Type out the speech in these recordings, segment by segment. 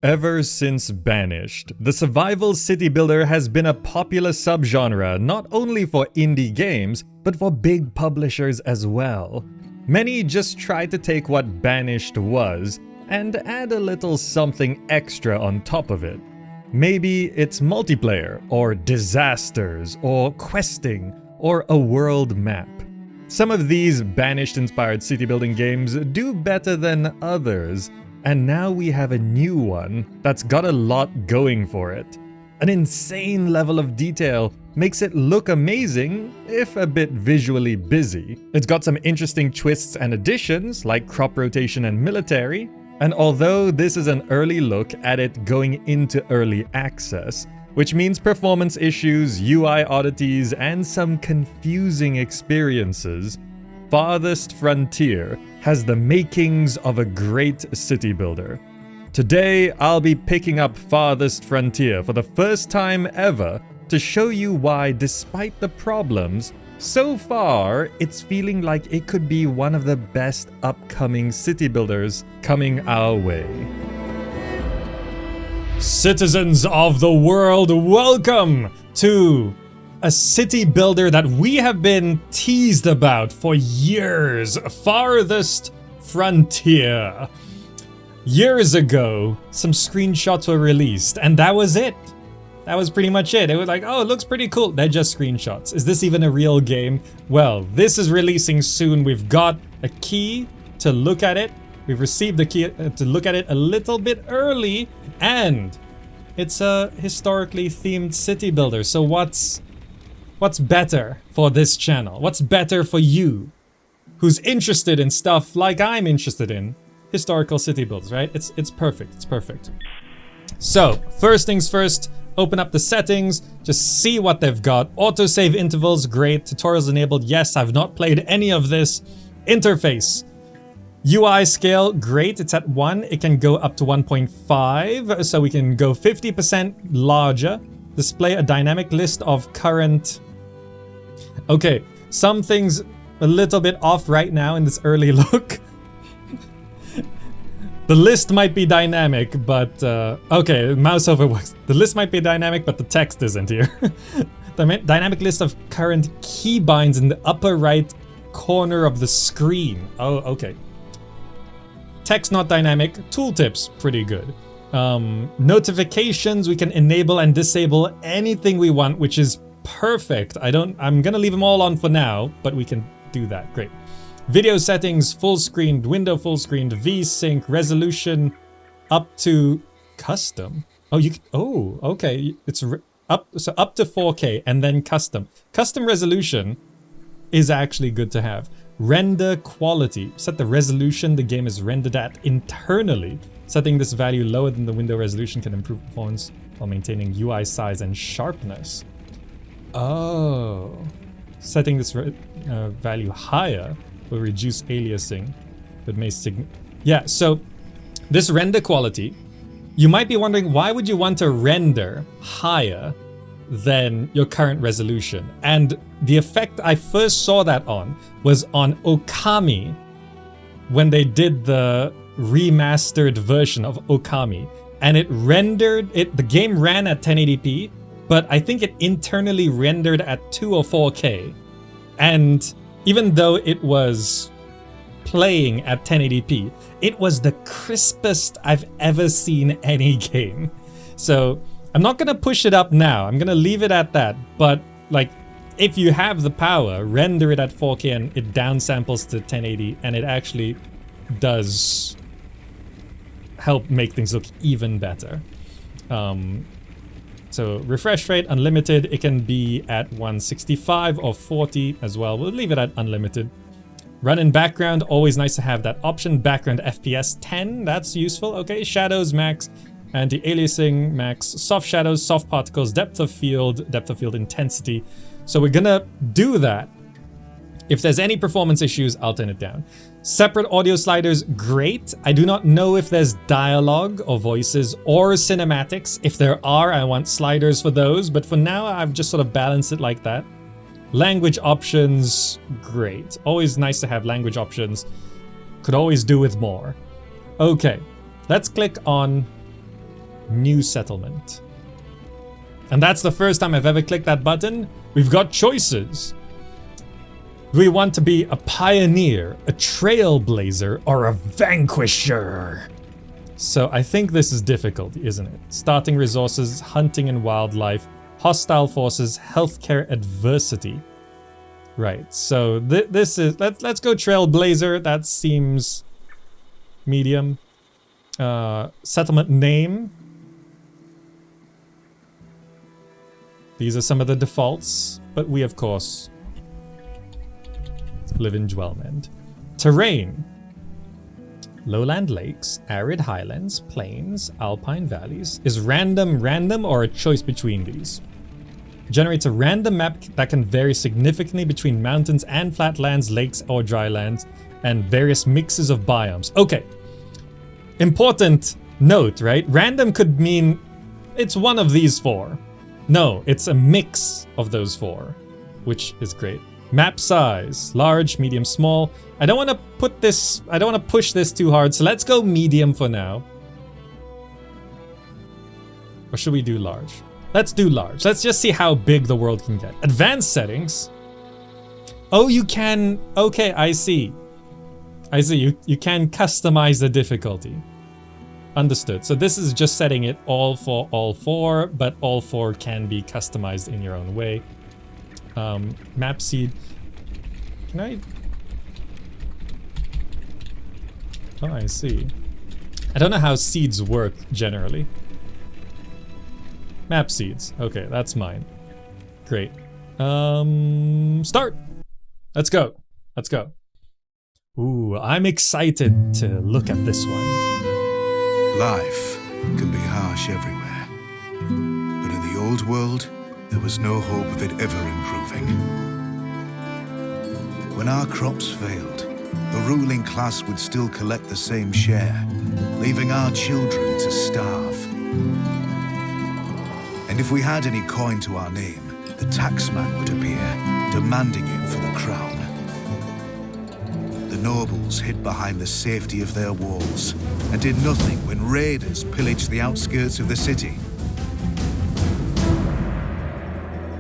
Ever since Banished, the survival city builder has been a popular subgenre not only for indie games, but for big publishers as well. Many just try to take what Banished was and add a little something extra on top of it. Maybe it's multiplayer, or disasters, or questing, or a world map. Some of these Banished-inspired city building games do better than others, and now we have a new one that's got a lot going for it. An insane level of detail makes it look amazing, if a bit visually busy. It's got some interesting twists and additions, like crop rotation and military, and although this is an early look at it going into early access, which means performance issues, UI oddities, and some confusing experiences, Farthest Frontier has the makings of a great city builder. Today, I'll be picking up Farthest Frontier for the first time ever to show you why, despite the problems, so far it's feeling like it could be one of the best upcoming city builders coming our way. Citizens of the world, welcome to a city builder that we have been teased about for years, Farthest Frontier. Years ago, some screenshots were released, and that was it. That was pretty much it. It was like, oh, it looks pretty cool. They're just screenshots. Is this even a real game? Well, this is releasing soon. We've got a key to look at it. We've received the key to look at it a little bit early, and it's a historically themed city builder. So what's better for this channel? What's better for you who's interested in stuff like I'm interested in? Historical city builds, right? It's perfect. It's perfect. So, first things first, open up the settings, just see what they've got. Autosave intervals, great. Tutorials enabled, yes, I've not played any of this. Interface. UI scale, great, it's at 1. It can go up to 1.5, so we can go 50% larger. Display a dynamic list of current... Okay, some things a little bit off right now in this early look. The list might be dynamic, but okay, mouse over works. The list might be dynamic, but the text isn't here. The dynamic list of current keybinds in the upper right corner of the screen. Oh, okay. Text not dynamic. Tooltips, pretty good. Notifications, we can enable and disable anything we want, which is perfect. I'm gonna leave them all on for now, but we can do that. Great. Video settings, full screened, window full screened, V-Sync, resolution up to custom. Oh, you can, oh, okay. It's up to 4K and then custom. Custom resolution is actually good to have. Render quality. Set the resolution the game is rendered at internally. Setting this value lower than the window resolution can improve performance while maintaining UI size and sharpness. Oh. Setting this value higher will reduce aliasing, but may yeah, so this render quality, you might be wondering, why would you want to render higher than your current resolution? And the effect I first saw that on was on Okami, when they did the remastered version of Okami, and it rendered it, the game ran at 1080p, but I think it internally rendered at 2 or 4K. And even though it was playing at 1080p, it was the crispest I've ever seen any game. So I'm not gonna push it up now. I'm gonna leave it at that. But like, if you have the power, render it at 4K and it downsamples to 1080, and it actually does help make things look even better. So refresh rate, unlimited, it can be at 165 or 40 as well. We'll leave it at unlimited. Run in background, always nice to have that option. Background FPS 10, that's useful. Okay, shadows max, anti-aliasing max, soft shadows, soft particles, depth of field intensity. So we're gonna do that. If there's any performance issues, I'll turn it down. Separate audio sliders, great. I do not know if there's dialogue or voices or cinematics. If there are, I want sliders for those, but for now, I've just sort of balanced it like that. Language options, great. Always nice to have language options. Could always do with more. Okay, let's click on New settlement. And that's the first time I've ever clicked that button. We've got choices. Do we want to be a pioneer, a trailblazer, or a vanquisher? So I think this is difficult, isn't it? Starting resources, hunting and wildlife, hostile forces, healthcare adversity. Right, so this is... Let's go trailblazer. That seems medium. Settlement name. These are some of the defaults, but we, of course, live in Dwellmend. Terrain. Lowland lakes, arid highlands, plains, alpine valleys. Is random or a choice between these? Generates a random map that can vary significantly between mountains and flatlands, lakes or drylands, and various mixes of biomes. Okay. Important note, right? Random could mean it's one of these four. No, it's a mix of those four, which is great. Map size, large, medium, small. I don't want to push this too hard, so let's go medium for now. Or should we do large? Let's do large. Let's just see how big the world can get. Advanced settings. Oh, you can... Okay, I see. I see. You can customize the difficulty. Understood. So this is just setting it all for all four, but all four can be customized in your own way. Map seed. Can I... Oh, I see. I don't know how seeds work generally. Map seeds. Okay, that's mine. Great. Start. Let's go. Let's go. Ooh, I'm excited to look at this one. Life can be harsh everywhere, but in the old world, there was no hope of it ever improving. When our crops failed, the ruling class would still collect the same share, leaving our children to starve. And if we had any coin to our name, the taxman would appear, demanding it for the crown. The nobles hid behind the safety of their walls and did nothing when raiders pillaged the outskirts of the city.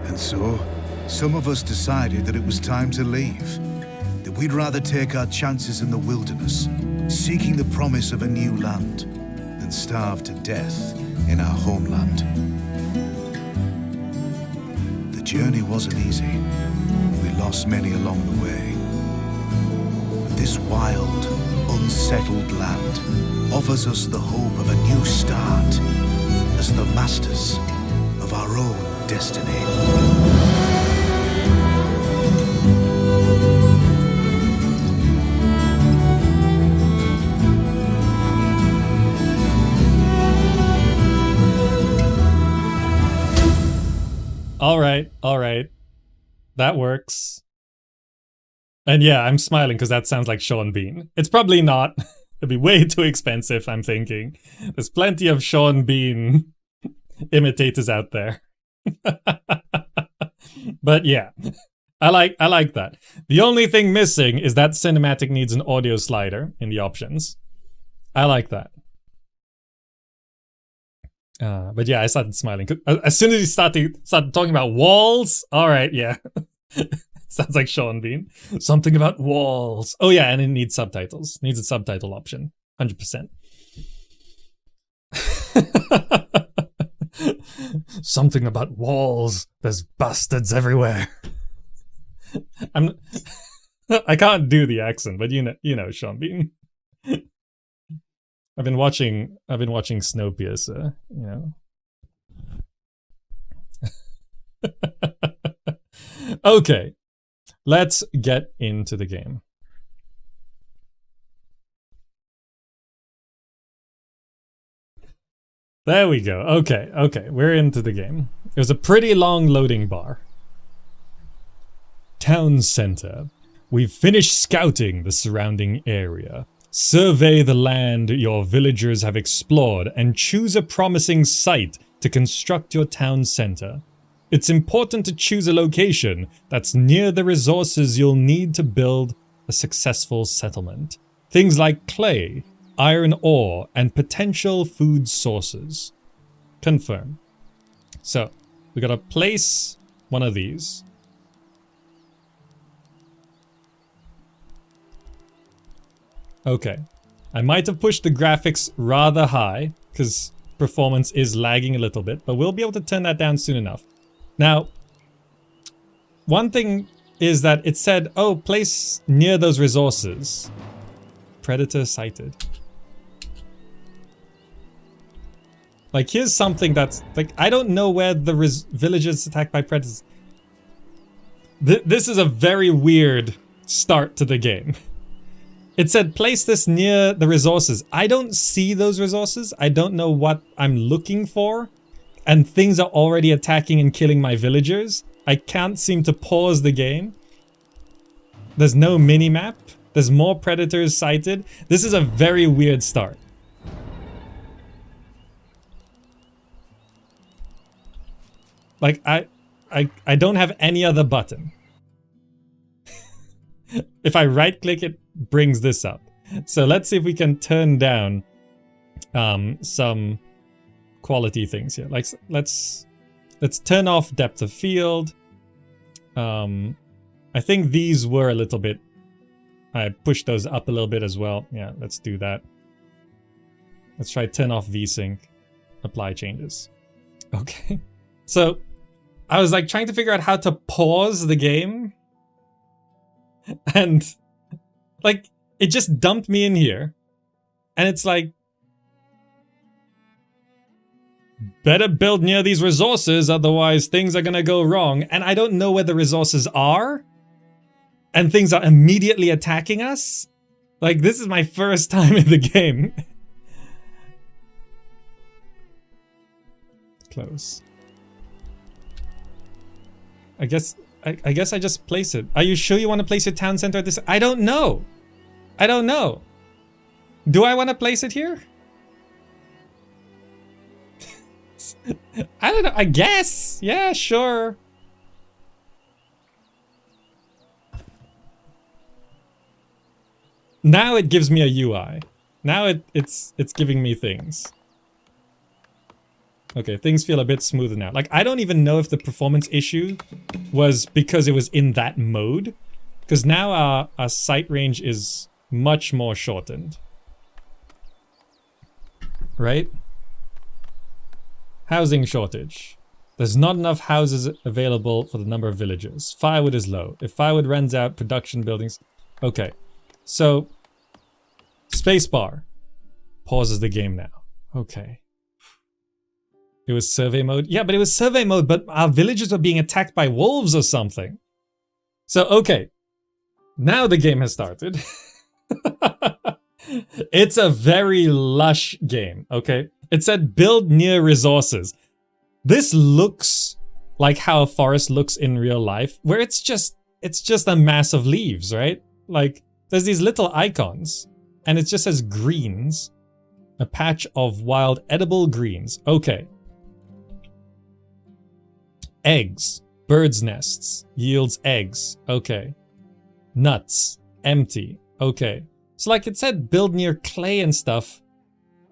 And so, some of us decided that it was time to leave, that we'd rather take our chances in the wilderness, seeking the promise of a new land, than starve to death in our homeland. The journey wasn't easy. We lost many along the way. But this wild, unsettled land offers us the hope of a new start as the masters of our own destiny. All right. That works. And yeah, I'm smiling because that sounds like Sean Bean. It's probably not. It'd be way too expensive, I'm thinking. There's plenty of Sean Bean imitators out there. But yeah, I like that. The only thing missing is that cinematic needs an audio slider in the options. I like that. But yeah, I started smiling. As soon as he started talking about walls, all right, yeah. Sounds like Sean Bean. Something about walls. Oh yeah, and it needs subtitles. Needs a subtitle option. 100%. Something about walls. There's bastards everywhere. I can't do the accent, but you know Sean Bean. I've been watching Snowpiercer, you know. Okay. Let's get into the game. There we go. Okay, we're into the game. It was a pretty long loading bar. Town center. We've finished scouting the surrounding area. Survey the land your villagers have explored and choose a promising site to construct your town center. It's important to choose a location that's near the resources you'll need to build a successful settlement. Things like clay, iron ore, and potential food sources. Confirm. So we gotta place one of these. Okay. I might have pushed the graphics rather high because performance is lagging a little bit, but we'll be able to turn that down soon enough. Now, one thing is that it said, oh, place near those resources. Predator sighted. Like, here's something that's, like, I don't know where the village is attacked by predators. This is a very weird start to the game. It said, place this near the resources. I don't see those resources. I don't know what I'm looking for. And things are already attacking and killing my villagers. I can't seem to pause the game. There's no mini-map. There's more predators sighted. This is a very weird start. Like, I don't have any other button. If I right-click, it brings this up. So let's see if we can turn down some quality things here. Like, let's turn off depth of field. I think these were a little bit... I pushed those up a little bit as well. Yeah, let's do that. Let's try turn off VSync. Apply changes. Okay. So, I was like trying to figure out how to pause the game. And, like, it just dumped me in here. And it's like... better build near these resources, otherwise things are gonna go wrong. And I don't know where the resources are. And things are immediately attacking us. Like, this is my first time in the game. Close. I guess I just place it. Are you sure you want to place your town center at this? I don't know. I don't know. Do I want to place it here? I don't know. I guess. Yeah, sure. Now it gives me a UI. Now it's giving me things. Okay, things feel a bit smoother now. Like, I don't even know if the performance issue was because it was in that mode. Because now our sight range is much more shortened. Right? Housing shortage. There's not enough houses available for the number of villagers. Firewood is low. If firewood runs out, production buildings... Okay. So, spacebar pauses the game now. Okay. It was survey mode? Yeah, but it was survey mode, but our villagers were being attacked by wolves or something. So, okay. Now the game has started. It's a very lush game, okay? It said build near resources. This looks like how a forest looks in real life, where it's just a mass of leaves, right? Like, there's these little icons, and it just says greens. A patch of wild edible greens. Okay. Eggs. Birds' nests. Yields eggs. Okay. Nuts. Empty. Okay. So like it said build near clay and stuff.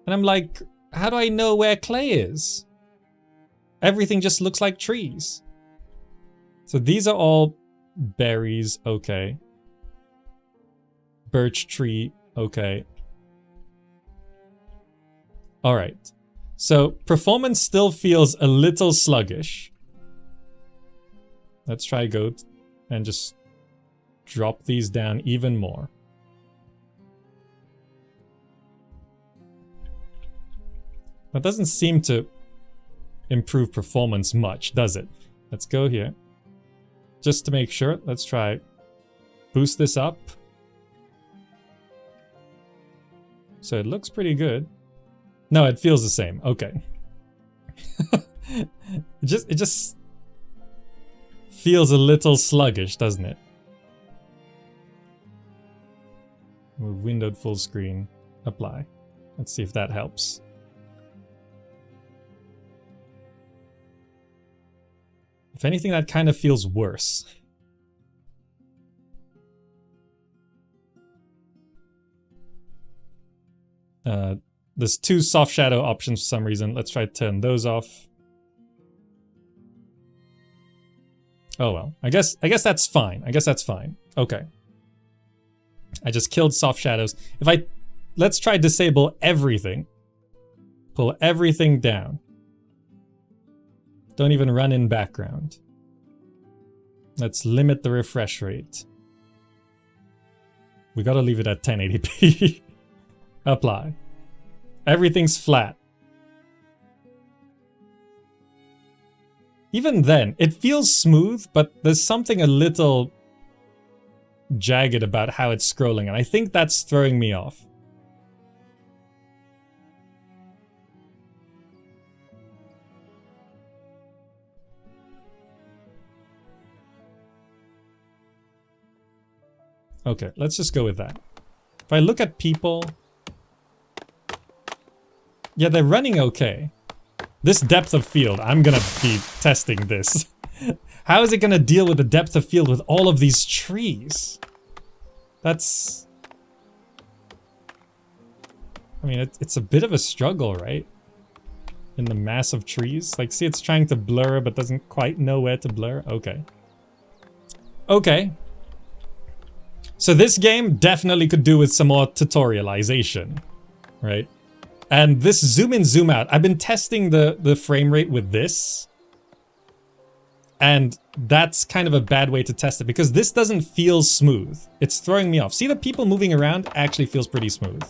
And I'm like, how do I know where clay is? Everything just looks like trees. So these are all berries. Okay. Birch tree, okay. Alright. So, performance still feels a little sluggish. Let's try goat and just drop these down even more. That doesn't seem to improve performance much, does it? Let's go here. Just to make sure, let's try boost this up. So it looks pretty good. No, it feels the same. Okay. it just feels a little sluggish, doesn't it? Move windowed full screen. Apply. Let's see if that helps. If anything, that kind of feels worse. There's 2 soft shadow options for some reason. Let's try to turn those off. Oh well, I guess that's fine. I guess that's fine. Okay. I just killed soft shadows. Let's try disable everything. Pull everything down. Don't even run in background. Let's limit the refresh rate. We gotta leave it at 1080p. Apply. Everything's flat. Even then, it feels smooth, but there's something a little jagged about how it's scrolling, and I think that's throwing me off. Okay, let's just go with that. If I look at people... Yeah, they're running okay. This depth of field, I'm gonna be testing this. How is it gonna deal with the depth of field with all of these trees? That's... I mean, it's a bit of a struggle, right? In the mass of trees. Like, see, it's trying to blur, but doesn't quite know where to blur. Okay. Okay. So this game definitely could do with some more tutorialization, right? And this zoom in, zoom out, I've been testing the frame rate with this. And that's kind of a bad way to test it because this doesn't feel smooth. It's throwing me off. See, the people moving around actually feels pretty smooth.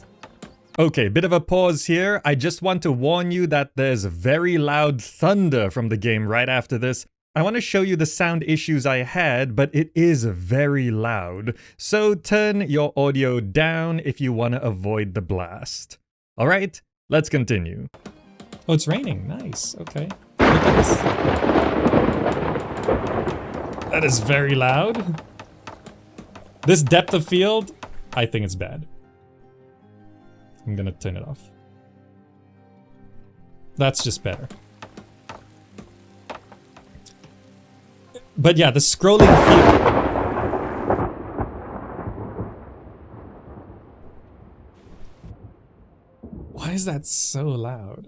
Okay, bit of a pause here. I just want to warn you that there's very loud thunder from the game right after this. I want to show you the sound issues I had, but it is very loud. So turn your audio down if you want to avoid the blast. All right, let's continue. Oh, it's raining. Nice. Okay. Look at this. That is very loud. This depth of field, I think it's bad. I'm gonna turn it off. That's just better. But yeah, the scrolling field. Why is that so loud?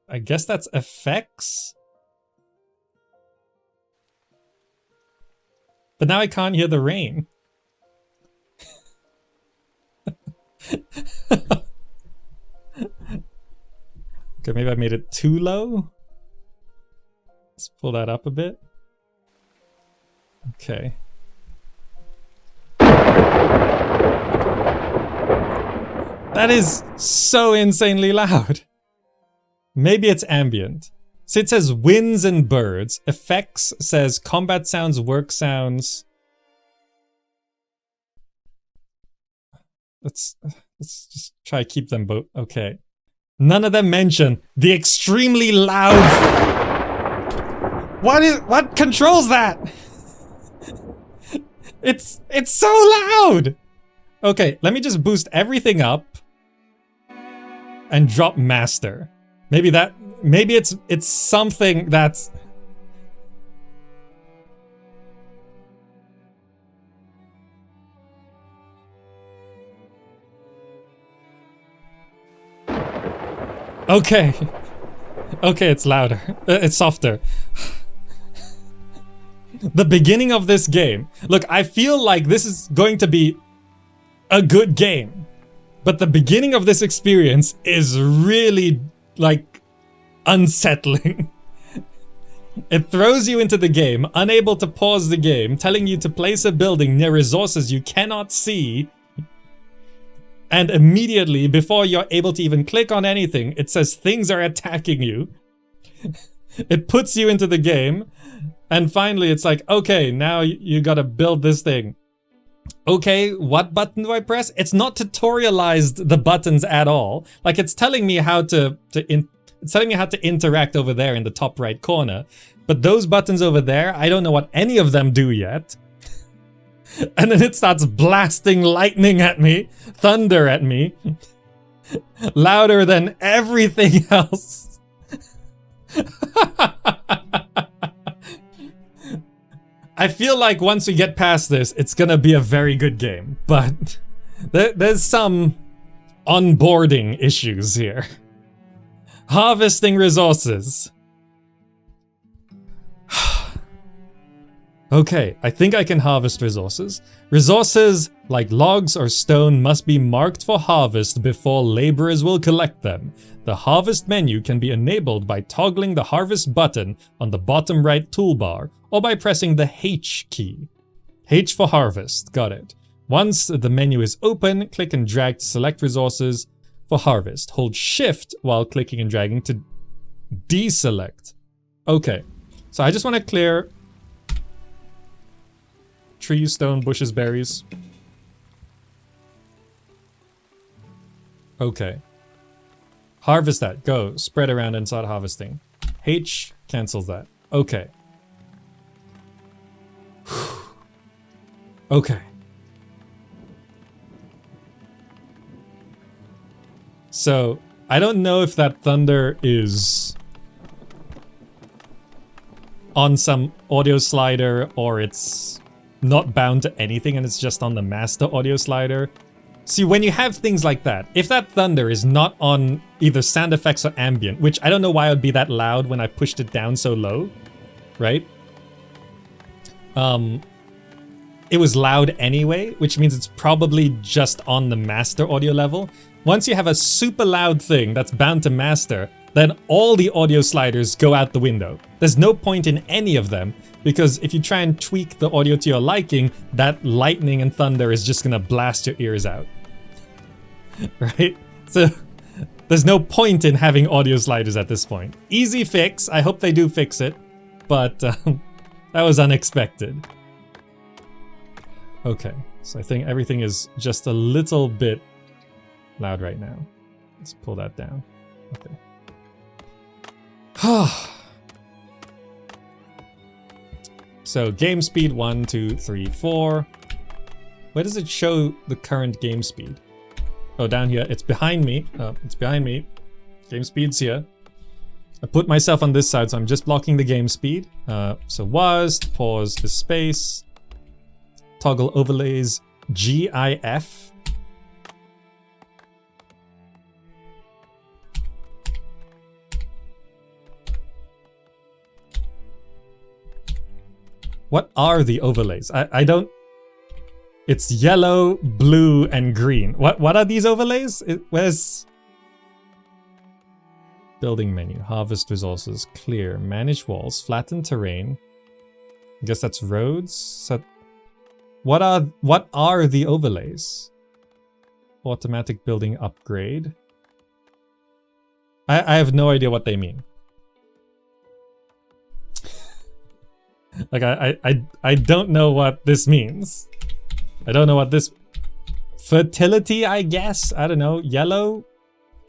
I guess that's effects. But now I can't hear the rain. Okay, maybe I made it too low. Let's pull that up a bit. Okay. That is so insanely loud. Maybe it's ambient. So it says winds and birds. Effects says combat sounds, work sounds. Let's just try to keep them both. Okay. None of them mention the extremely loud. What controls that? It's so loud. Okay, let me just boost everything up and drop master. Maybe it's something that's okay. Okay, it's louder. It's softer. The beginning of this game. Look, I feel like this is going to be a good game. But the beginning of this experience is really, like, unsettling. It throws you into the game, unable to pause the game, telling you to place a building near resources you cannot see. And immediately, before you're able to even click on anything, it says things are attacking you. It puts you into the game. And finally, it's like, okay, now you gotta build this thing. Okay, what button do I press? It's not tutorialized the buttons at all. Like, it's telling me how to interact over there in the top right corner. But those buttons over there, I don't know what any of them do yet. And then it starts blasting lightning at me, thunder at me, louder than everything else. I feel like once we get past this, it's gonna be a very good game, but there's some onboarding issues here. Harvesting resources. Okay, I think I can harvest resources. Resources like logs or stone must be marked for harvest before laborers will collect them. The harvest menu can be enabled by toggling the harvest button on the bottom right toolbar or by pressing the H key. H for harvest, got it. Once the menu is open, click and drag to select resources for harvest. Hold shift while clicking and dragging to deselect. Okay, so I just want to clear trees, stone, bushes, berries. Okay. Harvest that. Go. Spread around and start harvesting. H cancels that. Okay. Okay. So, I don't know if that thunder is on some audio slider or it's not bound to anything and it's just on the master audio slider. See, when you have things like that, if that thunder is not on either sound effects or ambient, which I don't know why it would be that loud when I pushed it down so low, right? It was loud anyway, which means it's probably just on the master audio level. Once you have a super loud thing that's bound to master, then all the audio sliders go out the window. There's no point in any of them, because if you try and tweak the audio to your liking, that lightning and thunder is just gonna blast your ears out. Right? So there's no point in having audio sliders at this point. Easy fix, I hope they do fix it, but that was unexpected. Okay, so I think everything is just a little bit loud right now. Let's pull that down. Okay. So game speed 1, 2, 3, 4. Where does it show the current game speed? Oh, down here. It's behind me. It's behind me. Game speed's here. I put myself on this side, so I'm just blocking the game speed. So was, pause the space, toggle overlays, GIF. What are the overlays? I don't... It's yellow, blue, and green. What are these overlays? Where's... Building menu, harvest resources, clear, manage walls, flatten terrain. I guess that's roads. So what are the overlays? Automatic building upgrade. I have no idea what they mean. Like I don't know what this means. I don't know what this... Fertility, I guess? I don't know. Yellow?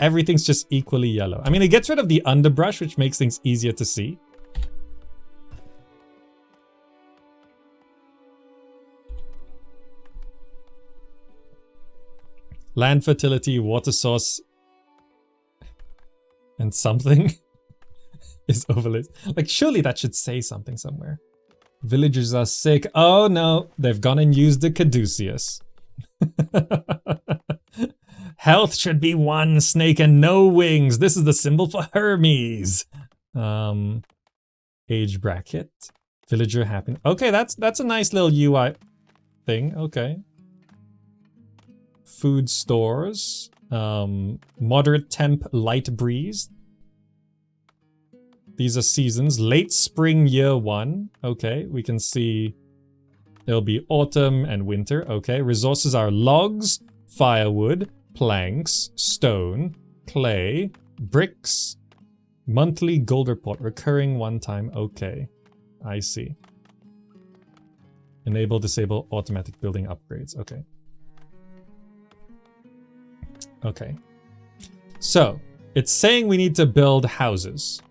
Everything's just equally yellow. I mean, it gets rid of the underbrush, which makes things easier to see. Land fertility, water source, and something is overlaid. Like, surely that should say something somewhere. Villagers are sick. Oh no, they've gone and used the caduceus. Health should be 1, snake and no wings. This is the symbol for Hermes. Age bracket. Villager happiness. Okay, that's a nice little UI thing. Okay. Food stores. Moderate temp, light breeze. These are seasons. Late spring year 1. Okay, we can see there'll be autumn and winter. Okay, resources are logs, firewood, planks, stone, clay, bricks, monthly gold report, recurring 1 time. Okay, I see. Enable, disable automatic building upgrades. Okay. Okay. So, it's saying we need to build houses.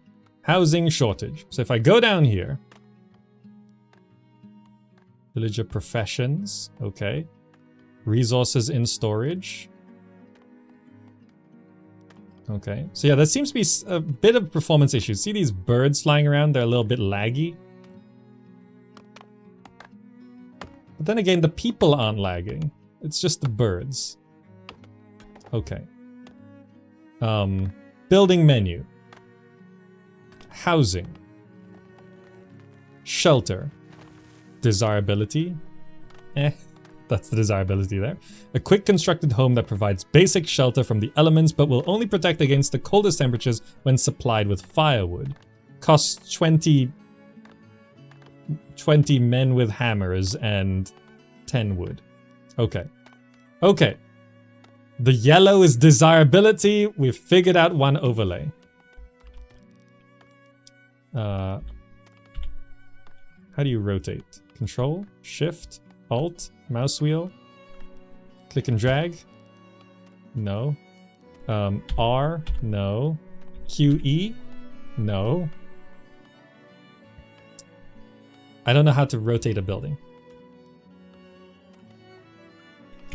Housing shortage. So if I go down here, villager professions, okay. Resources in storage. Okay, so yeah, there seems to be a bit of performance issues. See these birds flying around? They're a little bit laggy. But then again, the people aren't lagging. It's just the birds. Okay, Building menu. Housing. Shelter. Desirability. That's the desirability there. A quick constructed home that provides basic shelter from the elements but will only protect against the coldest temperatures when supplied with firewood. Costs 20 men with hammers and 10 wood. Okay. Okay. The yellow is desirability. We've figured out one overlay. How do you rotate? Control, Shift, Alt, mouse wheel, click and drag. No. R, no. QE, no. I don't know how to rotate a building.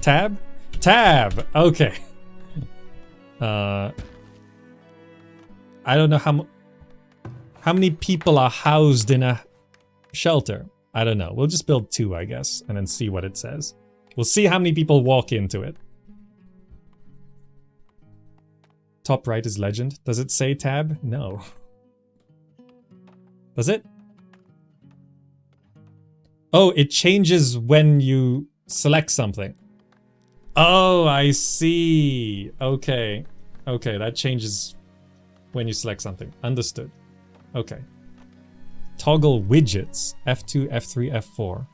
Tab? Tab! Okay. I don't know how many people are housed in a shelter. I don't know. We'll just build 2, I guess, and then see what it says. We'll see how many people walk into it. Top right is legend. Does it say tab? No. Does it? Oh, it changes when you select something. Oh, I see. Okay. Okay, that changes when you select something. Understood. Okay. Toggle widgets. F2, F3, F4.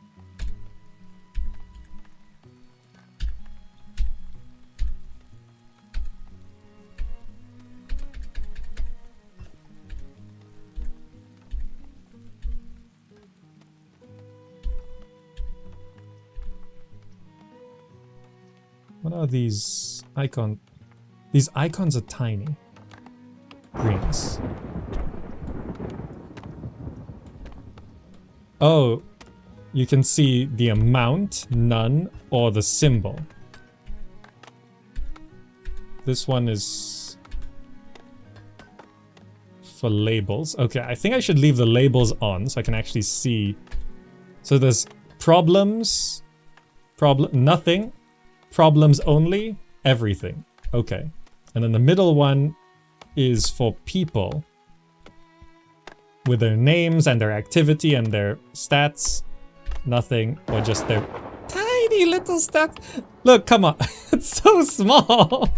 What are these icons? These icons are tiny. Greens. Oh, you can see the amount, none, or the symbol. This one is for labels. Okay, I think I should leave the labels on so I can actually see. So there's problems, nothing, problems only, everything. Okay. And then the middle one is for people with their names and their activity and their stats. Nothing, or just their tiny little stats. Look, come on. It's so small.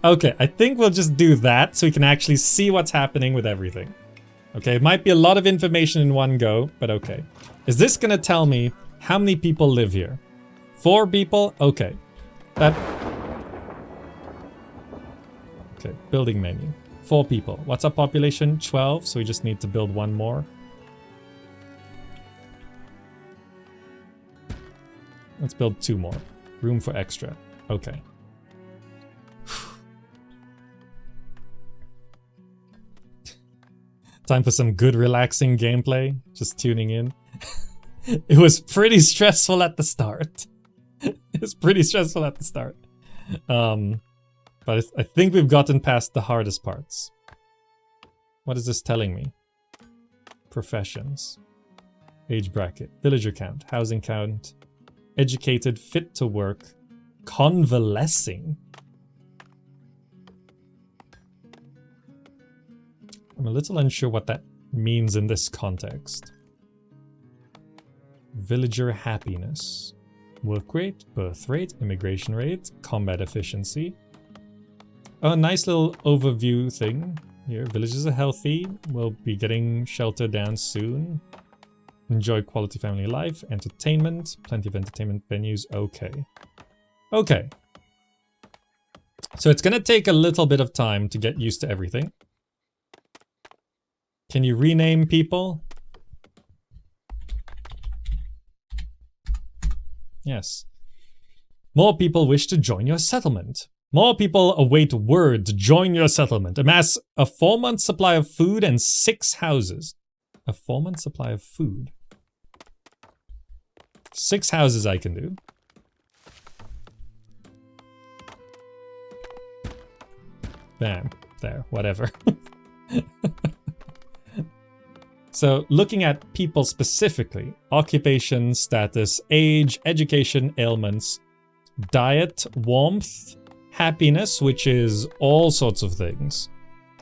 Okay, I think we'll just do that so we can actually see what's happening with everything. Okay, it might be a lot of information in one go, but okay. Is this gonna tell me how many people live here? 4 people? Okay. Okay, building menu. 4 people. What's our population? 12, so we just need to build 1 more. Let's build 2 more. Room for extra. Okay. Time for some good relaxing gameplay. Just tuning in. It was pretty stressful at the start. It's pretty stressful at the start. But I think we've gotten past the hardest parts. What is this telling me? Professions. Age bracket. Villager count. Housing count. Educated. Fit to work. Convalescing. I'm a little unsure what that means in this context. Villager happiness. Work rate, birth rate, immigration rate, combat efficiency. Oh, a nice little overview thing here. Villages are healthy. We'll be getting shelter down soon. Enjoy quality family life. Entertainment. Plenty of entertainment venues. Okay. Okay. So it's gonna take a little bit of time to get used to everything. Can you rename people? Yes. More people wish to join your settlement. More people await word to join your settlement. Amass a 4-month supply of food and 6 houses. A 4-month supply of food. 6 houses I can do. Bam. There. Whatever. So, looking at people specifically, occupation, status, age, education, ailments, diet, warmth, Happiness, which is all sorts of things.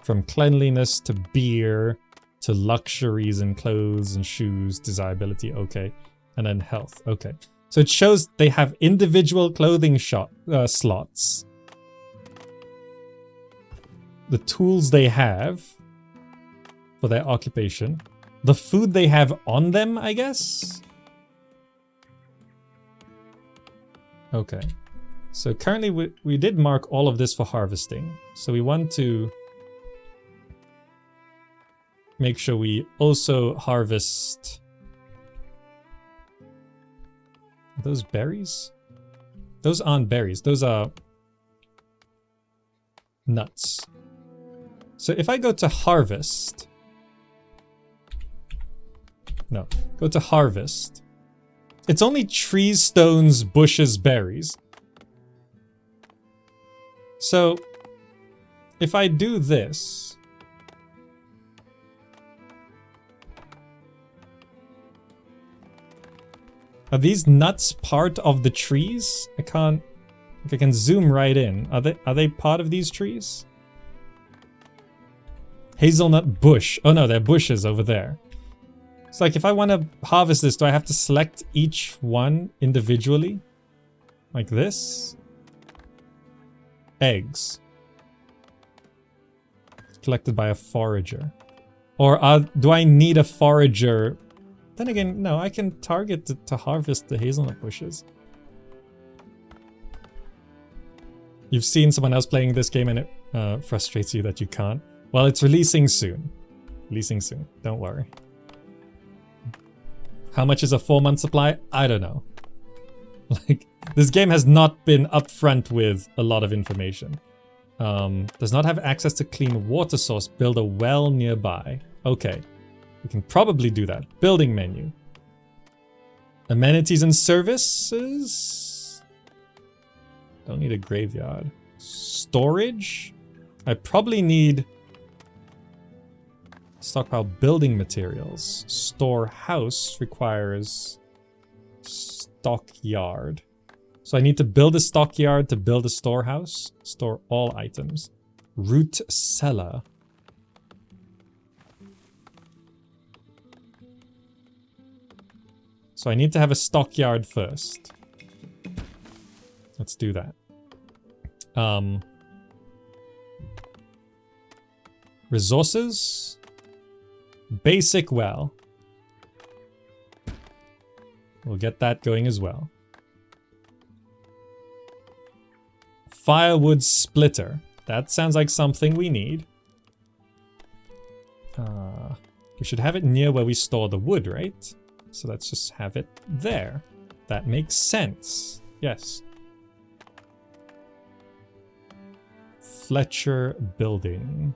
From cleanliness to beer to luxuries and clothes and shoes, desirability, okay. And then health, okay. So it shows they have individual clothing slots. The tools they have for their occupation. The food they have on them, I guess? Okay. So currently we did mark all of this for harvesting. So we want to make sure we also harvest... Are those berries? Those aren't berries. Those are nuts. So if I go to harvest... No, go to harvest. It's only trees, stones, bushes, berries. So if I do this... Are these nuts part of the trees? I can't... I can zoom right in. Are they part of these trees? Hazelnut bush. Oh no, they're bushes over there. It's like if I want to harvest this, do I have to select each one individually? Like this? Eggs. Collected by a forager. Or do I need a forager? Then again, no, I can target to harvest the hazelnut bushes. You've seen someone else playing this game and it frustrates you that you can't. Well, it's releasing soon. Releasing soon, don't worry. How much is a 4-month supply? I don't know. Like, this game has not been upfront with a lot of information. Does not have access to clean water source. Build a well nearby. Okay. We can probably do that. Building menu. Amenities and services. Don't need a graveyard. Storage. I probably need stockpile building materials. Storehouse requires stockyard. So I need to build a stockyard to build a storehouse. Store all items. Root cellar. So I need to have a stockyard first. Let's do that. Resources. Basic well. We'll get that going as well. Firewood splitter. That sounds like something we need. We should have it near where we store the wood, right? So let's just have it there. That makes sense. Yes. Fletcher building.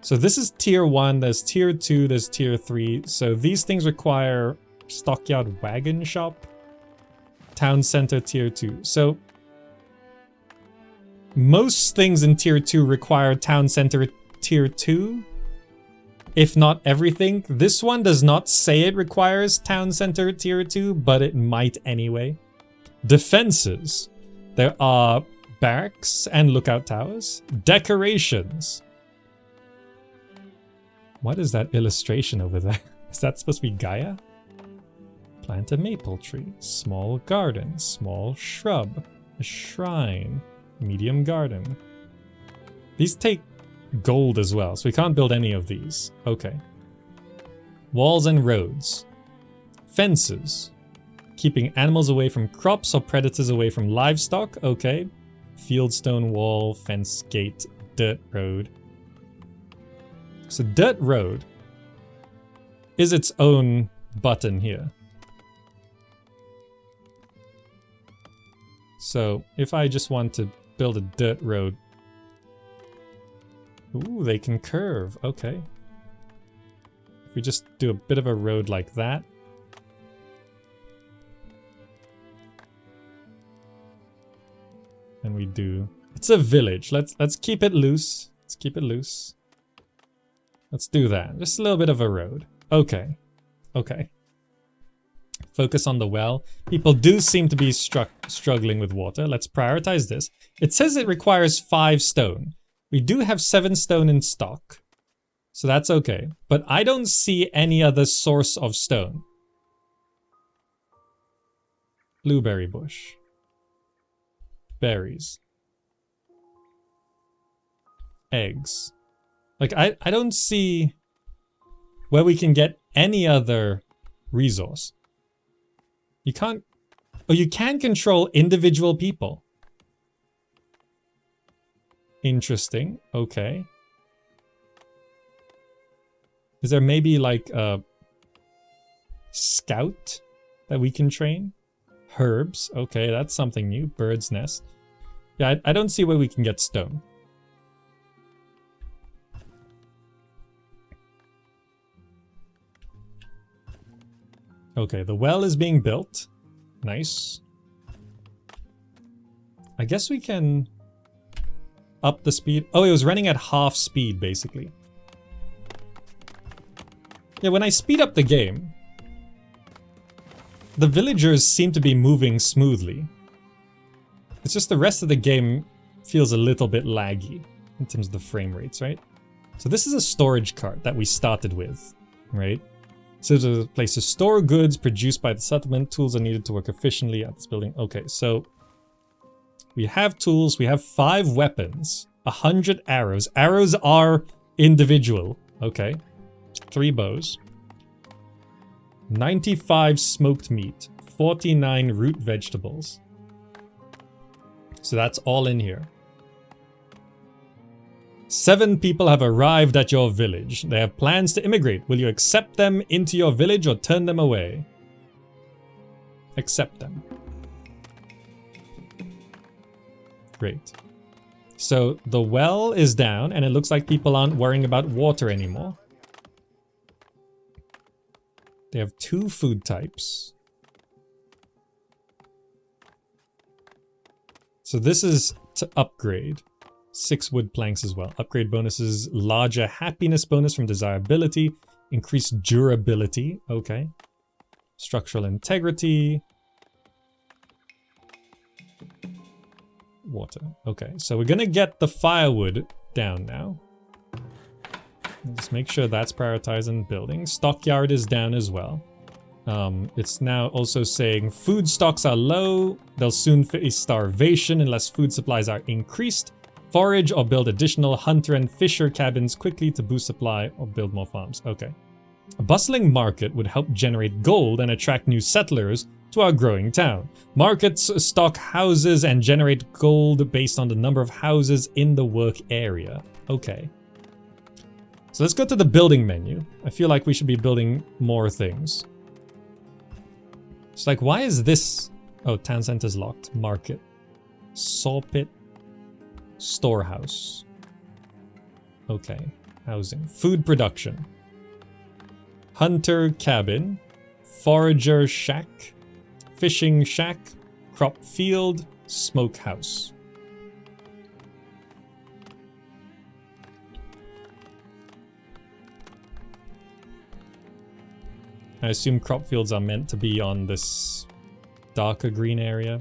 So this is tier 1, there's tier 2, there's tier 3. So these things require stockyard wagon shop. Town center tier 2. So most things in tier 2 require town center tier 2. If not everything. This one does not say it requires town center tier 2, but it might anyway. Defenses. There are barracks and lookout towers. Decorations. What is that illustration over there? Is that supposed to be Gaia? Plant a maple tree. Small garden. Small shrub. A shrine. Medium garden. These take gold as well, so we can't build any of these. Okay. Walls and roads. Fences. Keeping animals away from crops or predators away from livestock. Okay. Fieldstone wall, fence gate, dirt road. So dirt road is its own button here. So if I just want to build a dirt road. Ooh, they can curve. Okay. If we just do a bit of a road like that. And we do... It's a village. Let's keep it loose. Let's keep it loose. Let's do that. Just a little bit of a road. Okay. Okay. Focus on the well. People do seem to be struggling with water. Let's prioritize this. It says it requires 5 stone. We do have 7 stone in stock. So that's okay. But I don't see any other source of stone. Blueberry bush. Berries. Eggs. Like, I don't see where we can get any other resource. You can't... Oh, you can control individual people. Interesting. Okay. Is there maybe like a scout that we can train? Herbs. Okay, that's something new. Bird's nest. Yeah, I don't see where we can get stone. Okay, the well is being built. Nice. I guess we can up the speed. Oh, it was running at half speed, basically. Yeah, when I speed up the game, the villagers seem to be moving smoothly. It's just the rest of the game feels a little bit laggy in terms of the frame rates, right? So this is a storage cart that we started with, right? So there's a place to store goods produced by the settlement. Tools are needed to work efficiently at this building. Okay, so we have tools. We have 5 weapons, 100 arrows. Arrows are individual. Okay. 3 bows. 95 smoked meat. 49 root vegetables. So that's all in here. 7 people have arrived at your village. They have plans to immigrate. Will you accept them into your village or turn them away? Accept them. Great. So the well is down and it looks like people aren't worrying about water anymore. They have 2 food types. So this is to upgrade. 6 wood planks as well. Upgrade bonuses, larger happiness bonus from desirability, increased durability. Okay. Structural integrity. Water. Okay, so we're gonna get the firewood down now. Just make sure that's prioritized in building. Stockyard is down as well. It's now also saying food stocks are low. They'll soon face starvation unless food supplies are increased. Forage or build additional hunter and fisher cabins quickly to boost supply or build more farms. Okay. A bustling market would help generate gold and attract new settlers to our growing town. Markets stock houses and generate gold based on the number of houses in the work area. Okay. So let's go to the building menu. I feel like we should be building more things. It's like, why is this? Oh, town center's locked. Market. Saw pit. Storehouse. Okay. Housing. Food production. Hunter cabin. Forager shack. Fishing shack. Crop field. Smokehouse. I assume crop fields are meant to be on this darker green area.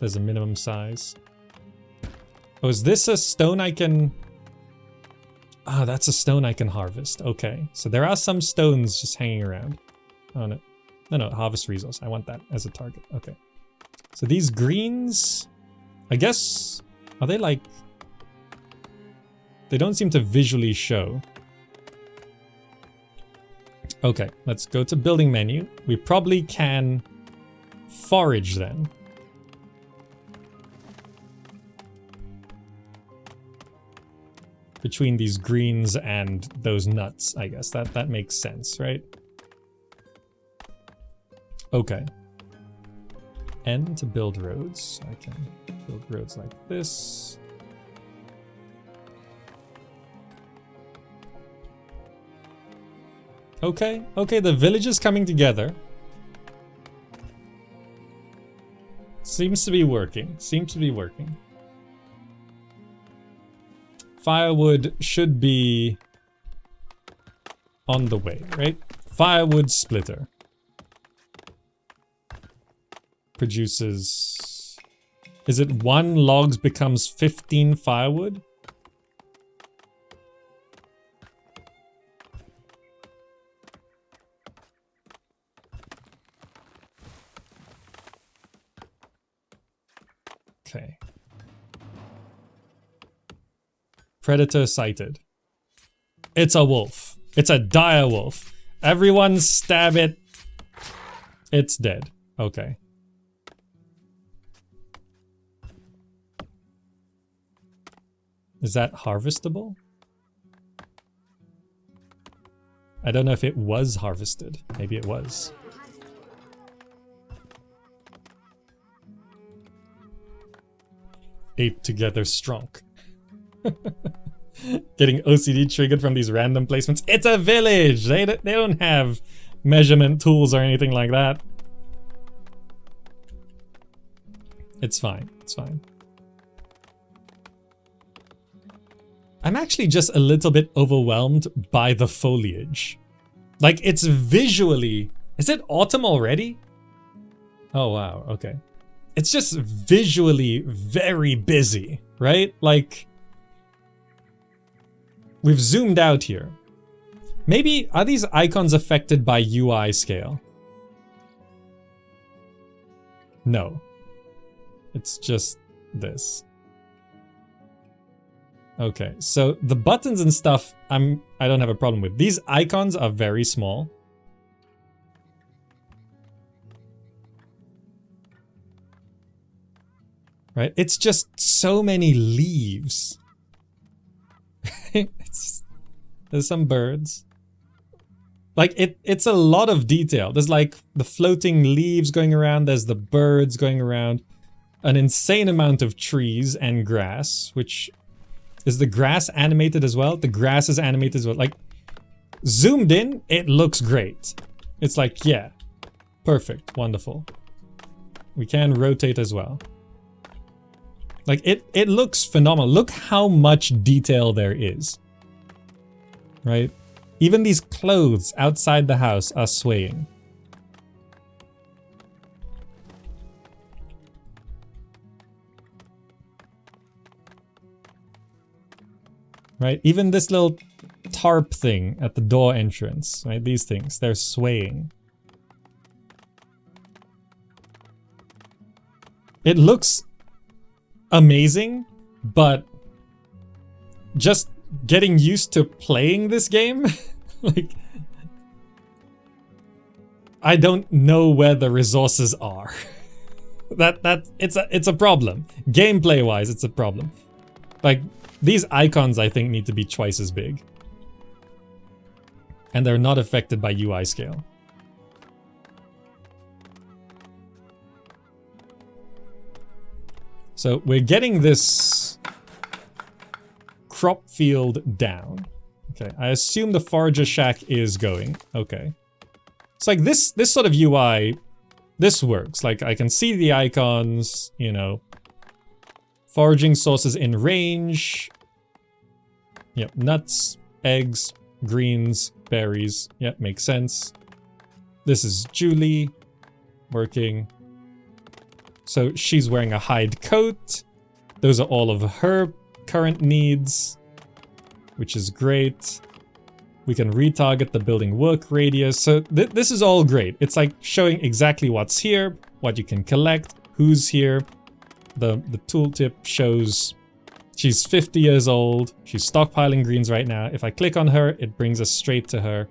There's a minimum size. Oh, is this a stone I can... Ah, that's a stone I can harvest. Okay, so there are some stones just hanging around. Oh, no. No, harvest resource. I want that as a target. Okay. So these greens... I guess... Are they like... They don't seem to visually show. Okay, let's go to building menu. We probably can forage then. Between these greens and those nuts, I guess. That makes sense, right? Okay. N to build roads. I can build roads like this. Okay, the village is coming together. Seems to be working. Firewood should be on the way, right? Firewood splitter. produces... Is it 1 logs becomes 15 firewood? Okay. Predator sighted. It's a wolf. It's a dire wolf. Everyone stab it. It's dead. Okay. Is that harvestable? I don't know if it was harvested. Maybe it was. Ape together strong. Getting OCD triggered from these random placements. It's a village! They don't have measurement tools or anything like that. It's fine. It's fine. I'm actually just a little bit overwhelmed by the foliage. Like, it's visually... Is it autumn already? Oh, wow. Okay. It's just visually very busy, right? Like... We've zoomed out here. Maybe, are these icons affected by UI scale? No. It's just this. Okay, so the buttons and stuff, I don't have a problem with. These icons are very small. Right? It's just so many leaves. There's some birds. Like, it's a lot of detail. There's like the floating leaves going around. There's the birds going around. An insane amount of trees and grass, which... Is the grass animated as well? The grass is animated as well. Like, zoomed in, it looks great. It's like, yeah. Perfect. Wonderful. We can rotate as well. Like, it looks phenomenal. Look how much detail there is. Right? Even these clothes outside the house are swaying. Right? Even this little tarp thing at the door entrance, right? These things, they're swaying. It looks amazing, but just getting used to playing this game, like, I don't know where the resources are. It's a problem. Gameplay wise, it's a problem. Like, these icons, I think, need to be twice as big. And they're not affected by UI scale. So we're getting this crop field down. Okay, I assume the forager shack is going. Okay. It's like this sort of UI, this works. Like, I can see the icons, you know. Foraging sources in range. Yep, nuts, eggs, greens, berries. Yep, makes sense. This is Julie working. So she's wearing a hide coat. Those are all of her current needs, which is great. We can retarget the building work radius. So this is all great. It's like showing exactly what's here, what you can collect, who's here. The tooltip shows she's 50 years old. She's stockpiling greens right now. If I click on her, it brings us straight to her.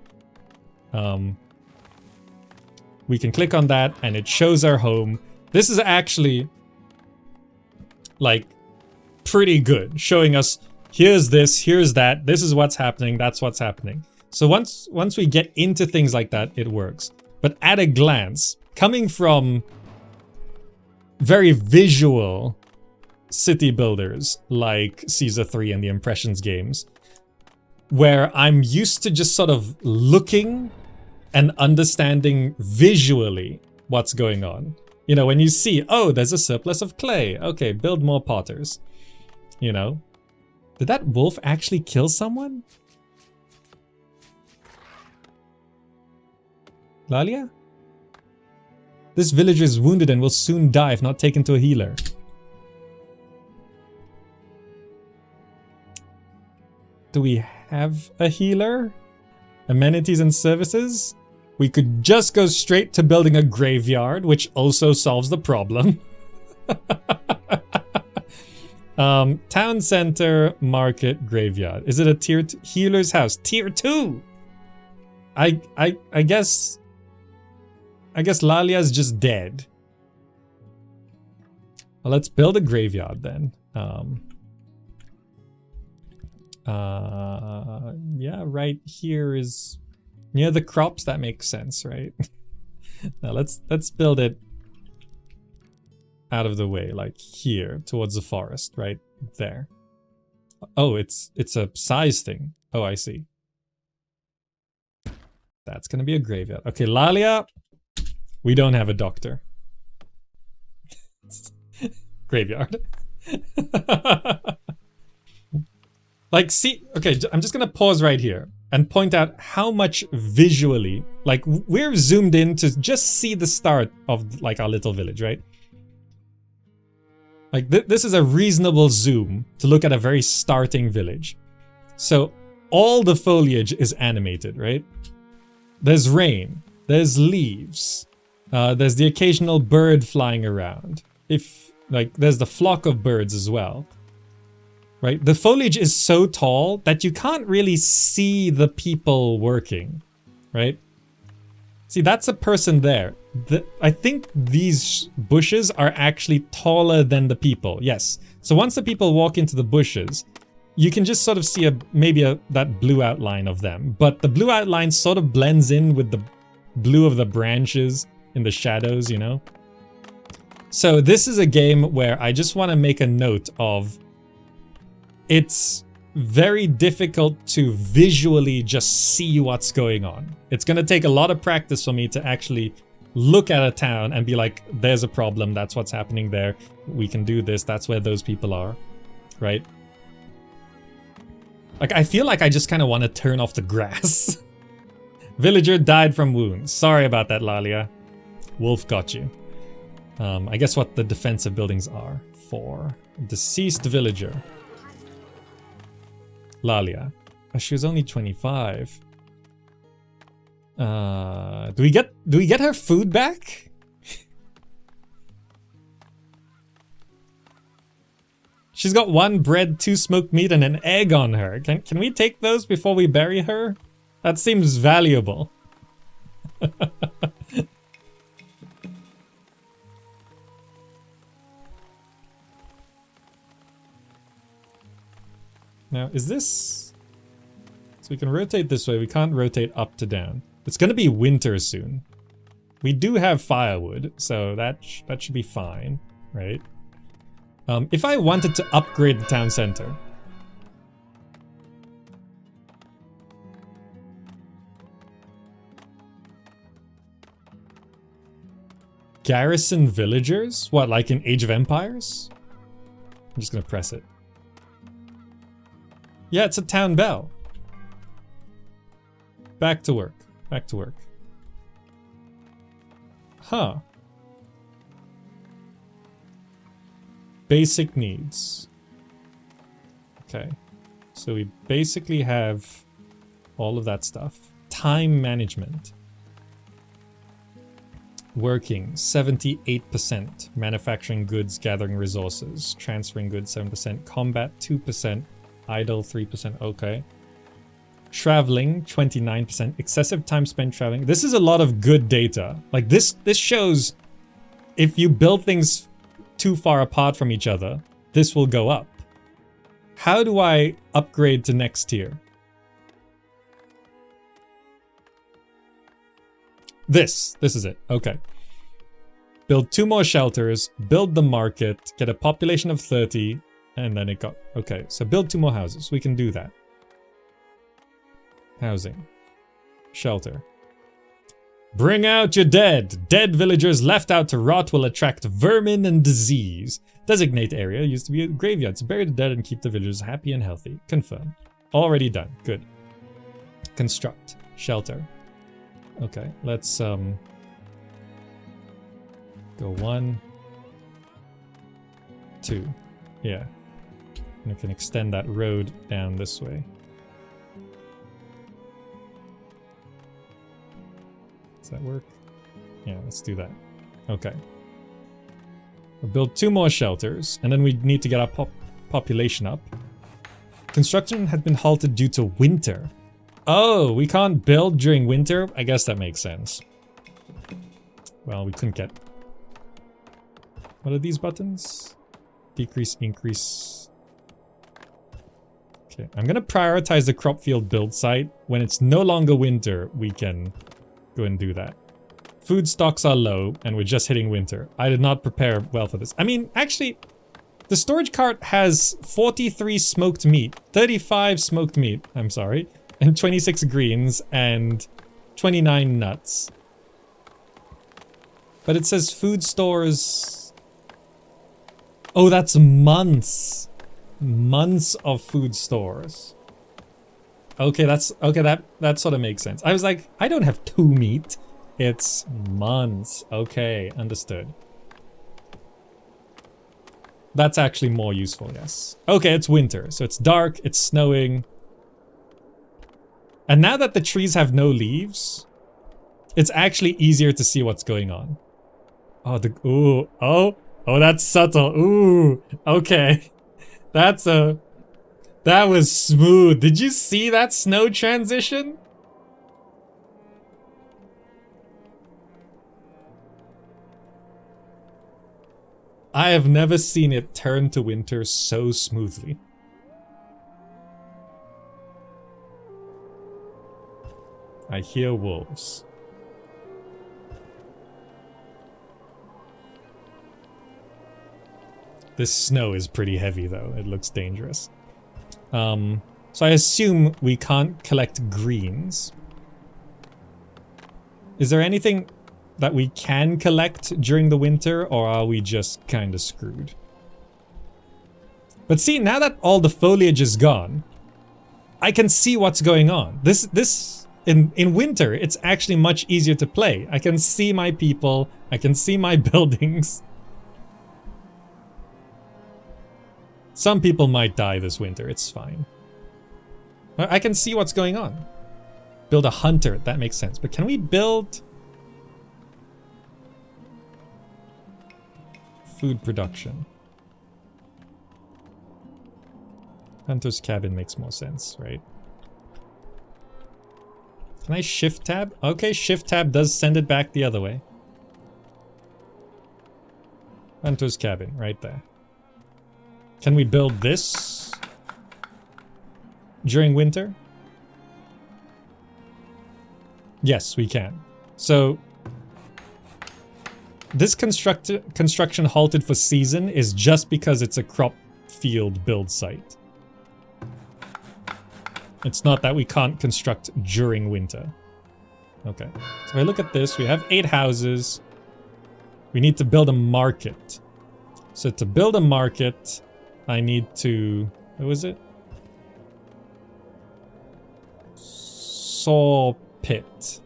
We can click on that and it shows our home. This is actually, like, pretty good. Showing us, here's this, here's that. This is what's happening. That's what's happening. So once we get into things like that, it works. But at a glance, coming from very visual city builders like Caesar 3 and the Impressions games, where I'm used to just sort of looking and understanding visually what's going on. You know, when you see, oh, there's a surplus of clay. Okay, build more potters. You know? Did that wolf actually kill someone? Lalia? This villager is wounded and will soon die if not taken to a healer. Do we have a healer? Amenities and services? We could just go straight to building a graveyard, which also solves the problem. Town center, market, graveyard. Is it a tier 2? Healer's house. Tier 2! I guess Lalia's just dead. Well, let's build a graveyard then. Yeah, right here is near the crops. That makes sense, right? Now let's build it out of the way, like here towards the forest, right there. Oh, it's a size thing. Oh, I see. That's gonna be a graveyard. Okay, Lalia, we don't have a doctor. Graveyard. Like, see, okay, I'm just gonna pause right here and point out how much visually, like, we're zoomed in to just see the start of, like, our little village, right? Like, this is a reasonable zoom to look at a very starting village. So, all the foliage is animated, right? There's rain, there's leaves, there's the occasional bird flying around. There's the flock of birds as well. Right? The foliage is so tall that you can't really see the people working, right? See, that's a person there. I think these bushes are actually taller than the people. Yes. So once the people walk into the bushes, you can just sort of see that blue outline of them. But the blue outline sort of blends in with the blue of the branches in the shadows, you know? So this is a game where I just want to make a note of it's very difficult to visually just see what's going on. It's going to take a lot of practice for me to actually look at a town and be like, there's a problem, that's what's happening there, we can do this, that's where those people are, right? Like, I feel like I just kind of want to turn off the grass. Villager died from wounds. Sorry about that, Lalia. Wolf got you. I guess what the defensive buildings are for. Deceased villager. Lalia. Oh, she was only 25. Do we get her food back? She's got 1 bread, 2 smoked meat, and an egg on her. Can we take those before we bury her? That seems valuable. Now, is this... So we can rotate this way. We can't rotate up to down. It's going to be winter soon. We do have firewood, so that should be fine, right? If I wanted to upgrade the town center... Garrison villagers? What, like in Age of Empires? I'm just going to press it. Yeah, it's a town bell. Back to work. Back to work. Huh. Basic needs. Okay. So we basically have all of that stuff. Time management. Working, 78%. Manufacturing goods, gathering resources. Transferring goods, 7%. Combat, 2%. Idle, 3%. Okay. Traveling, 29%. Excessive time spent traveling. This is a lot of good data. Like, this shows if you build things too far apart from each other, this will go up. How do I upgrade to next tier? This is it. Okay. Build 2 more shelters, build the market, get a population of 30, and then it got... Okay, so build 2 more houses. We can do that. Housing. Shelter. Bring out your dead. Dead villagers left out to rot will attract vermin and disease. Designate area used to be a graveyard to bury the dead and keep the villagers happy and healthy. Confirm. Already done. Good. Construct. Shelter. Okay, let's Go 1, 2. Yeah. And we can extend that road down this way. Does that work? Yeah, let's do that. Okay. We'll build 2 more shelters, and then we need to get our population up. Construction had been halted due to winter. Oh, we can't build during winter? I guess that makes sense. Well, we couldn't get... What are these buttons? Decrease, increase... Okay, I'm gonna prioritize the crop field build site. When it's no longer winter, we can go and do that. Food stocks are low, and we're just hitting winter. I did not prepare well for this. I mean, actually, the storage cart has 43 smoked meat, 35 smoked meat, I'm sorry, and 26 greens, and 29 nuts. But it says food stores... Oh, that's months. Months of food stores. Okay, that sort of makes sense. I was like, I don't have 2 meat. It's months. Okay, understood. That's actually more useful, yes. Okay, it's winter, so it's dark, it's snowing. And now that the trees have no leaves, it's actually easier to see what's going on. Oh, oh, that's subtle. Ooh, okay. That was smooth. Did you see that snow transition? I have never seen it turn to winter so smoothly. I hear wolves. This snow is pretty heavy though. It looks dangerous. So I assume we can't collect greens. Is there anything that we can collect during the winter, or are we just kind of screwed? But see, now that all the foliage is gone, I can see what's going on. In winter, it's actually much easier to play. I can see my people, I can see my buildings. Some people might die this winter, it's fine. I can see what's going on. Build a hunter, that makes sense. But can we build... food production? Hunter's cabin makes more sense, right? Can I shift tab? Okay, shift tab does send it back the other way. Hunter's cabin, right there. Can we build this during winter? Yes, we can. So this construction halted for season is just because it's a crop field build site. It's not that we can't construct during winter. Okay, so if I look at this, we have 8 houses. We need to build a market. So to build a market, I need to... what was it? Saw pit.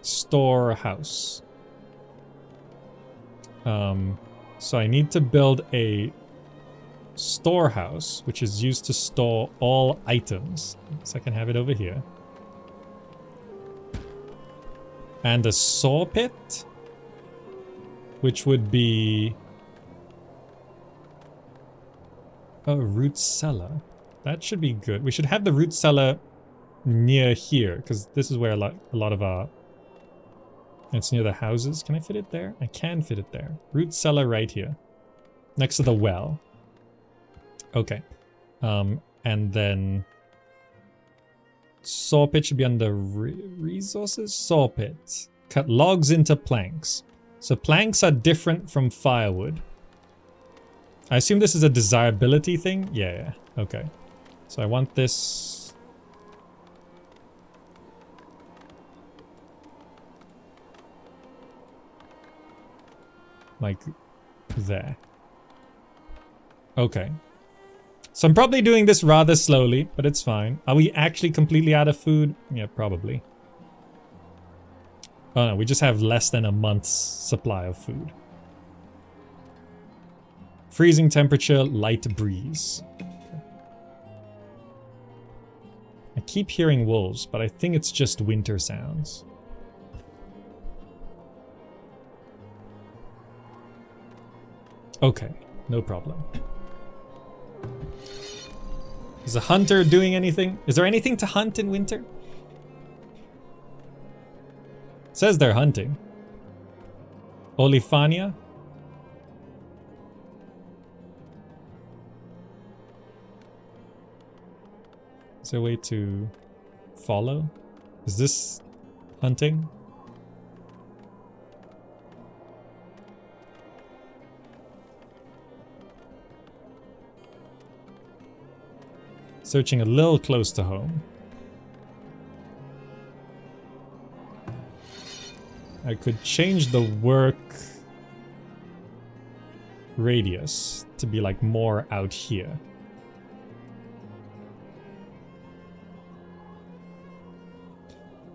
Storehouse. So I need to build a storehouse, which is used to store all items. So I can have it over here. And a saw pit, which would be a root cellar. That should be good. We should have the root cellar near here, because this is where a lot of our... it's near the houses. Can I fit it there? I can fit it there. Root cellar right here. Next to the well. Okay. And then... saw pit should be under resources? Saw pit. Cut logs into planks. So planks are different from firewood. I assume this is a desirability thing? Yeah. Okay. So I want this... like there. Okay. So I'm probably doing this rather slowly, but it's fine. Are we actually completely out of food? Yeah, probably. Oh no, we just have less than a month's supply of food. Freezing temperature, light breeze. Okay. I keep hearing wolves, but I think it's just winter sounds. Okay, no problem. Is a hunter doing anything? Is there anything to hunt in winter? It says they're hunting. Olifania? Is there a way to follow? Is this hunting? Searching a little close to home. I could change the work radius to be like more out here.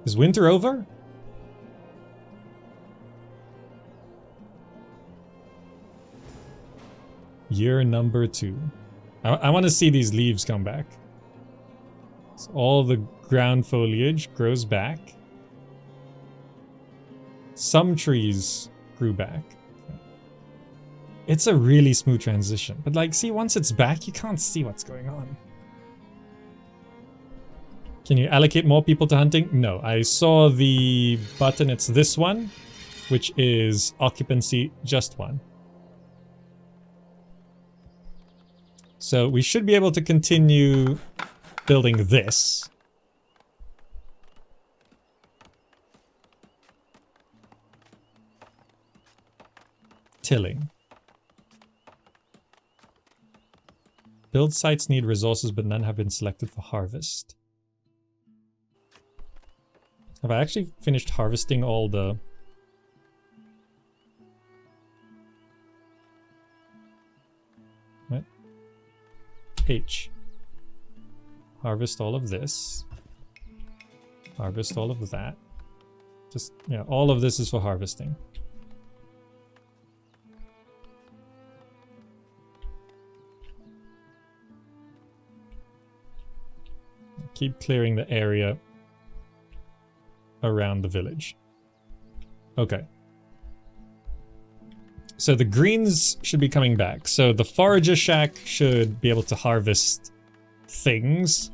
Is winter over? Year number 2. I want to see these leaves come back. So all the ground foliage grows back. Some trees grew back. It's a really smooth transition. But like, see, once it's back, you can't see what's going on. Can you allocate more people to hunting? No, I saw the button. It's this one, which is occupancy just 1. So we should be able to continue building this. Tilling. Build sites need resources, but none have been selected for harvest. Have I actually finished harvesting all the... What? H. Harvest all of this. Harvest all of that. Just, yeah, all of this is for harvesting. Keep clearing the area around the village. Okay. So the greens should be coming back. So the forager shack should be able to harvest things.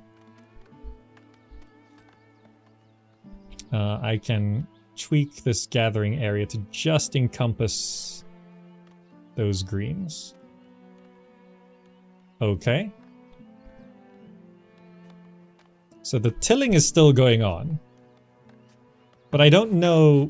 I can tweak this gathering area to just encompass those greens. Okay. So the tilling is still going on. But I don't know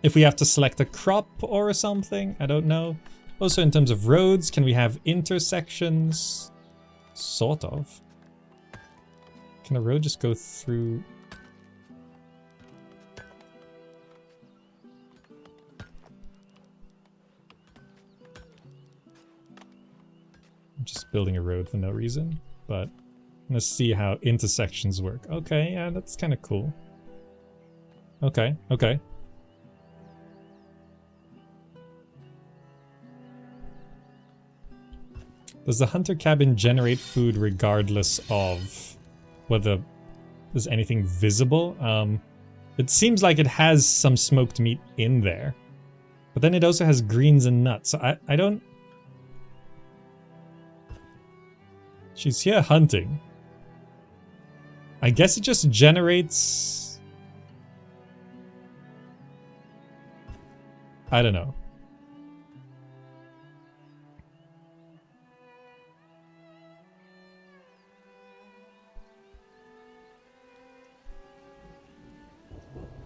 if we have to select a crop or something. I don't know. Also, in terms of roads, can we have intersections? Sort of. Can a road just go through? I'm just building a road for no reason, but let's see how intersections work. Okay, yeah, that's kind of cool. Okay, okay. Does the hunter cabin generate food regardless of whether there's anything visible? It seems like it has some smoked meat in there. But then it also has greens and nuts. So I don't... She's here hunting. I guess it just generates... I don't know.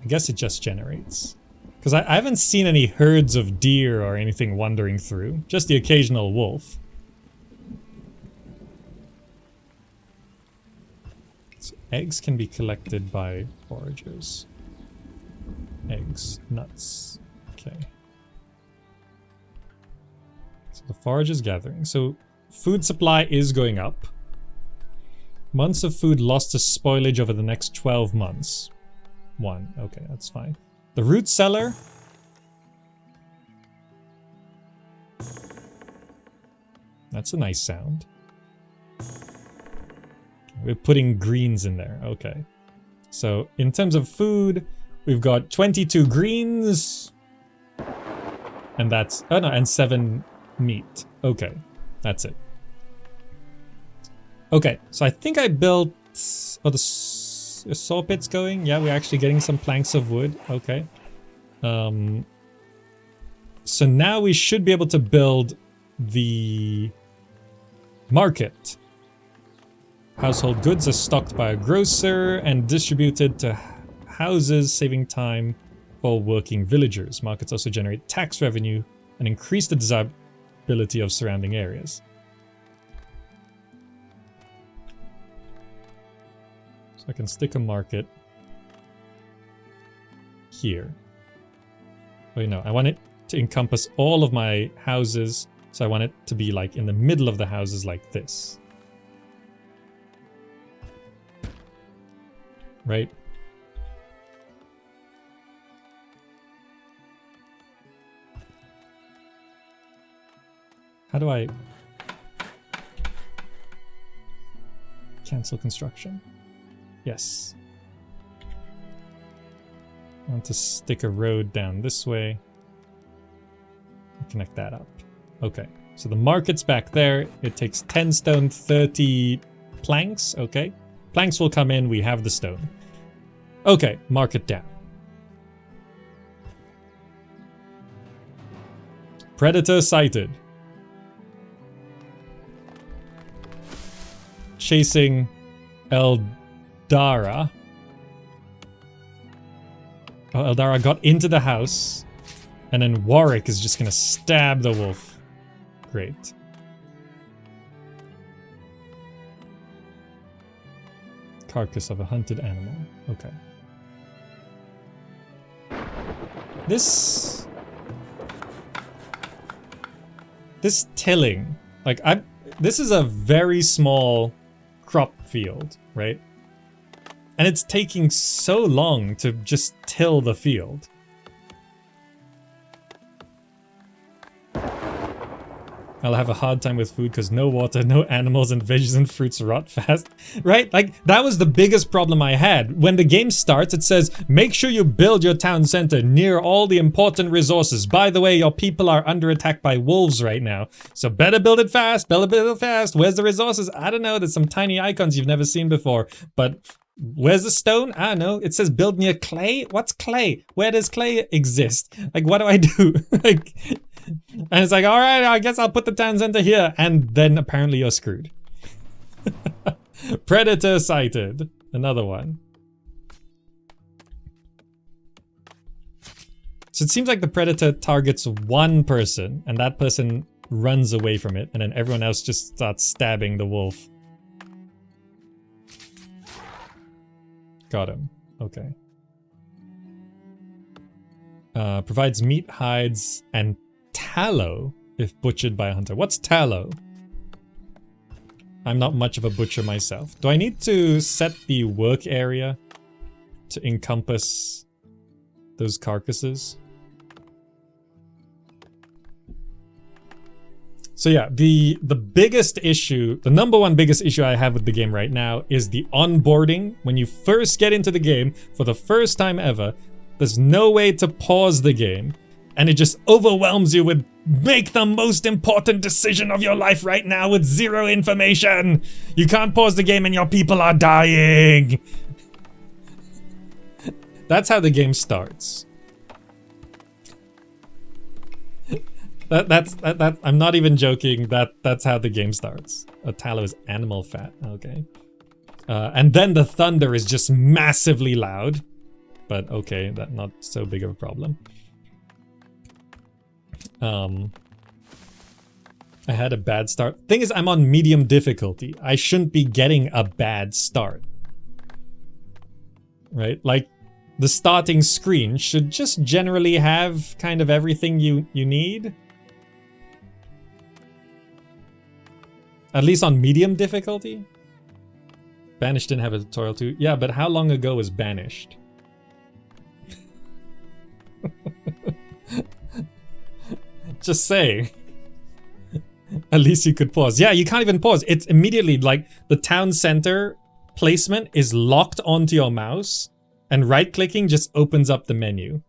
I guess it just generates. Because I haven't seen any herds of deer or anything wandering through. Just the occasional wolf. So eggs can be collected by foragers. Eggs, nuts. Okay. So the foragers gathering. So food supply is going up. Months of food lost to spoilage over the next 12 months. 1. Okay, that's fine. The root cellar That's a nice sound. We're putting greens in there. Okay. So in terms of food, we've got 22 greens. And that's... Oh no, and 7 meat. Okay. That's it. Okay. So I think I built... Oh, the saw pit's going? Yeah, we're actually getting some planks of wood. Okay. So now we should be able to build the market. Household goods are stocked by a grocer and distributed to houses, saving time for working villagers. Markets also generate tax revenue and increase the desirability of surrounding areas. So I can stick a market here. Wait, no, I want it to encompass all of my houses, so I want it to be like in the middle of the houses like this. Right? How do I cancel construction? Yes. I want to stick a road down this way. Connect that up. Okay. So the market's back there. It takes 10 stone, 30 planks. Okay. Planks will come in. We have the stone. Okay. Market down. Predator sighted. Chasing Eldara. Oh, Eldara got into the house. And then Warwick is just gonna stab the wolf. Great. Carcass of a hunted animal. Okay. This tilling, like this is a very small crop field, right? And it's taking so long to just till the field. I'll have a hard time with food because no water, no animals, and veggies and fruits rot fast. Right? Like, that was the biggest problem I had. When the game starts, it says, make sure you build your town center near all the important resources. By the way, your people are under attack by wolves right now. So better build it fast, better build it fast. Where's the resources? I don't know. There's some tiny icons you've never seen before. But where's the stone? I don't know. It says build near clay. What's clay? Where does clay exist? Like, what do I do? Like... And it's like, all right, I guess I'll put the town center here. And then apparently you're screwed. Predator sighted. Another one. So it seems like the predator targets one person and that person runs away from it. And then everyone else just starts stabbing the wolf. Got him. Okay. Provides meat, hides, and tallow if butchered by a hunter. What's tallow? I'm not much of a butcher myself. Do I need to set the work area to encompass those carcasses? So yeah, the biggest issue, the number one biggest issue I have with the game right now is the onboarding. When you first get into the game for the first time ever, there's no way to pause the game. And it just overwhelms you with make the most important decision of your life right now with zero information. You can't pause the game and your people are dying. That's how the game starts. I'm not even joking. That's how the game starts. Tallow is animal fat. Okay. And then the thunder is just massively loud. But okay, that's not so big of a problem. I had a bad start. Thing is, I'm on medium difficulty. I shouldn't be getting a bad start. Right? Like, the starting screen should just generally have kind of everything you need. At least on medium difficulty. Banished didn't have a tutorial too. Yeah, but how long ago was Banished? Just saying. At least you could pause. Yeah, you can't even pause. It's immediately like the town center placement is locked onto your mouse, and right-clicking just opens up the menu.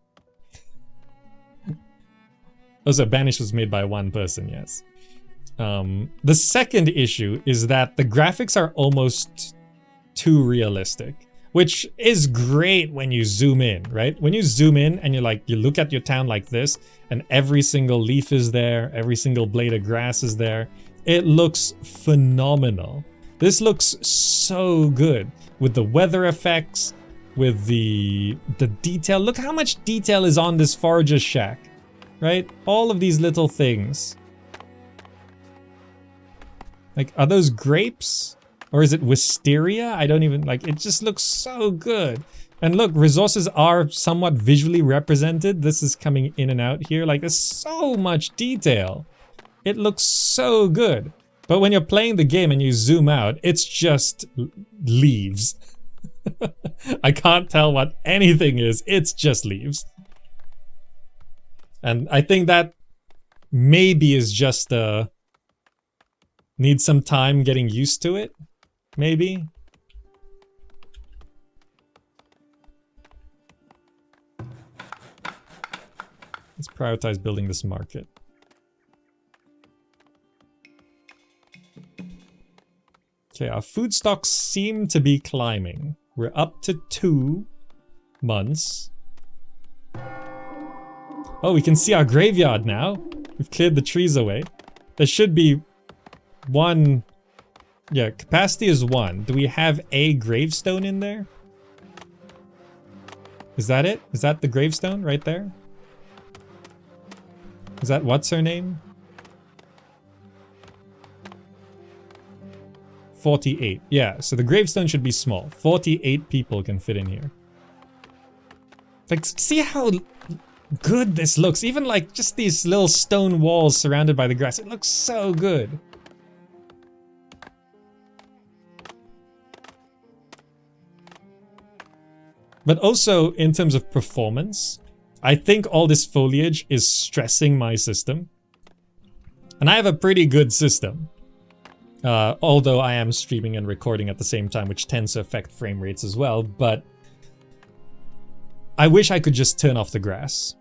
Also, Banished was made by one person, yes. The second issue is that the graphics are almost too realistic, which is great when you zoom in, right? When you zoom in and you look at your town like this, and every single leaf is there, every single blade of grass is there, it looks phenomenal. This looks so good with the weather effects, with the detail. Look how much detail is on this forager's shack, right? All of these little things. Like, are those grapes? Or is it wisteria? I don't even, like, it just looks so good. And look, resources are somewhat visually represented. This is coming in and out here. Like, there's so much detail. It looks so good. But when you're playing the game and you zoom out, it's just leaves. I can't tell what anything is. It's just leaves. And I think that maybe is just need some time getting used to it. Maybe. Let's prioritize building this market. Okay, our food stocks seem to be climbing. We're up to 2 months. Oh, we can see our graveyard now. We've cleared the trees away. There should be 1... Yeah, capacity is 1. Do we have a gravestone in there? Is that it? Is that the gravestone right there? Is that what's her name? 48. Yeah, so the gravestone should be small. 48 people can fit in here. Like, see how good this looks? Even like just these little stone walls surrounded by the grass. It looks so good. But also, in terms of performance, I think all this foliage is stressing my system. And I have a pretty good system. Although I am streaming and recording at the same time, which tends to affect frame rates as well, but I wish I could just turn off the grass.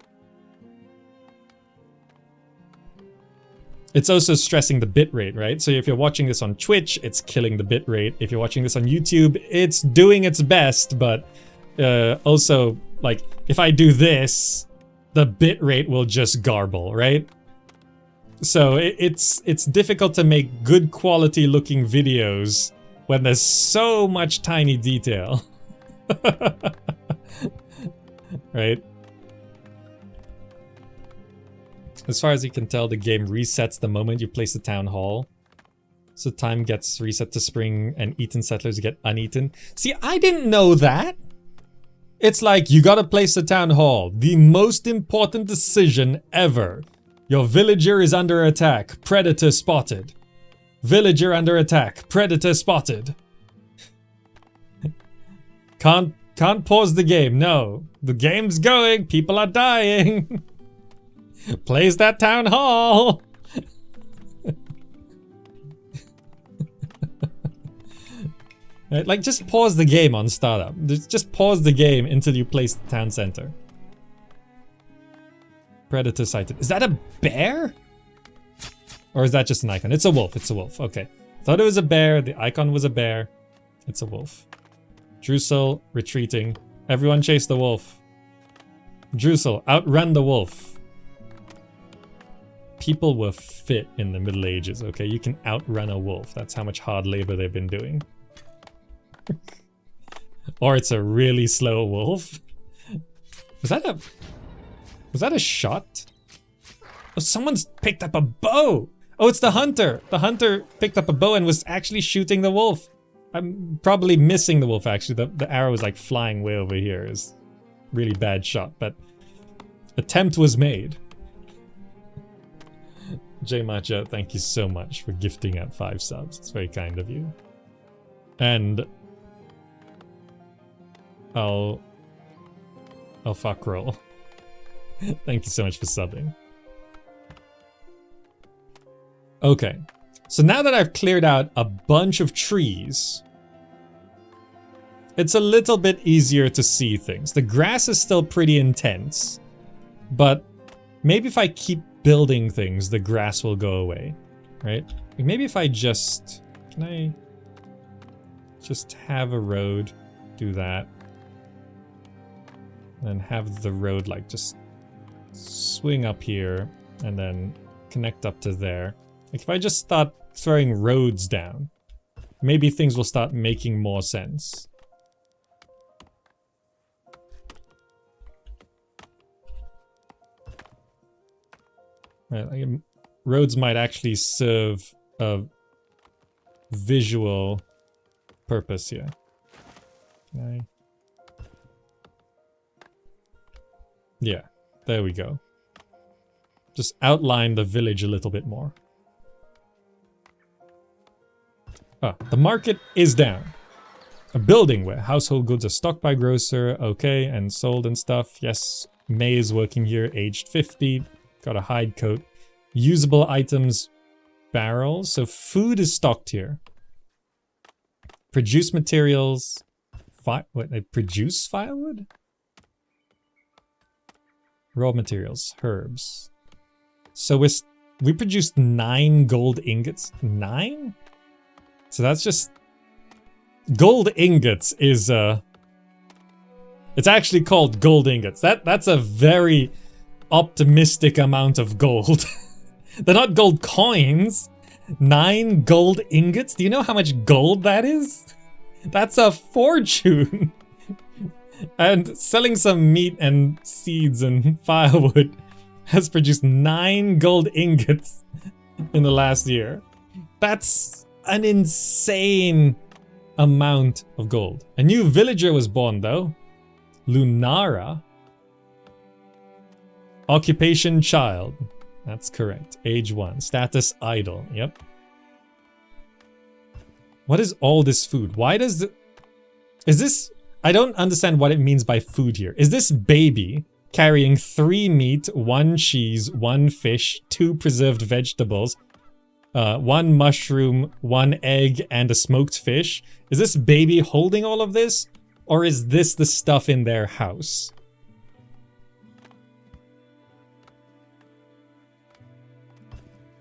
It's also stressing the bitrate, right? So if you're watching this on Twitch, it's killing the bitrate. If you're watching this on YouTube, it's doing its best, but also, like, if I do this, the bitrate will just garble, right? So it's difficult to make good quality looking videos when there's so much tiny detail. Right? As far as you can tell, the game resets the moment you place the town hall. So time gets reset to spring and eaten settlers get uneaten. See, I didn't know that. It's like, you gotta place the town hall. The most important decision ever. Your villager is under attack. Predator spotted. Villager under attack. Predator spotted. Can't pause the game. No. The game's going. People are dying. Place that town hall. Right, like, just pause the game on startup. Just pause the game until you place the town center. Predator sighted. Is that a bear? Or is that just an icon? It's a wolf. It's a wolf. Okay. Thought it was a bear. The icon was a bear. It's a wolf. Drusel retreating. Everyone chase the wolf. Drusel, outrun the wolf. People were fit in the Middle Ages, okay? You can outrun a wolf. That's how much hard labor they've been doing. Or it's a really slow wolf. Was that a shot? Oh, someone's picked up a bow. Oh, it's the hunter. The hunter picked up a bow and was actually shooting the wolf. I'm probably missing the wolf, actually. The arrow is like flying way over here. It's really bad shot, but attempt was made. J Macha, thank you so much for gifting at 5 subs. It's very kind of you. And I'll fuck roll. Thank you so much for subbing. Okay. So now that I've cleared out a bunch of trees, it's a little bit easier to see things. The grass is still pretty intense, but maybe if I keep building things, the grass will go away, right? Maybe if I just... Can I just have a road? Do that. And have the road like just swing up here and then connect up to there. Like if I just start throwing roads down, maybe things will start making more sense. Right, like roads might actually serve a visual purpose here. Can I... Yeah, there we go. Just outline the village a little bit more. Ah, the market is down. A building where household goods are stocked by grocer, okay, and sold and stuff. Yes, May is working here, aged 50, got a hide coat. Usable items, barrels, so food is stocked here. Produce materials, what, they produce firewood? Raw materials, herbs. So we produced 9 gold ingots. 9? So that's just... Gold ingots is, it's actually called gold ingots. That's a very optimistic amount of gold. They're not gold coins. 9 gold ingots? Do you know how much gold that is? That's a fortune. And selling some meat and seeds and firewood has produced 9 gold ingots in the last year. That's an insane amount of gold. A new villager was born though. Lunara. Occupation child. That's correct. Age 1. Status idle. Yep. What is all this food? Why does the... Is this... I don't understand what it means by food here. Is this baby carrying 3 meat, 1 cheese, 1 fish, 2 preserved vegetables, 1 mushroom, 1 egg, and a smoked fish? Is this baby holding all of this? Or is this the stuff in their house?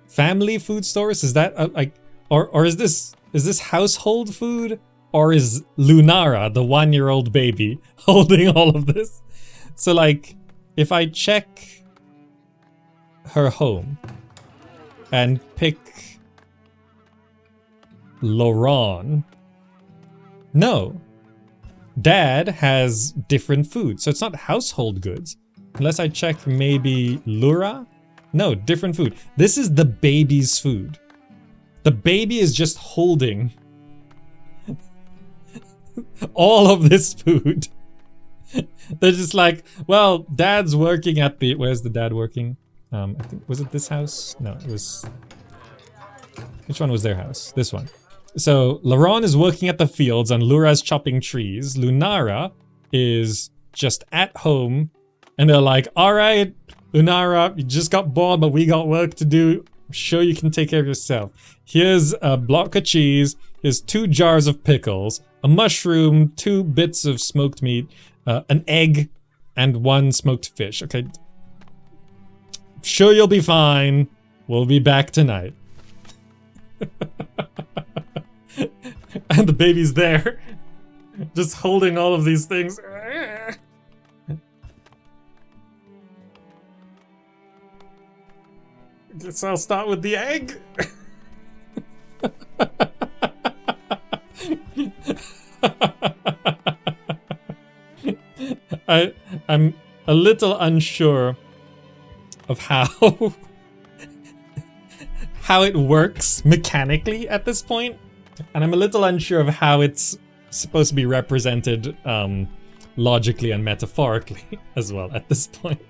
Family food stores? Is that like... Or is this household food? Or is Lunara, the 1-year-old baby, holding all of this? So like, if I check her home and pick Laurent, no. Dad has different food, so it's not household goods. Unless I check maybe Lura? No, different food. This is the baby's food. The baby is just holding all of this food. They're just like, well, Dad's working at the... Where's the dad working? I think, was it this house? No, it was... Which one was their house? This one. So, Laurent is working at the fields and Lura's chopping trees. Lunara is just at home. And they're like, alright, Lunara, you just got born, but we got work to do. I'm sure you can take care of yourself. Here's a block of cheese. Here's 2 jars of pickles. A mushroom, 2 bits of smoked meat, an egg, and 1 smoked fish. Okay. Sure you'll be fine. We'll be back tonight. And the baby's there. Just holding all of these things. Guess I'll start with the egg. I'm a little unsure of how it works mechanically at this point, and I'm a little unsure of how it's supposed to be represented logically and metaphorically as well at this point.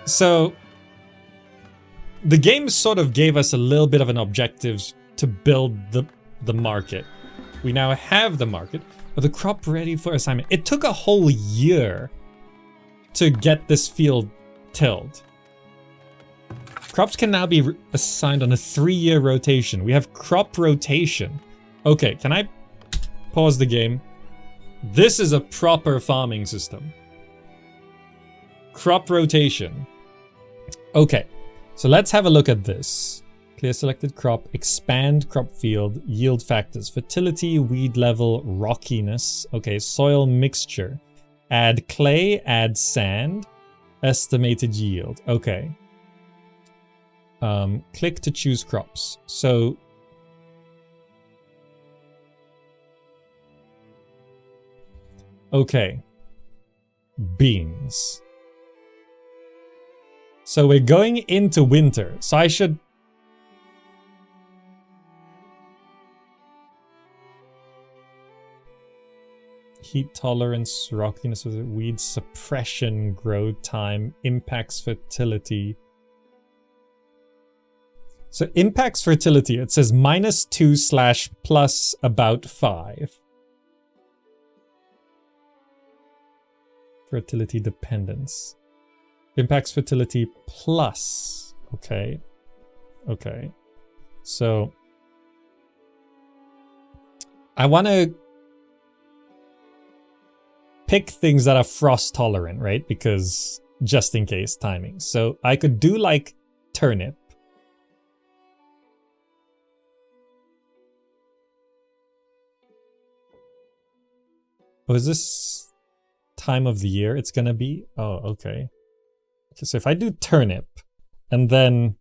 So the game sort of gave us a little bit of an objective to build the market. We now have the market. Are the crop ready for assignment? It took a whole year to get this field tilled. Crops can now be assigned on a 3-year rotation. We have crop rotation. Okay, can I pause the game? This is a proper farming system. Crop rotation. Okay, so let's have a look at this. Clear selected crop, expand crop field, yield factors, fertility, weed level, rockiness. Okay, soil mixture. Add clay, add sand, estimated yield. Okay. Click to choose crops. So okay. Beans. So we're going into winter. So I should heat tolerance, rockiness with weed suppression, grow time, impacts fertility. So impacts fertility, it says -2 / plus about 5. Fertility dependence. Impacts fertility plus. Okay. Okay. So I want to pick things that are frost tolerant, right? Because just in case timing. So I could do like turnip. Oh, is this time of the year it's gonna be? Oh, okay. So if I do turnip and then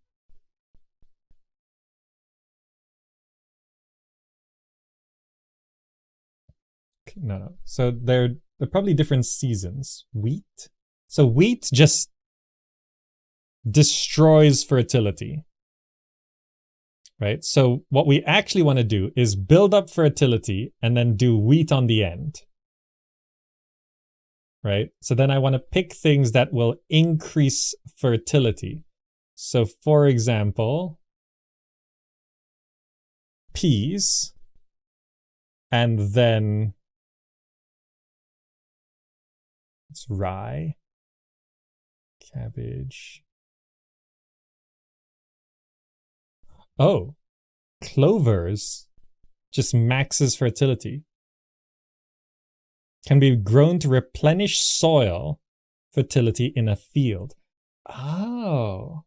no. So they're probably different seasons. Wheat? So wheat just destroys fertility. Right? So what we actually want to do is build up fertility and then do wheat on the end. Right? So then I want to pick things that will increase fertility. So for example, peas, and then it's rye, cabbage. Oh, clovers just maxes fertility. Can be grown to replenish soil fertility in a field. Oh.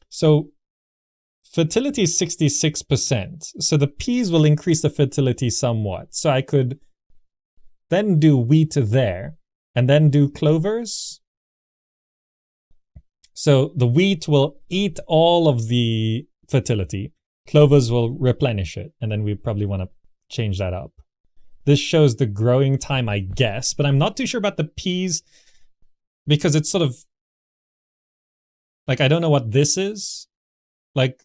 So fertility is 66%. So the peas will increase the fertility somewhat. So I could then do wheat there and then do clovers. So the wheat will eat all of the fertility. Clovers will replenish it. And then we probably want to change that up. This shows the growing time, I guess, but I'm not too sure about the peas because it's sort of like, I don't know what this is. Like,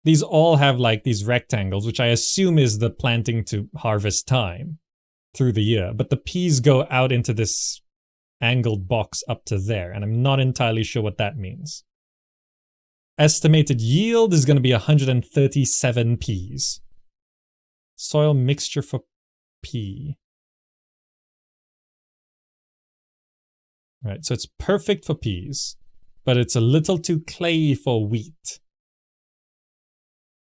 these all have like these rectangles, which I assume is the planting to harvest time through the year. But the peas go out into this angled box up to there, and I'm not entirely sure what that means. Estimated yield is going to be 137 peas. Soil mixture for pea. Right, so it's perfect for peas, but it's a little too clayey for wheat.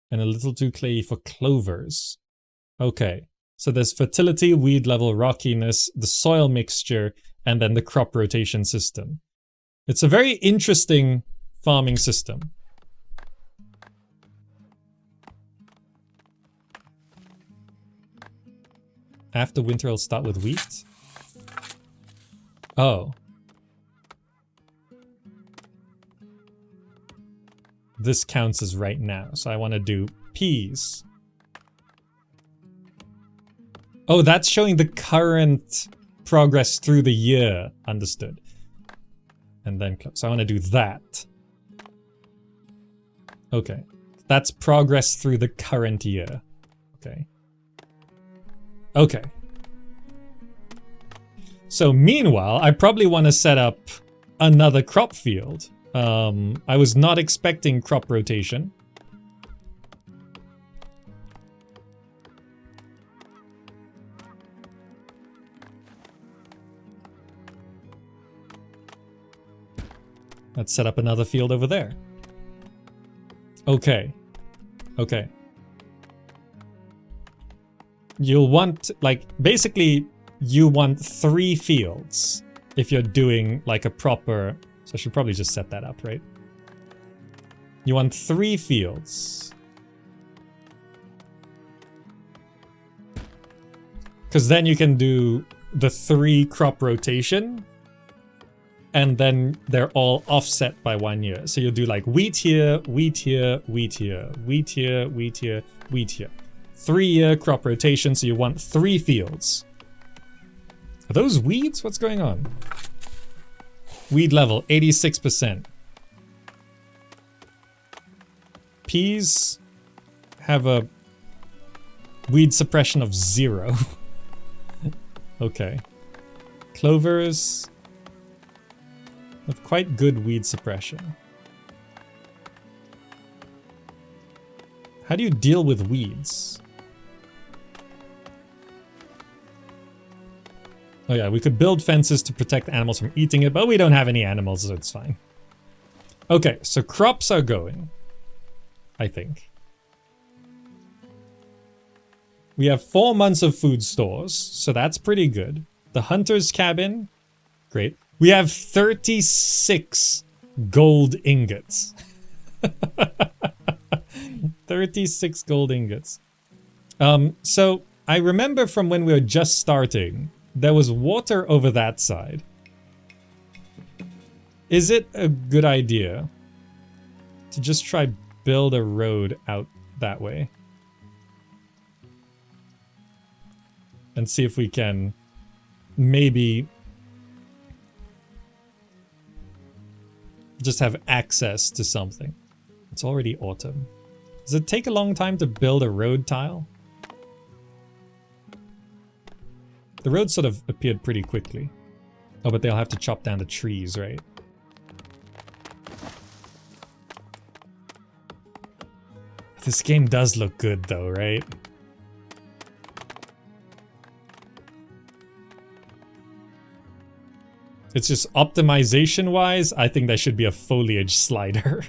And a little too clayey for clovers. Okay, so there's fertility, weed level, rockiness, the soil mixture, and then the crop rotation system. It's a very interesting farming system. After winter, I'll start with wheat. Oh. This counts as right now, so I want to do peas. Oh, that's showing the current progress through the year. Understood. And then, so I want to do that. Okay. That's progress through the current year. Okay. Okay. So meanwhile, I probably want to set up another crop field. I was not expecting crop rotation. Let's set up another field over there. Okay. Okay. You'll want, like, basically, you want 3 fields if you're doing, like, a proper... So I should probably just set that up, right? You want 3 fields. Because then you can do the 3 crop rotation. And then they're all offset by 1 year. So you'll do like wheat here, wheat here, wheat here, wheat here, wheat here, wheat here. 3-year crop rotation, so you want 3 fields. Are those weeds? What's going on? Weed level, 86%. Peas have a weed suppression of 0. Okay. Clovers have quite good weed suppression. How do you deal with weeds? Oh yeah, we could build fences to protect animals from eating it, but we don't have any animals, so it's fine. Okay, so crops are going, I think. We have 4 months of food stores, so that's pretty good. The hunter's cabin, great. We have 36 gold ingots. 36 gold ingots. So I remember from when we were just starting, there was water over that side. Is it a good idea to just try build a road out that way? And see if we can maybe just have access to something. It's already autumn. Does it take a long time to build a road tile? The road sort of appeared pretty quickly. Oh, but they'll have to chop down the trees, right? This game does look good though, right? It's just optimization-wise, I think there should be a foliage slider.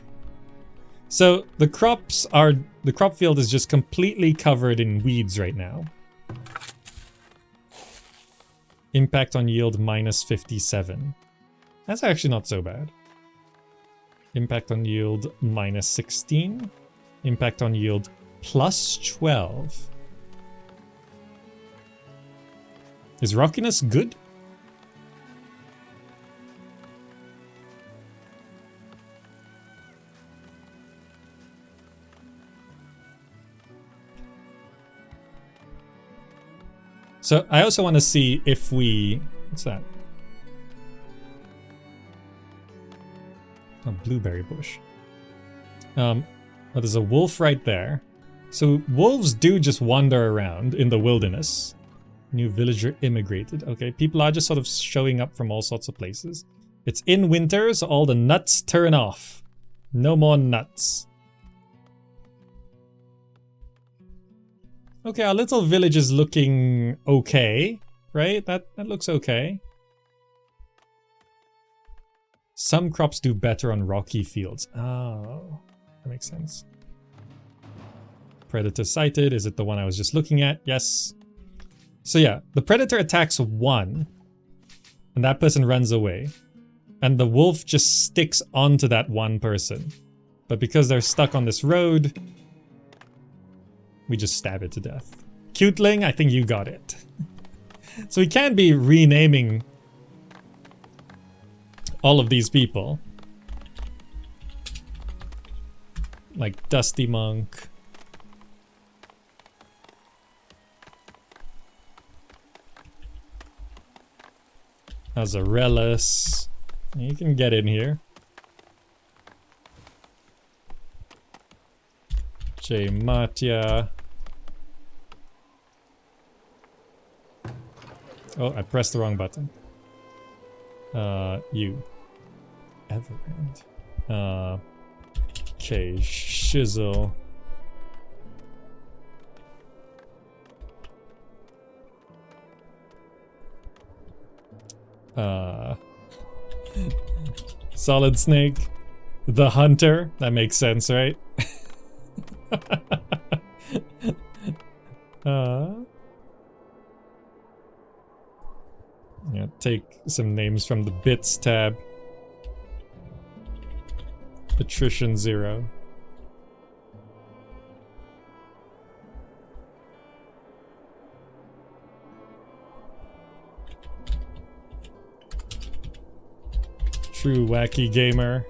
So the crop field is just completely covered in weeds right now. Impact on yield minus 57. That's actually not so bad. Impact on yield minus 16. Impact on yield plus 12. Is rockiness good? So I also want to see if we... What's that? Oh, blueberry bush. Oh, there's a wolf right there. So wolves do just wander around in the wilderness. New villager immigrated. Okay, people are just sort of showing up from all sorts of places. It's in winter, so all the nuts turn off. No more nuts. Okay, our little village is looking okay, right? That looks okay. Some crops do better on rocky fields. Oh, that makes sense. Predator sighted. Is it the one I was just looking at? Yes. So yeah, the predator attacks one, and that person runs away. And the wolf just sticks onto that one person. But because they're stuck on this road, we just stab it to death. Cuteling, I think you got it. So we can't be renaming all of these people. Like Dusty Monk. Azarelis. You can get in here. J. Matya. Oh, I pressed the wrong button. You. Everend. Okay, Shizzle. Solid Snake. The Hunter. That makes sense, right? Yeah, take some names from the bits tab. Attrition 0. True wacky gamer.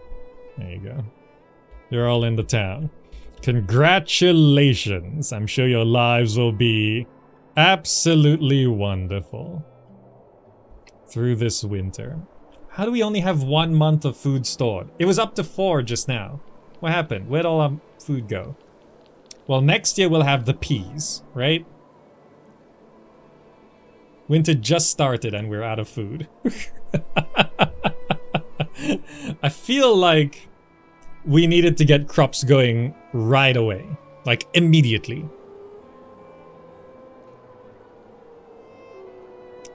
There you go. You're all in the town. Congratulations. I'm sure your lives will be absolutely wonderful through this winter. How do we only have 1 month of food stored? It was up to 4 just now. What happened? Where'd all our food go? Well, next year we'll have the peas, right? Winter just started and we're out of food. I feel like we needed to get crops going right away. Like, immediately.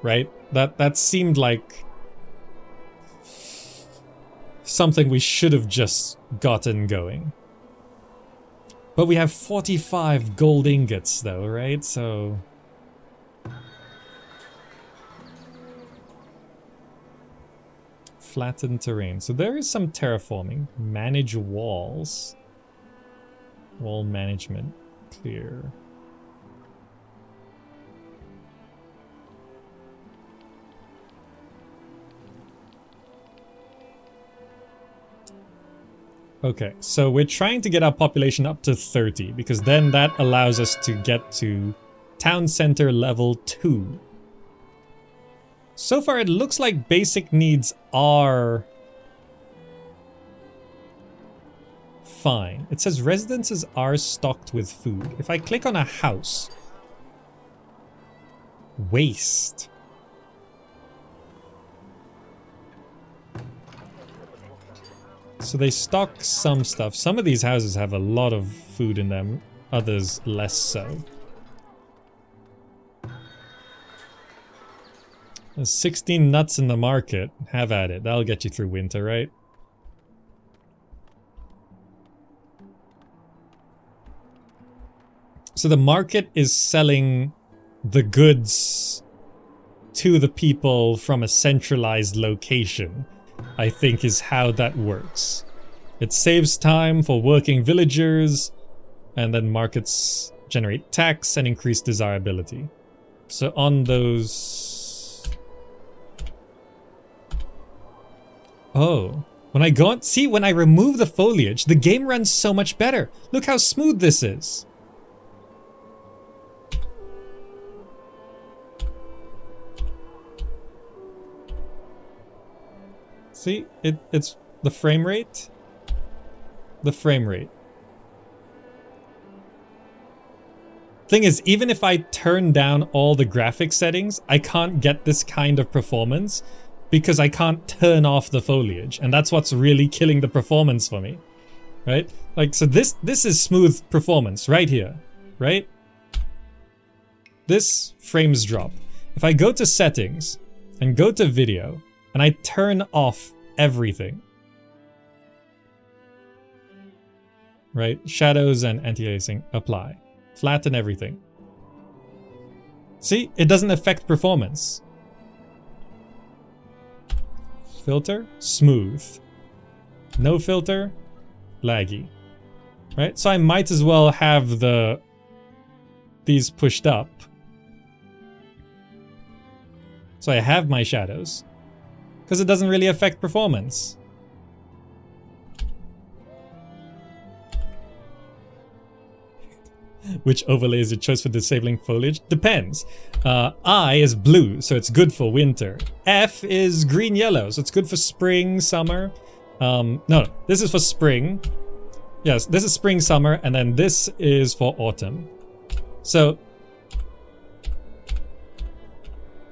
Right? That seemed like something we should have just gotten going. But we have 45 gold ingots though, right? So... flattened terrain. So there is some terraforming. Manage walls. Wall management. Clear. Okay, so we're trying to get our population up to 30 because then that allows us to get to town center level 2. So far, it looks like basic needs are fine. It says residences are stocked with food. If I click on a house, waste. So they stock some stuff. Some of these houses have a lot of food in them, others less so. There's 16 nuts in the market. Have at it. That'll get you through winter, right? So the market is selling the goods to the people from a centralized location, I think is how that works. It saves time for working villagers, and then markets generate tax and increase desirability. So on those... Oh, when I go on, see, when I remove the foliage, the game runs so much better. Look how smooth this is. See, it's the frame rate. The frame rate. Thing is, even if I turn down all the graphic settings, I can't get this kind of performance because I can't turn off the foliage, and that's what's really killing the performance for me, right? Like, so this is smooth performance right here, right? This frames drop. If I go to settings and go to video and I turn off everything, right? Shadows and anti-aliasing apply. Flatten everything. See, it doesn't affect performance. Filter, smooth. No filter, laggy. Right? So I might as well have these pushed up. So I have my shadows. Because it doesn't really affect performance. Which overlay is your choice for disabling foliage? Depends. I is blue, so it's good for winter. F is green-yellow, so it's good for spring, summer. No, this is for spring. Yes, this is spring, summer, and then this is for autumn. So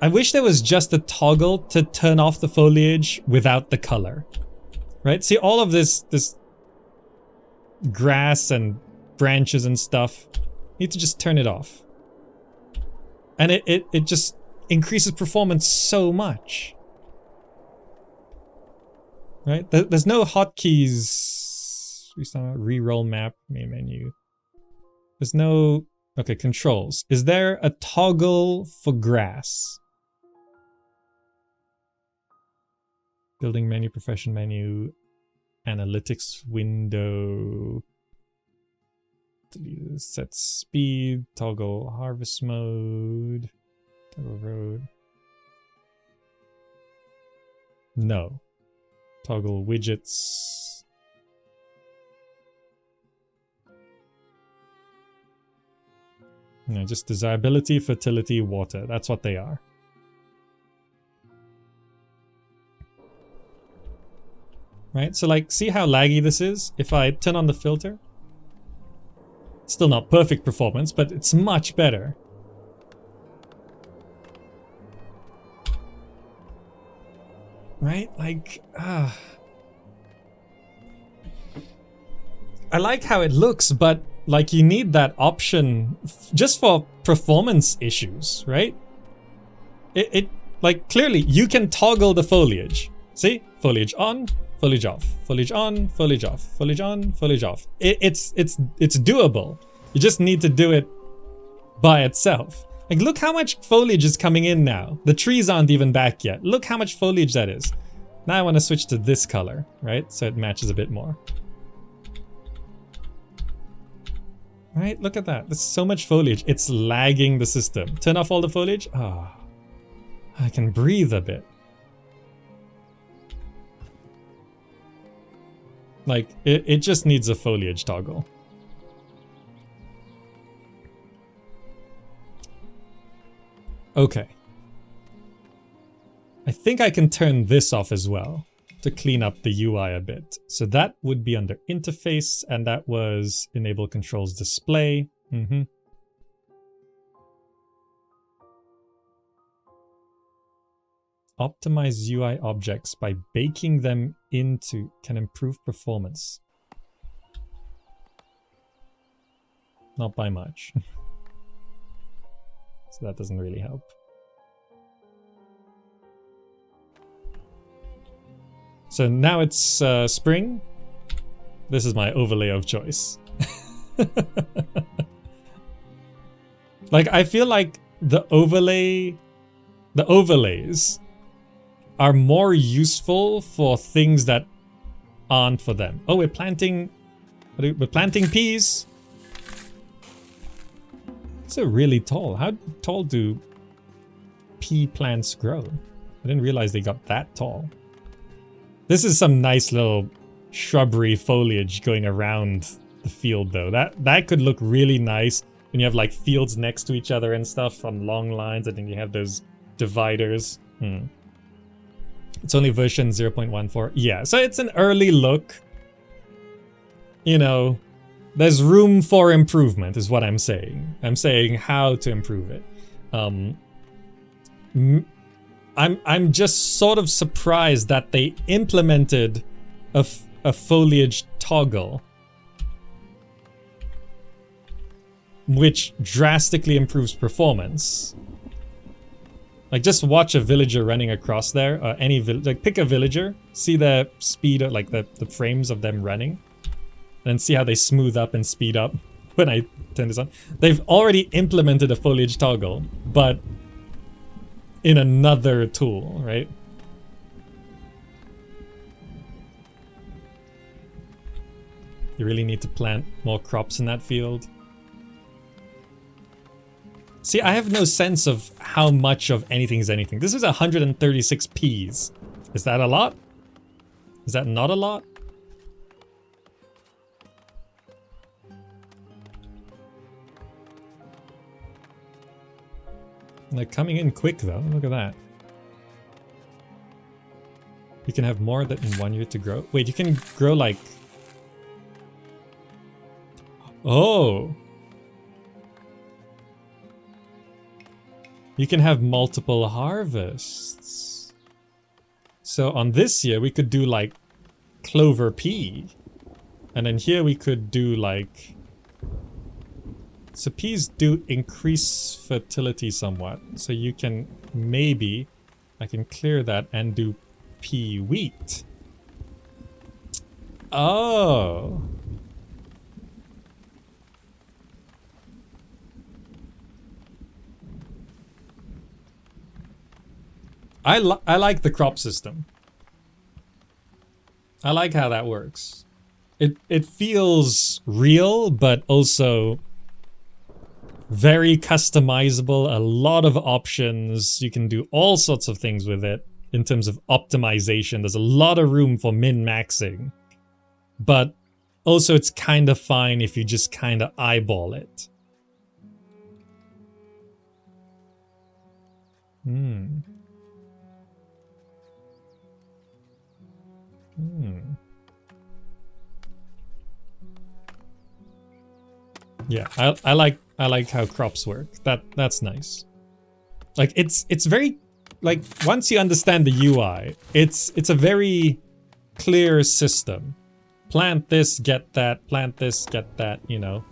I wish there was just a toggle to turn off the foliage without the color. Right? See, all of this grass and branches and stuff, need to just turn it off. And it just increases performance so much. right? There's no hotkeys. Reroll map, main menu. There's no... Okay, controls. Is there a toggle for grass? Building menu, profession menu, analytics window. Set speed, toggle harvest mode, toggle road. No. Toggle widgets. No, just desirability, fertility, water. That's what they are. Right? So like, see how laggy this is? If I turn on the filter. Still not perfect performance, but it's much better. Right? Like, I like how it looks, but like you need that option just for performance issues, right? It like clearly you can toggle the foliage. See? Foliage on, foliage off, foliage on, foliage off, foliage on, foliage off. It's doable. You just need to do it by itself. Like, look how much foliage is coming in now. The trees aren't even back yet. Look how much foliage that is. Now I want to switch to this color, right? So it matches a bit more. Right? Look at that. There's so much foliage. It's lagging the system. Turn off all the foliage. Ah, oh, I can breathe a bit. Like, it just needs a foliage toggle. Okay. I think I can turn this off as well to clean up the UI a bit. So that would be under interface, and that was enable controls display. Optimize UI objects by baking them into can improve performance. Not by much. So that doesn't really help. So now it's spring. This is my overlay of choice. Like, I feel like the overlays are more useful for things that aren't for them. Oh, we're planting peas. It's really tall. How tall do pea plants grow? I didn't realize they got that tall. This is some nice little shrubbery foliage going around the field though. That could look really nice when you have like fields next to each other and stuff on long lines, and then you have those dividers. It's only version 0.14. Yeah, so it's an early look. You know, there's room for improvement is what I'm saying. I'm saying how to improve it. I'm just sort of surprised that they implemented a foliage toggle which drastically improves performance. Like, just watch a villager running across there. Like, pick a villager, see the speed, like the frames of them running, and see how they smooth up and speed up when I turn this on. They've already implemented a foliage toggle, but in another tool, right? You really need to plant more crops in that field. See, I have no sense of how much of anything is anything. This is 136 peas. Is that a lot? Is that not a lot? They're coming in quick though. Look at that. You can have more than 1 year to grow. Wait, you can grow like... Oh! You can have multiple harvests. So on this year, we could do like clover pea. And then here we could do like... So peas do increase fertility somewhat. So you can maybe... I can clear that and do pea wheat. Oh. I like the crop system. I like how that works. It feels real, but also very customizable. A lot of options. You can do all sorts of things with it in terms of optimization. There's a lot of room for min-maxing. But also it's kind of fine if you just kind of eyeball it. Yeah, I like how crops work. That's nice. Like it's very, like, once you understand the UI, it's a very clear system. Plant this, get that, plant this, get that, you know.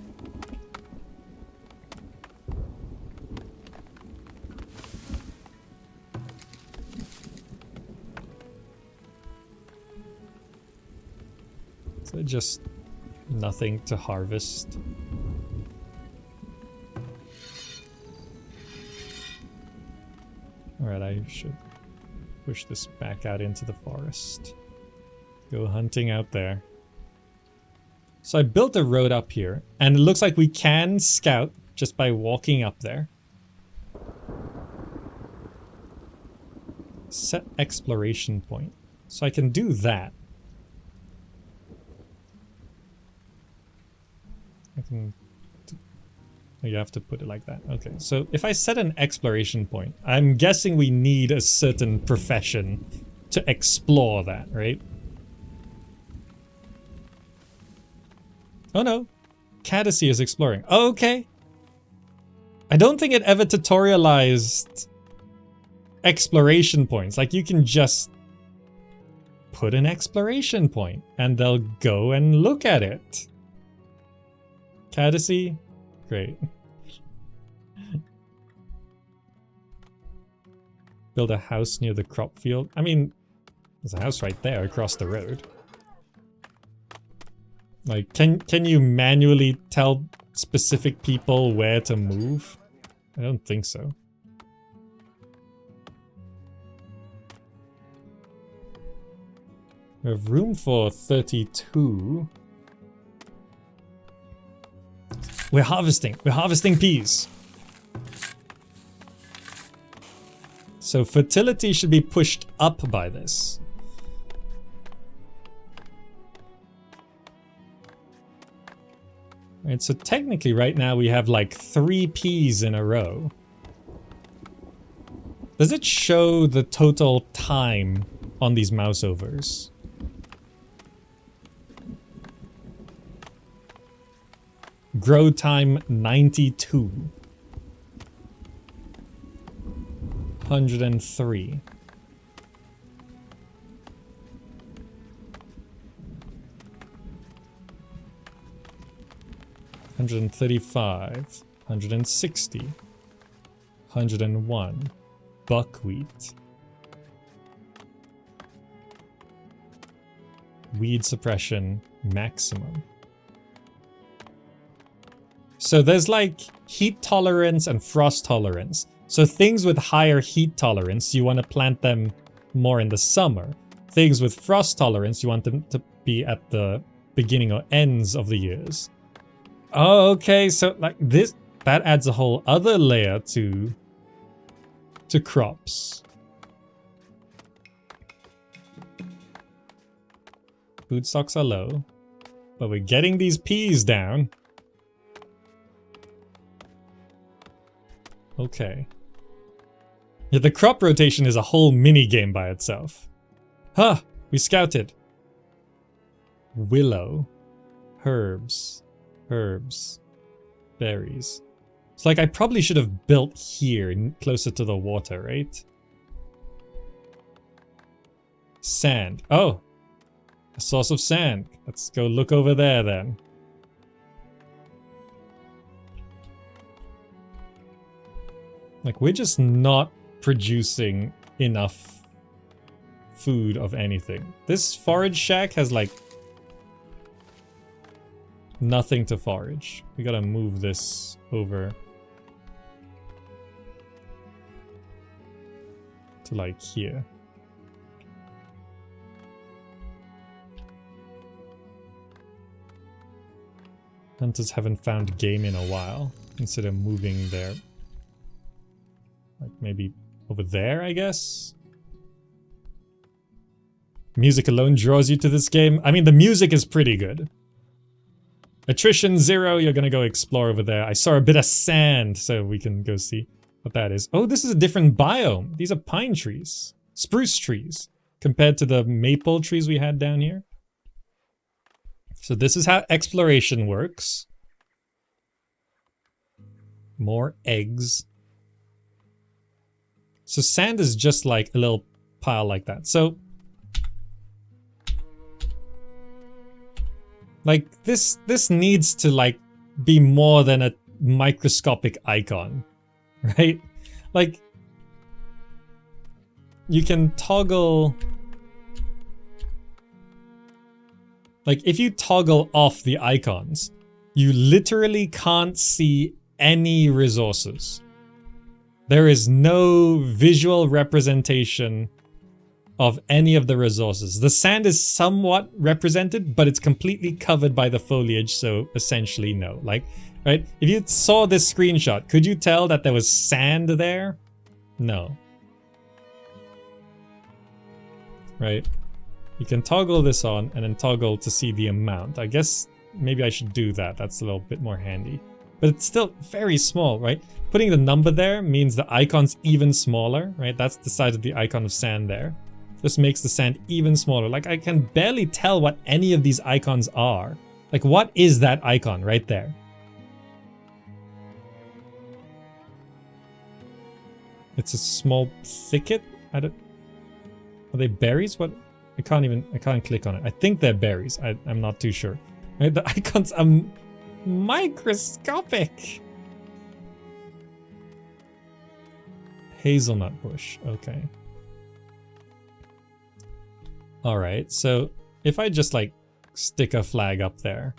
So just nothing to harvest. Alright, I should push this back out into the forest. Go hunting out there. So I built a road up here, and it looks like we can scout just by walking up there. Set exploration point. So I can do that. I can... You have to put it like that. Okay, so if I set an exploration point, I'm guessing we need a certain profession to explore that, right? Oh no, Caddacy is exploring. Oh, okay. I don't think it ever tutorialized exploration points. Like, you can just put an exploration point and they'll go and look at it. Caddacy? Great. Build a house near the crop field. I mean, there's a house right there across the road. Like, can you manually tell specific people where to move? I don't think so. We have room for 32. We're harvesting peas. So fertility should be pushed up by this. Right, so technically right now we have like 3 peas in a row. Does it show the total time on these mouse overs? Grow time 92. 103. $135, $160, $101, buckwheat, weed suppression maximum. So there's like heat tolerance and frost tolerance. So things with higher heat tolerance, you want to plant them more in the summer. Things with frost tolerance, you want them to be at the beginning or ends of the years. Oh, okay, so like this, that adds a whole other layer to crops. Food stocks are low, but we're getting these peas down. Okay. Yeah, the crop rotation is a whole mini game by itself. Huh, we scouted. Willow, herbs, berries. It's like I probably should have built here, closer to the water, right? Sand. Oh, a source of sand. Let's go look over there then. Like, we're just not producing enough food of anything. This forage shack has like Nothing to forage. We gotta move this over to like here. Hunters haven't found game in a while. Consider moving there. Like maybe over there, I guess? Music alone draws you to this game. I mean, the music is pretty good. Attrition 0, you're gonna go explore over there. I saw a bit of sand, so we can go see what that is. Oh, this is a different biome. These are pine trees. Spruce trees. Compared to the maple trees we had down here. So this is how exploration works. More eggs. So sand is just like a little pile like that. So like this needs to like be more than a microscopic icon, right? Like you can toggle. Like, if you toggle off the icons, you literally can't see any resources. There is no visual representation of any of the resources. The sand is somewhat represented, but it's completely covered by the foliage, so essentially no. Like, right? If you saw this screenshot, could you tell that there was sand there? No. Right? You can toggle this on and then toggle to see the amount. I guess maybe I should do that. That's a little bit more handy. But it's still very small, right? Putting the number there means the icon's even smaller, right? That's the size of the icon of sand there. This makes the sand even smaller. Like, I can barely tell what any of these icons are. Like, what is that icon right there? It's a small thicket? I don't... Are they berries? What? I can't click on it. I think they're berries. I'm not too sure. Right? The icons are microscopic. Hazelnut bush. Okay. Alright, so if I just like stick a flag up there.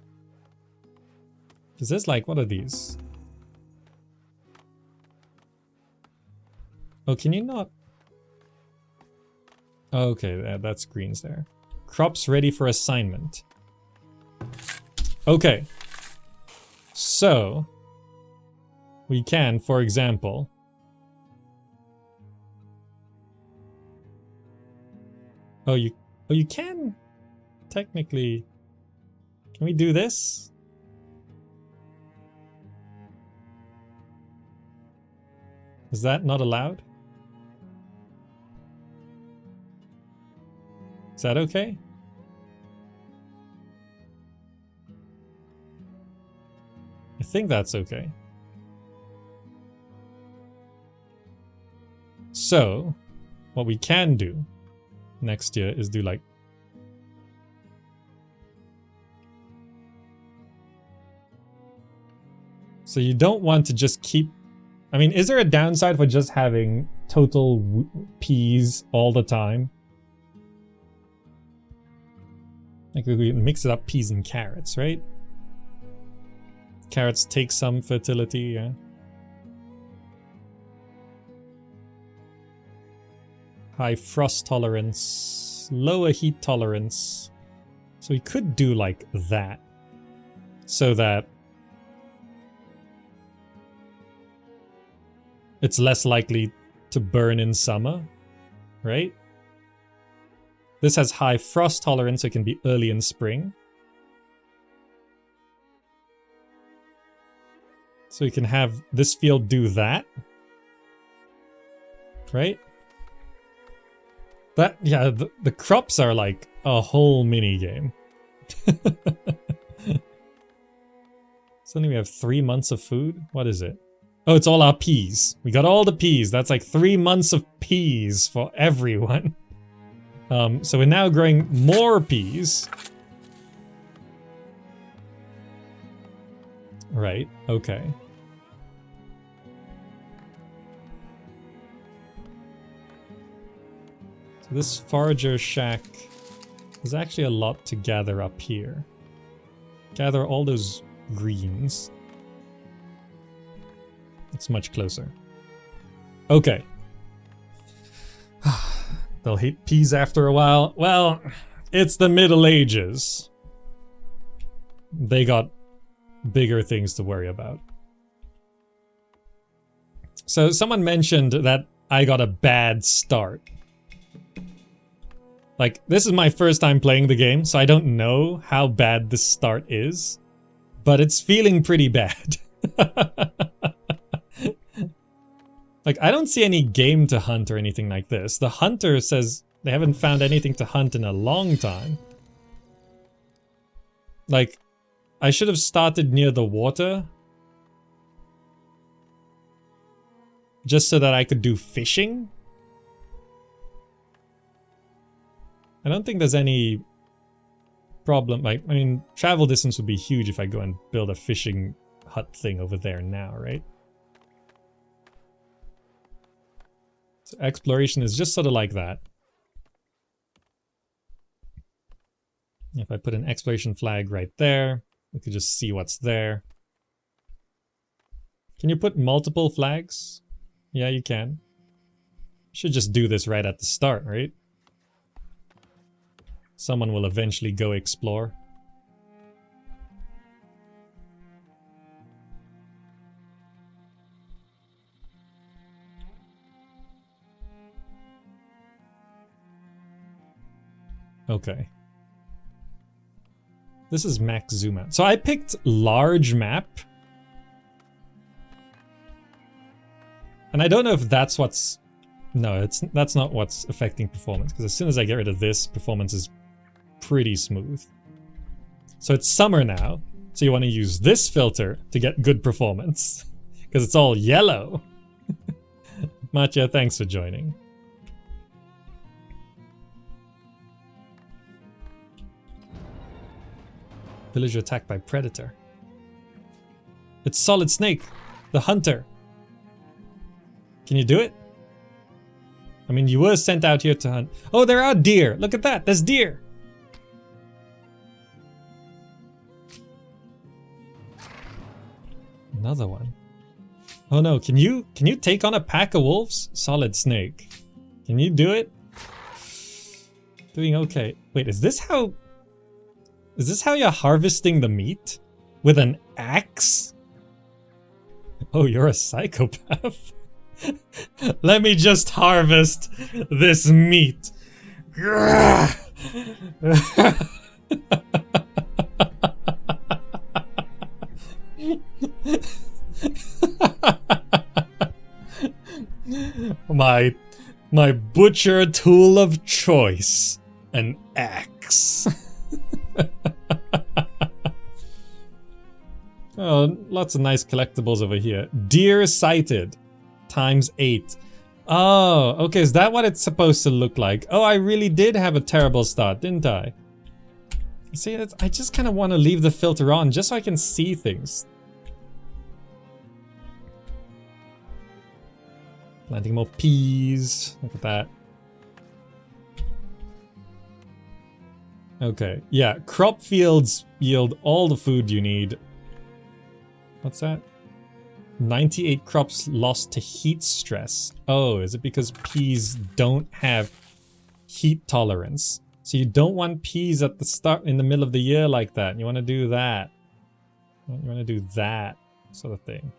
Is this like, what are these? Oh, can you not? Okay, that's greens there. Crops ready for assignment. Okay. So, we can, for example... Oh, you can? Technically... Can we do this? Is that not allowed? Is that okay? I think that's okay. So, what we can do next year is do like... So you don't want to just keep... I mean, is there a downside for just having total peas all the time? Like, we mix it up, peas and carrots, right? Carrots take some fertility, yeah. High frost tolerance, lower heat tolerance. So we could do like that. So that it's less likely to burn in summer, right? This has high frost tolerance, so it can be early in spring. So you can have this field do that. Right? That, yeah, the crops are like a whole mini game. Suddenly we have 3 months of food? What is it? Oh, it's all our peas. We got all the peas. That's like 3 months of peas for everyone. So we're now growing more peas. Right, okay. So this forager shack, there's actually a lot to gather up here. Gather all those greens. It's much closer. Okay. They'll hate peas after a while. Well, it's the Middle Ages. They got bigger things to worry about. So someone mentioned that I got a bad start. Like, this is my first time playing the game, so I don't know how bad this start is. But it's feeling pretty bad. Like, I don't see any game to hunt or anything like this. The hunter says they haven't found anything to hunt in a long time. Like, I should have started near the water. Just so that I could do fishing. I don't think there's any problem. Like, I mean, travel distance would be huge if I go and build a fishing hut thing over there now, right? So exploration is just sort of like that. If I put an exploration flag right there, we could just see what's there. Can you put multiple flags? Yeah, you can. Should just do this right at the start, right? Someone will eventually go explore. Okay. This is max zoom out. So I picked large map. And I don't know if that's what's... No, that's not what's affecting performance. Because as soon as I get rid of this, performance is pretty smooth. So it's summer now. So you want to use this filter to get good performance. Because it's all yellow. Matya, thanks for joining. Villager attacked by predator. It's Solid Snake, the hunter. Can you do it? I mean, you were sent out here to hunt. Oh, there are deer. Look at that. There's deer. Another one. Oh no, can you take on a pack of wolves? Solid Snake. Can you do it? Doing okay. Wait, is this how you're harvesting the meat? With an axe? Oh, you're a psychopath. Let me just harvest this meat. My butcher tool of choice, an axe. Oh, lots of nice collectibles over here. Deer sighted. ×8. Oh, okay, is that what it's supposed to look like? Oh, I really did have a terrible start, didn't I? See, I just kind of want to leave the filter on just so I can see things. Planting more peas. Look at that. Okay, yeah, crop fields yield all the food you need. What's that? 98 crops lost to heat stress. Oh, is it because peas don't have heat tolerance? So you don't want peas at the start, in the middle of the year like that. You want to do that. You want to do that sort of thing.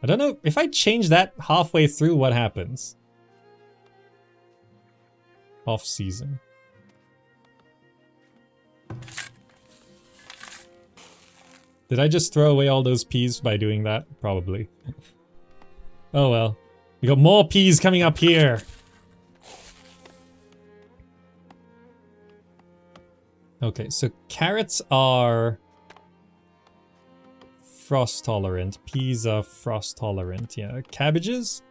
I don't know, if I change that halfway through, what happens? Off season. Did I just throw away all those peas by doing that? Probably. Oh well. We got more peas coming up here. Okay, so carrots are frost tolerant. Peas are frost tolerant. Yeah, cabbages?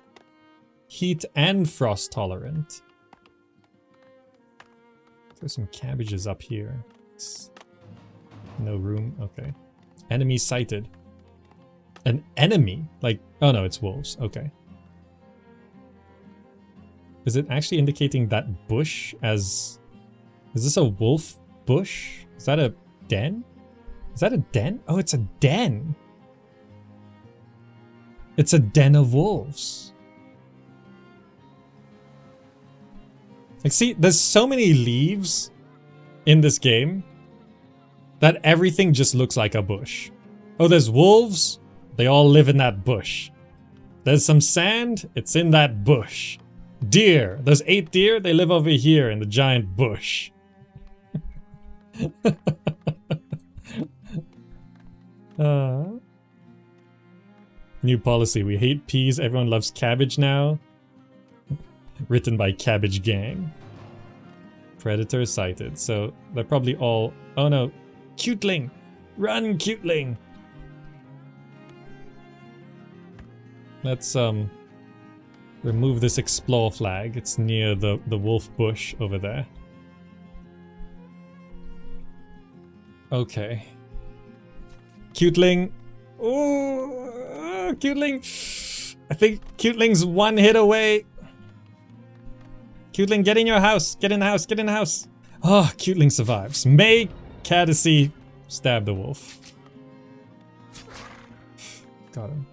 Heat and frost tolerant. Throw some cabbages up here. No room. Okay. Enemy sighted. An enemy? Like, oh no, it's wolves. Okay. Is it actually indicating that bush as... Is this a wolf bush? Is that a den? Is that a den? Oh, it's a den. It's a den of wolves. Like, see, there's so many leaves in this game that everything just looks like a bush. Oh, there's wolves. They all live in that bush. There's some sand. It's in that bush. Deer. There's 8 deer. They live over here in the giant bush. New policy. We hate peas. Everyone loves cabbage now. Written by Cabbage Gang. Predator sighted. So they're probably all... Oh no. Cuteling! Run, Cuteling! Let's remove this explore flag. It's near the wolf bush over there. Okay. Cuteling. Oh, Cuteling. I think Cuteling's 1 hit away. Cuteling, get in your house. Get in the house. Get in the house. Oh, Cuteling survives. May Cadice stab the wolf. Got him.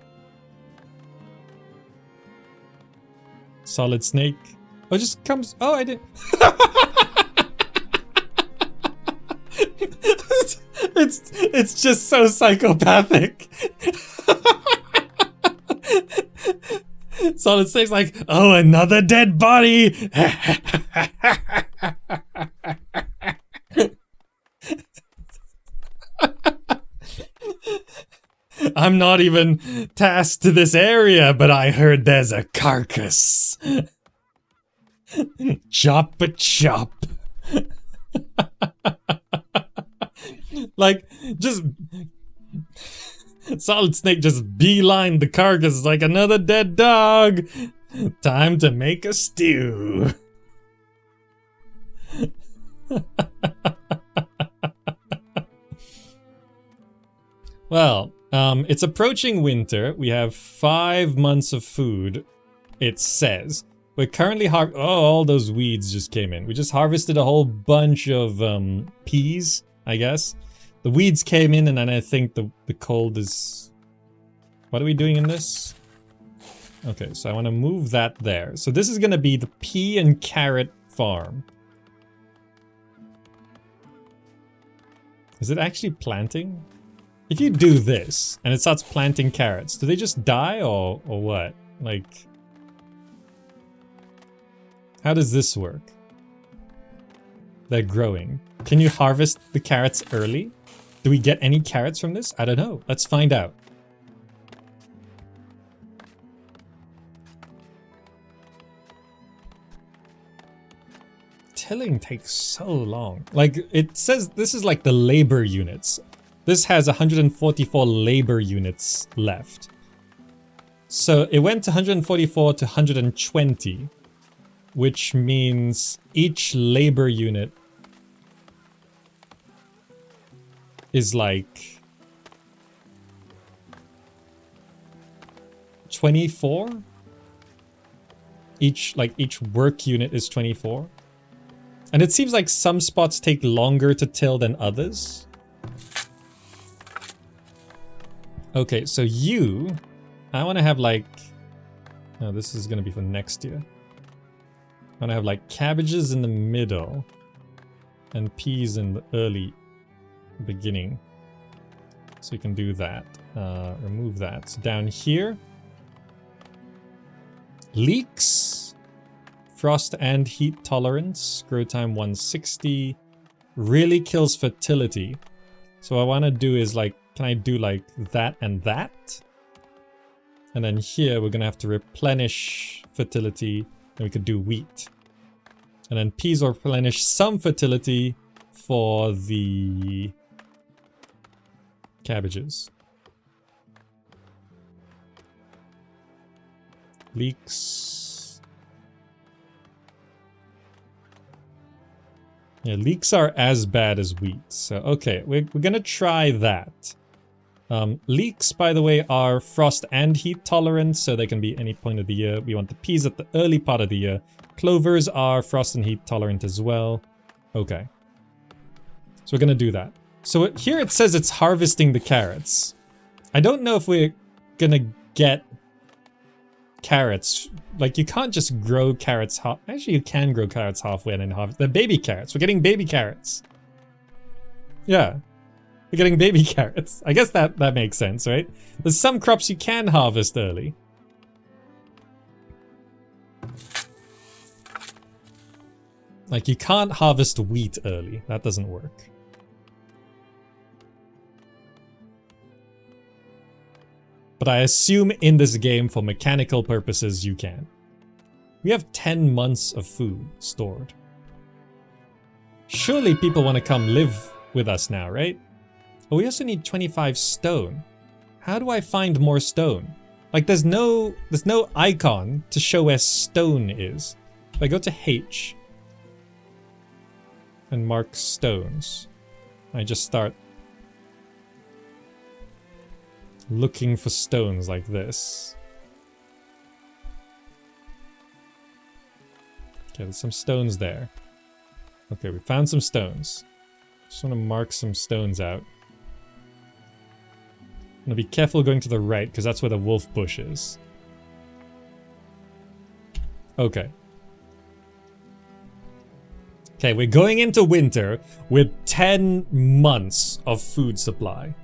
Solid snake. Oh, just comes. Oh, I didn't. It's just so psychopathic. Solid snake's like, oh, another dead body. I'm not even tasked to this area, but I heard there's a carcass. Chop a chop. Like, just... Solid Snake just beelined the carcass like another dead dog. Time to make a stew. Well, it's approaching winter. We have 5 months of food, it says. We're currently oh, all those weeds just came in. We just harvested a whole bunch of peas, I guess. The weeds came in, and then I think the cold is... What are we doing in this? Okay, so I want to move that there. So this is going to be the pea and carrot farm. Is it actually planting? If you do this, and it starts planting carrots, do they just die, or what? Like... How does this work? They're growing. Can you harvest the carrots early? Do we get any carrots from this? I don't know. Let's find out. Tilling takes so long. Like, it says this is like the labor units. This has 144 labor units left. So it went to 144 to 120, which means each labor unit is like 24. Each work unit is 24. And it seems like some spots take longer to till than others. Okay, so I want to have like... No, this is going to be for next year. I want to have like cabbages in the middle and peas in the early beginning. So you can do that. Remove that. So down here, leeks, frost and heat tolerance, grow time 160, really kills fertility. So what I want to do is like, can I do like that and that? And then here we're going to have to replenish fertility, and we could do wheat. And then peas will replenish some fertility for the cabbages. Leeks. Yeah, leeks are as bad as wheat. So, okay, we're gonna try that. Leeks, by the way, are frost and heat tolerant, so they can be any point of the year. We want the peas at the early part of the year. Clovers are frost and heat tolerant as well. Okay. So we're gonna do that. So here it says it's harvesting the carrots. I don't know if we're gonna get carrots. Like, you can't just grow carrots actually, you can grow carrots halfway and then harvest. They're baby carrots. We're getting baby carrots. Yeah. We're getting baby carrots. I guess that makes sense, right? There's some crops you can harvest early. Like, you can't harvest wheat early. That doesn't work. But I assume in this game, for mechanical purposes, you can. We have 10 months of food stored. Surely people want to come live with us now, right? Oh, we also need 25 stone. How do I find more stone? Like, there's no icon to show where stone is. If I go to H and mark stones, I just start looking for stones like this. Okay, there's some stones there. Okay, we found some stones. Just want to mark some stones out. I'm gonna be careful going to the right, because that's where the wolf bush is. Okay. Okay, we're going into winter with 10 months of food supply.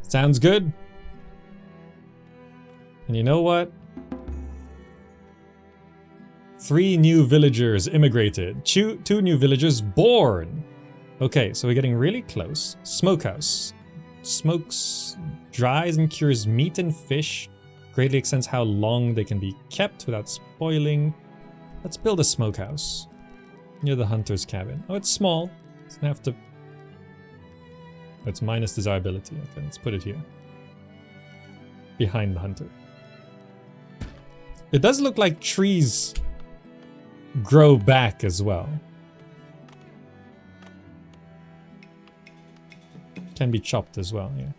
Sounds good? And you know what? 3 new villagers immigrated. 2 new villagers born. Okay, so we're getting really close. Smokehouse. Smokes, dries and cures meat and fish. Greatly extends how long they can be kept without spoiling. Let's build a smokehouse near the hunter's cabin. Oh, it's small. It's gonna have to... Oh, it's minus desirability. Okay, let's put it here. Behind the hunter. It does look like trees grow back as well. Can be chopped as well, yeah.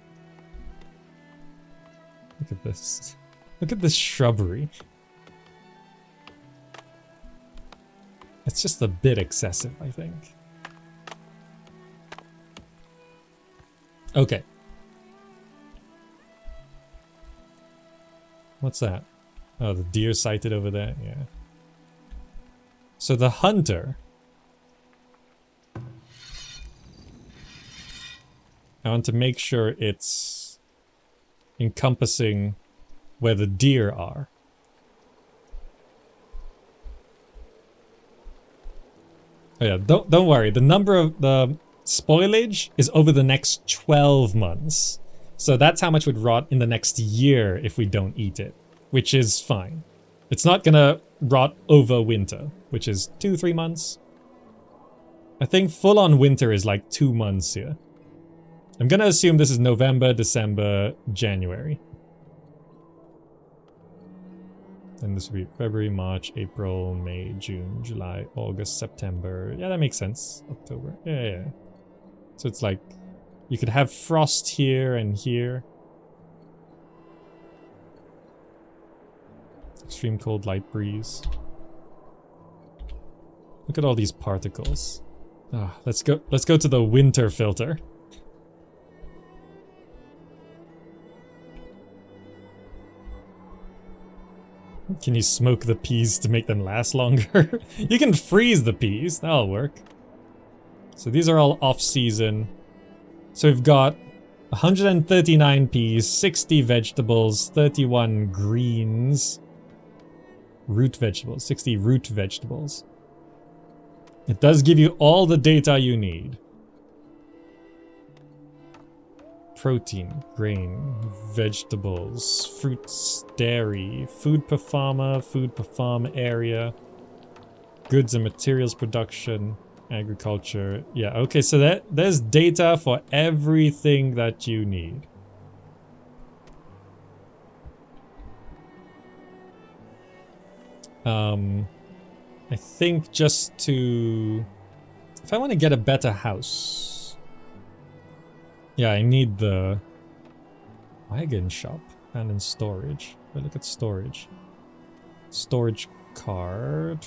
Look at this. Look at this shrubbery. It's just a bit excessive, I think. Okay. What's that? Oh, the deer sighted over there, yeah. So the hunter... I want to make sure it's encompassing where the deer are. Oh yeah, don't worry. The number of the spoilage is over the next 12 months. So that's how much would rot in the next year if we don't eat it, which is fine. It's not gonna rot over winter, which is 2-3 months. I think full on winter is like 2 months here. I'm gonna assume this is November, December, January. And this would be February, March, April, May, June, July, August, September. Yeah, that makes sense. October. Yeah. So it's like, you could have frost here and here. Extreme cold, light breeze. Look at all these particles. Ah, let's go to the winter filter. Can you smoke the peas to make them last longer? You can freeze the peas, that'll work. So these are all off-season. So we've got 139 peas, 60 vegetables, 31 greens. Root vegetables, 60 root vegetables. It does give you all the data you need. Protein, grain, vegetables, fruits, dairy, food per farmer, food per farm area, goods and materials production, agriculture. Yeah, okay, so there's data for everything that you need. I think just to... If I want to get a better house... Yeah, I need the wagon shop and in storage. Wait, look at storage. Storage card.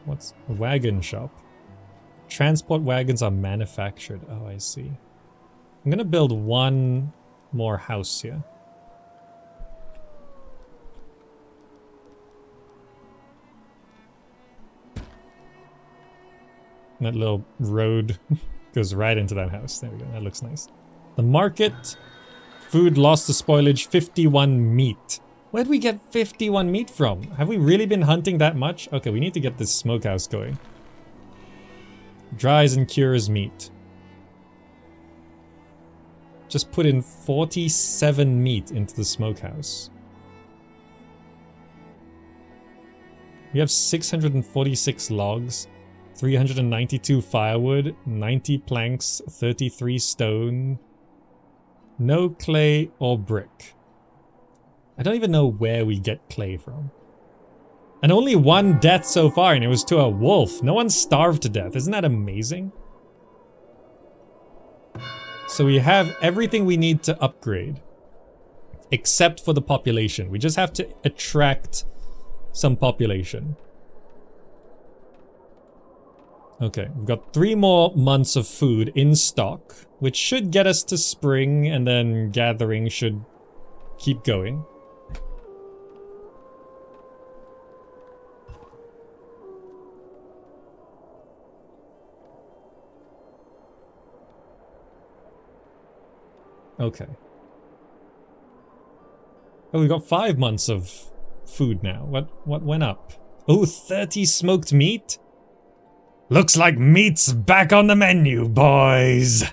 What's a wagon shop? Transport wagons are manufactured. Oh, I see. I'm gonna build one more house here. That little road goes right into that house. There we go. That looks nice. The market. Food lost to spoilage. 51 meat. Where'd we get 51 meat from? Have we really been hunting that much? Okay, we need to get this smokehouse going. Dries and cures meat. Just put in 47 meat into the smokehouse. We have 646 logs, 392 firewood, 90 planks, 33 stone. No clay or brick. I don't even know where we get clay from. And only one death so far, and it was to a wolf. No one starved to death. Isn't that amazing? So we have everything we need to upgrade. Except for the population. We just have to attract some population. Okay, we've got 3 more months of food in stock, which should get us to spring, and then gathering should keep going. Okay. Oh, we got 5 months of food now. What went up? Oh, 30 smoked meat? Looks like meat's back on the menu, boys.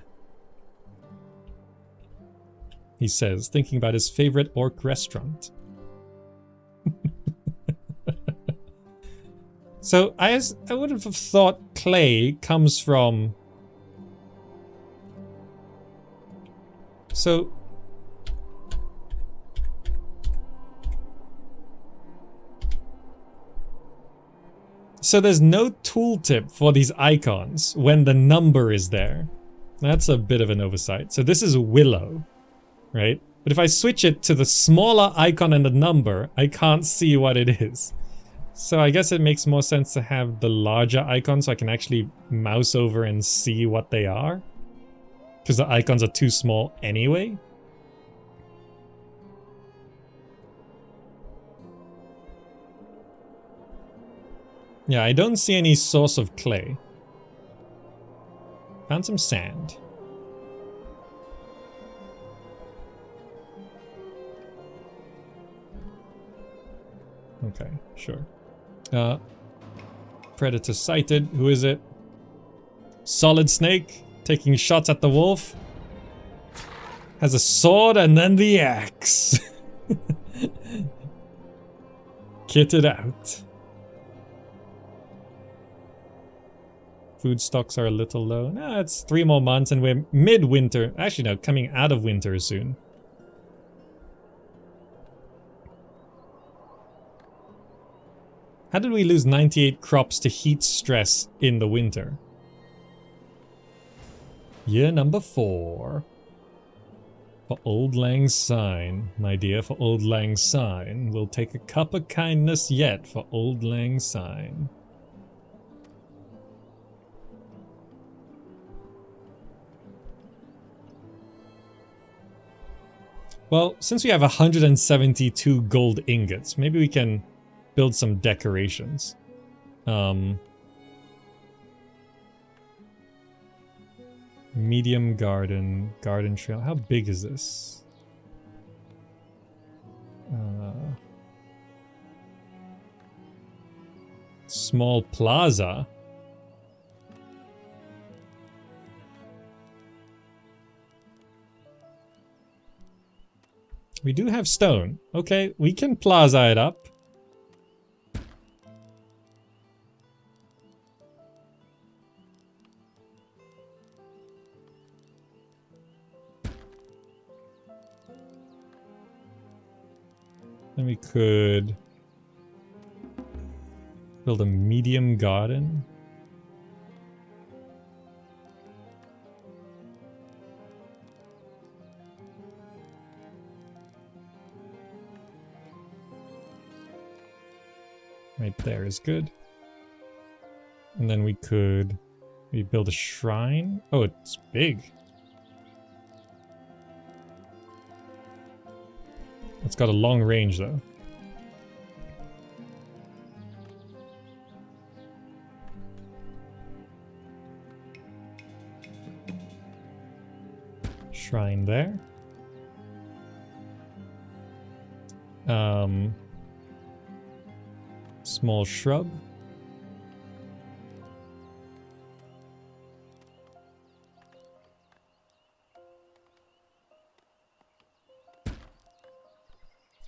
He says, thinking about his favorite orc restaurant. So I would have thought clay comes from... So there's no tooltip for these icons when the number is there. That's a bit of an oversight. So this is willow, right? But if I switch it to the smaller icon and the number, I can't see what it is. So I guess it makes more sense to have the larger icon so I can actually mouse over and see what they are. Because the icons are too small anyway. Yeah, I don't see any source of clay. Found some sand. Okay, sure. Predator sighted. Who is it? Solid Snake taking shots at the wolf. Has a sword and then the axe. Kitted out. Food stocks are a little low. No, it's 3 more months and we're mid-winter. Actually, no, coming out of winter soon. How did we lose 98 crops to heat stress in the winter? Year number 4. For Old Lang Syne, my dear, for Old Lang Syne. We'll take a cup of kindness yet for Old Lang Syne. Well, since we have 172 gold ingots, maybe we can build some decorations. Medium garden, garden trail. How big is this? Small plaza. We do have stone. Okay, we can plaza it up. Then we could build a medium garden. Right there is good. And then we could We build a shrine. Oh, it's big. It's got a long range though. Shrine there. Small shrub.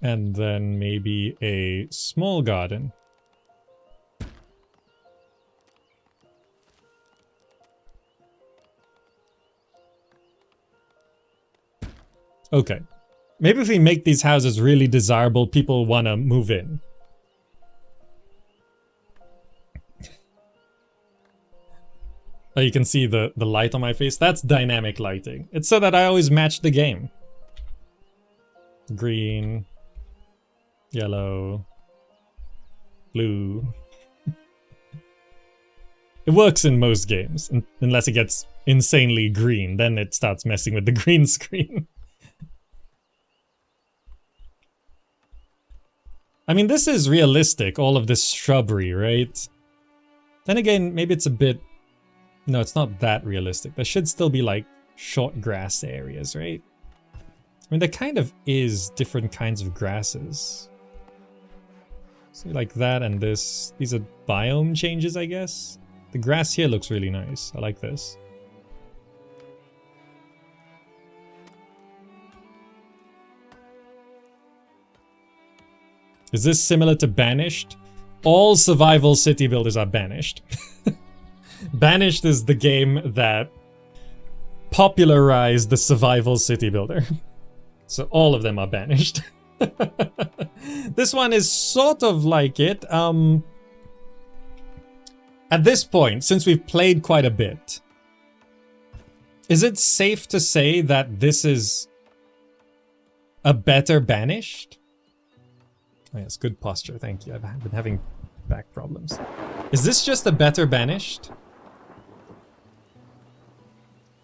And then maybe a small garden. Okay. Maybe if we make these houses really desirable, people want to move in. Oh, you can see the light on my face. That's dynamic lighting. It's so that I always match the game. Green. Yellow. Blue. It works in most games, unless it gets insanely green. Then it starts messing with the green screen. I mean, this is realistic, all of this shrubbery, right? Then again, maybe it's a bit... No, it's not that realistic. There should still be, like, short grass areas, right? I mean, there kind of is different kinds of grasses. So like that and this. These are biome changes, I guess. The grass here looks really nice. I like this. Is this similar to Banished? All survival city builders are Banished. Banished is the game that popularized the survival city builder. So all of them are Banished. This one is sort of like it. At this point, since we've played quite a bit, is it safe to say that this is a better Banished? Oh yes, good posture, thank you. I've been having back problems. Is this just a better Banished?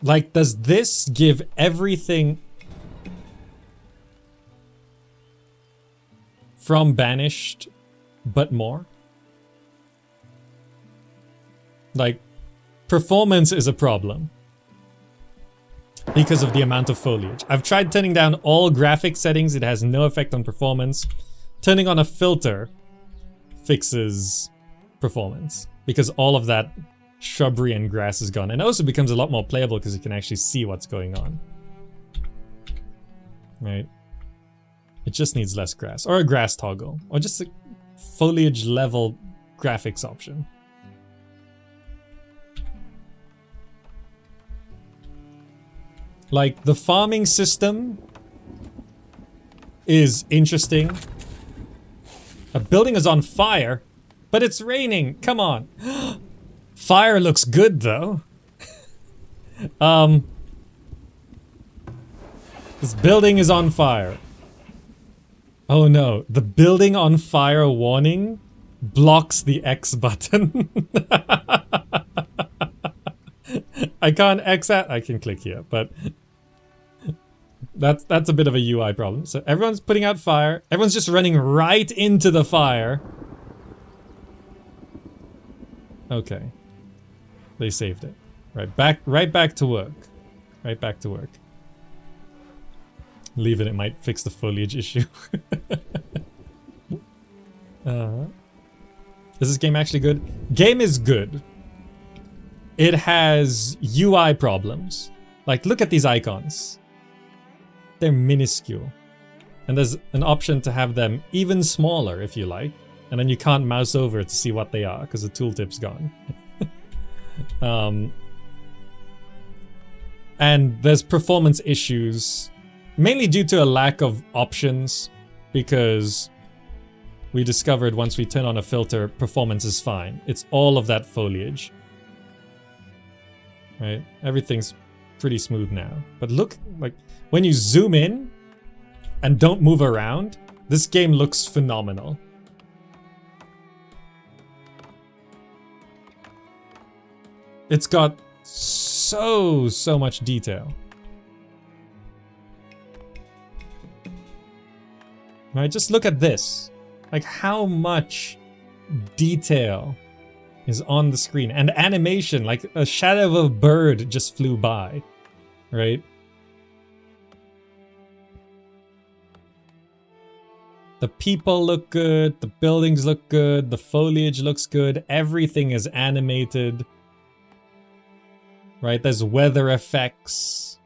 Like, does this give everything from Banished, but more? Like, performance is a problem because of the amount of foliage. I've tried turning down all graphic settings, it has no effect on performance. Turning on a filter fixes performance because all of that shrubbery and grass is gone. And it also becomes a lot more playable because you can actually see what's going on. Right? It just needs less grass. Or a grass toggle. Or just a foliage level graphics option. Like, the farming system is interesting. A building is on fire, but it's raining. Come on. Fire looks good, though. This building is on fire. Oh no, the building on fire warning blocks the X button. I can't X out. I can click here, but that's a bit of a UI problem. So everyone's putting out fire. Everyone's just running right into the fire. Okay. They saved it. Right back to work. Right back to work. Leave it might fix the foliage issue. Is this game actually good? Game is good. It has UI problems. Like, look at these icons. They're minuscule. And there's an option to have them even smaller if you like. And then you can't mouse over to see what they are because the tooltip's gone. And there's performance issues, mainly due to a lack of options, because we discovered once we turn on a filter, performance is fine. It's all of that foliage. Right? Everything's pretty smooth now. But look, like, when you zoom in and don't move around, this game looks phenomenal. It's got so much detail. Right, just look at this. Like how much detail is on the screen. And animation, like a shadow of a bird just flew by. Right? The people look good, the buildings look good, the foliage looks good, everything is animated. Right? There's weather effects.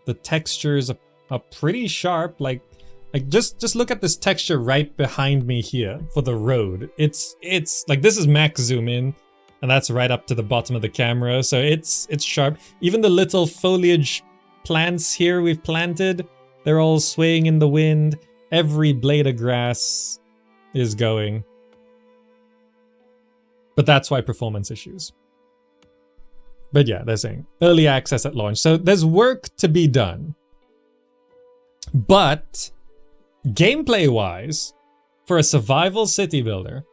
The textures are pretty sharp. Like just look at this texture right behind me here for the road. It's like this is max zoom in, and that's right up to the bottom of the camera. So it's sharp. Even the little foliage plants here we've planted, they're all swaying in the wind. Every blade of grass is going. But that's why performance issues. But yeah, they're saying early access at launch. So there's work to be done. But gameplay-wise, for a survival city builder,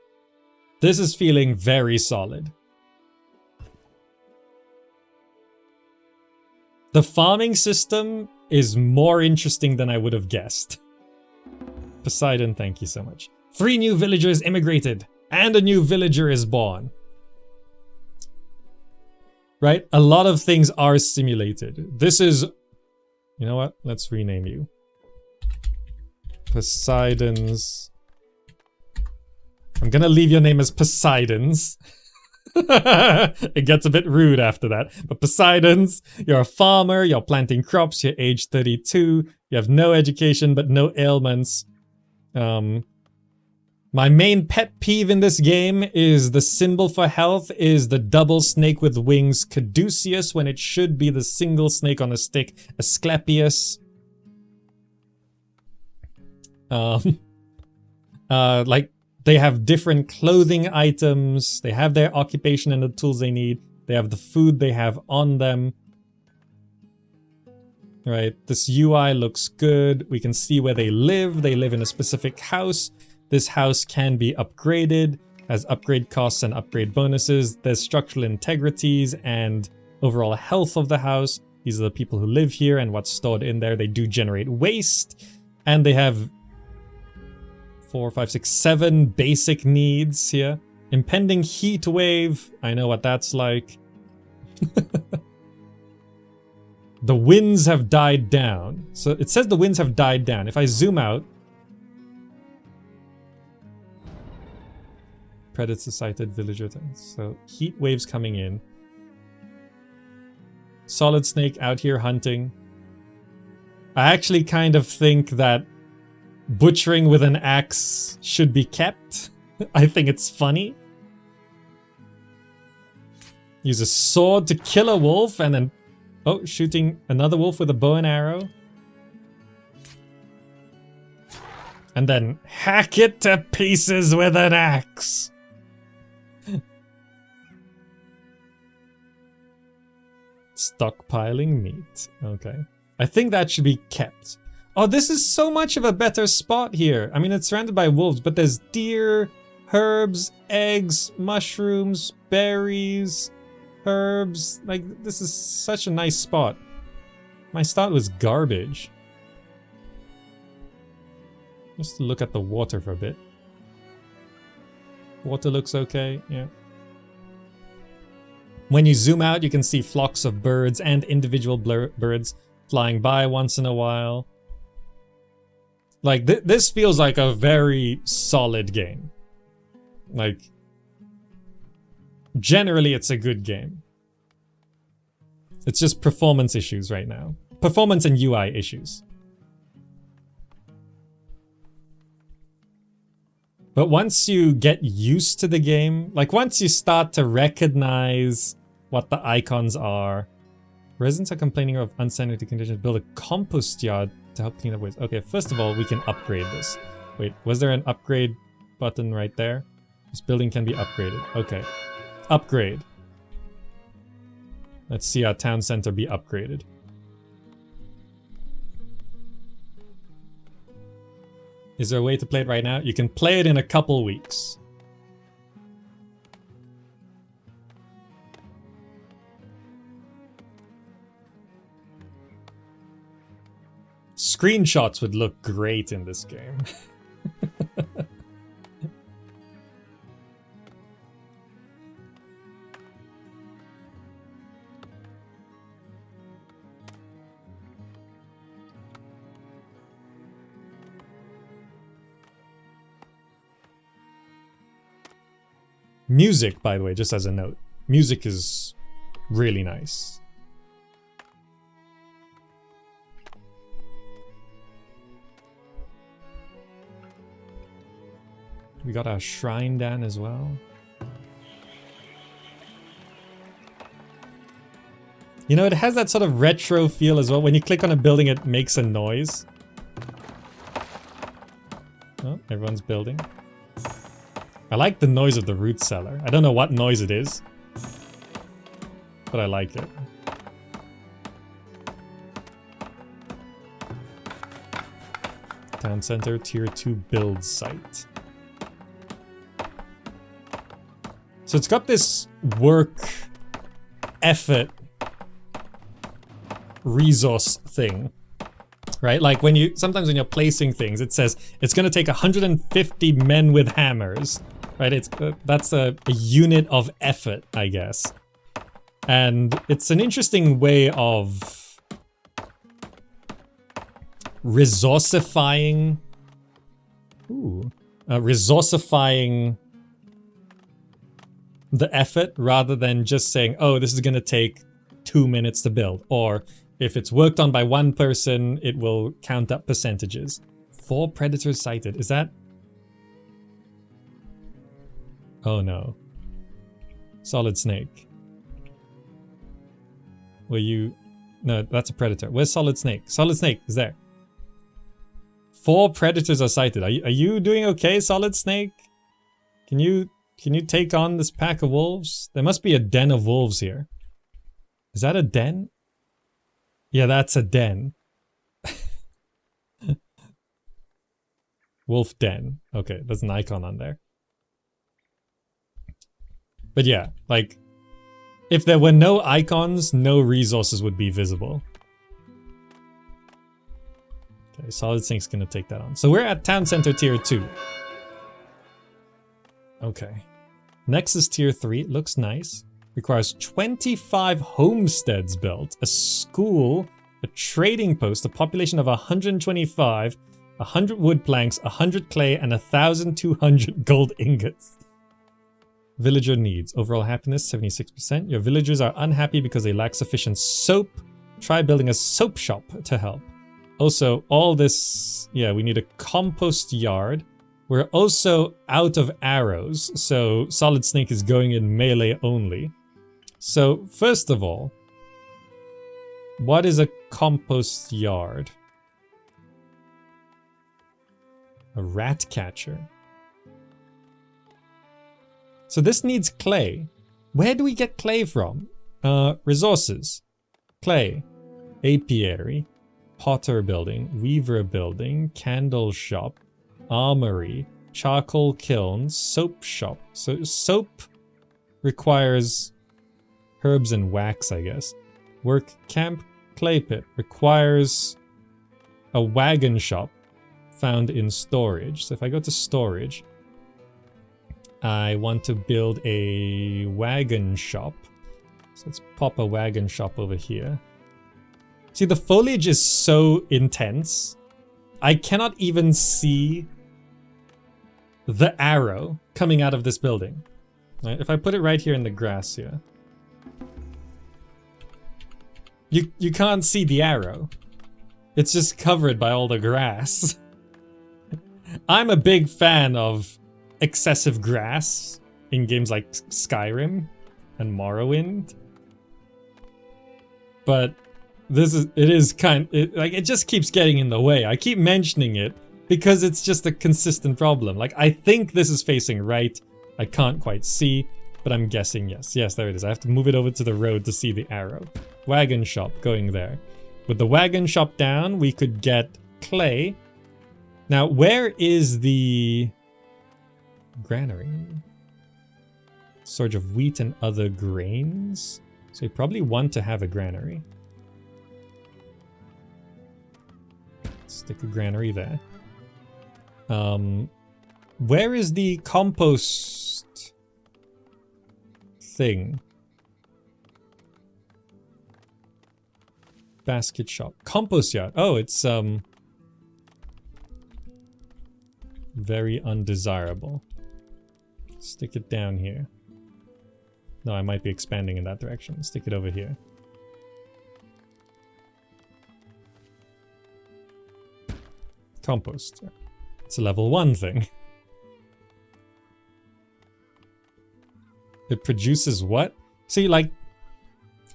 this is feeling very solid. The farming system is more interesting than I would have guessed. Poseidon, thank you so much. 3 new villagers immigrated, and a new villager is born. Right? A lot of things are simulated. This is... You know what? Let's rename you. Poseidon's... I'm gonna leave your name as Poseidon's. It gets a bit rude after that. But Poseidon's, you're a farmer, you're planting crops, you're age 32, you have no education but no ailments. My main pet peeve in this game is the symbol for health is the double snake with wings Caduceus when it should be the single snake on a stick Asclepius. Like they have different clothing items, they have their occupation and the tools they need, they have the food they have on them. Right, this UI looks good. We can see where they live in a specific house. This house can be upgraded, has upgrade costs and upgrade bonuses. There's structural integrities and overall health of the house. These are the people who live here and what's stored in there. They do generate waste. And they have 4, 5, 6, 7 basic needs here. Impending heat wave. I know what that's like. The winds have died down. So it says the winds have died down. If I zoom out, predator sighted, villager things. So heat waves coming in. Solid snake out here hunting. I actually kind of think that butchering with an axe should be kept. I think it's funny. Use a sword to kill a wolf and then, oh, shooting another wolf with a bow and arrow. And then hack it to pieces with an axe. Stockpiling meat. Okay. I think that should be kept. Oh, this is so much of a better spot here. I mean, it's surrounded by wolves, but there's deer, herbs, eggs, mushrooms, berries, herbs. Like, this is such a nice spot. My start was garbage. Just to look at the water for a bit. Water looks okay, yeah. When you zoom out, you can see flocks of birds and individual birds flying by once in a while. Like, this feels like a very solid game. Like, generally it's a good game. It's just performance issues right now. Performance and UI issues. But once you get used to the game, like once you start to recognize what the icons are. Residents are complaining of unsanitary conditions. Build a compost yard to help clean up waste. Okay, first of all, we can upgrade this. Wait, was there an upgrade button right there? This building can be upgraded. Okay. Upgrade. Let's see our town center be upgraded. Is there a way to play it right now? You can play it in a couple weeks. Screenshots would look great in this game. Music, by the way, just as a note, music is really nice. We got our shrine down as well. You know, it has that sort of retro feel as well. When you click on a building, it makes a noise. Oh, everyone's building. I like the noise of the root cellar. I don't know what noise it is, but I like it. Town center, tier 2 build site. So it's got this work, effort, resource thing, right? Like when you, sometimes when you're placing things, it says it's going to take 150 men with hammers, right? It's that's a unit of effort, I guess. And it's an interesting way of resourcifying, resourcifying the effort rather than just saying, oh, this is going to take 2 minutes to build. Or if it's worked on by one person, it will count up percentages. 4 predators sighted. Is that... Oh no. Solid snake. Will you... No, that's a predator. Where's Solid Snake? Solid Snake is there. 4 predators are sighted. Are you doing okay, Solid Snake? Can you take on this pack of wolves? There must be a den of wolves here. Is that a den? Yeah, that's a den. Wolf den. Okay, there's an icon on there. But yeah, like, if there were no icons, no resources would be visible. Okay, Solid Snake's gonna take that on. So we're at Town Center Tier 2. Okay. Next is Tier 3. It looks nice. Requires 25 homesteads built, a school, a trading post, a population of 125, 100 wood planks, 100 clay, and 1,200 gold ingots. Villager needs. Overall happiness, 76%. Your villagers are unhappy because they lack sufficient soap. Try building a soap shop to help. Also, all this... Yeah, we need a compost yard. We're also out of arrows, so Solid Snake is going in melee only. So, first of all, what is a compost yard? A rat catcher. So this needs clay. Where do we get clay from? Resources. Clay. Apiary. Potter building. Weaver building. Candle shop. Armory. Charcoal kiln. Soap shop. So soap requires herbs and wax, I guess. Work camp. Clay pit. Requires a wagon shop found in storage. So if I go to storage, I want to build a wagon shop. So let's pop a wagon shop over here. See, the foliage is so intense. I cannot even see the arrow coming out of this building. Right? If I put it right here in the grass here, you can't see the arrow. It's just covered by all the grass. I'm a big fan of excessive grass in games like Skyrim and Morrowind, but it just keeps getting in the way. I keep mentioning it because it's just a consistent problem. Like, I think this is facing right. I can't quite see, but I'm guessing yes. Yes, there it is. I have to move it over to the road to see the arrow. Wagon shop going there. With the wagon shop down, we could get clay. Now, where is the granary? Storage of wheat and other grains. So you probably want to have a granary. Stick a granary there. Where is the compost thing? Basket shop. Compost yard. Oh, it's very undesirable. Stick it down here. No, I might be expanding in that direction. Stick it over here. Compost. It's a level 1 thing. It produces what? See, like,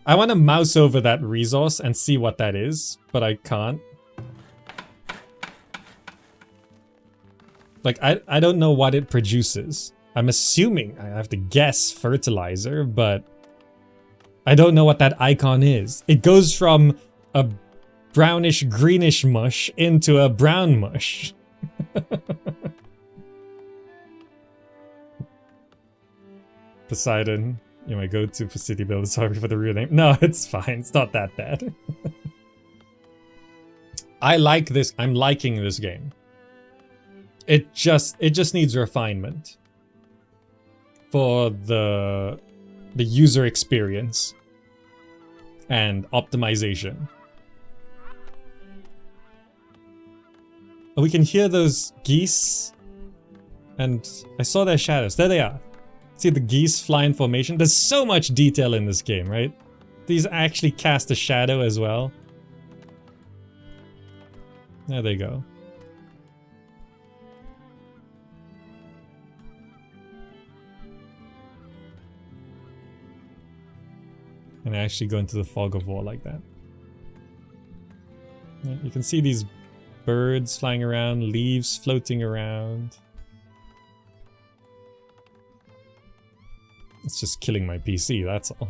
I want to mouse over that resource and see what that is, but I can't. Like, I don't know what it produces. I'm assuming, I have to guess, fertilizer, but I don't know what that icon is. It goes from a brownish greenish mush into a brown mush. Poseidon, you're my go-to for city builder. Sorry for the real name. No, it's fine. It's not that bad. I like this. I'm liking this game. It just needs refinement for the user experience and optimization. Oh, we can hear those geese, and I saw their shadows. There they are. See the geese fly in formation? There's so much detail in this game, right? These actually cast a shadow as well. There they go. And I actually go into the fog of war like that. Yeah, you can see these birds flying around, leaves floating around. It's just killing my PC, that's all.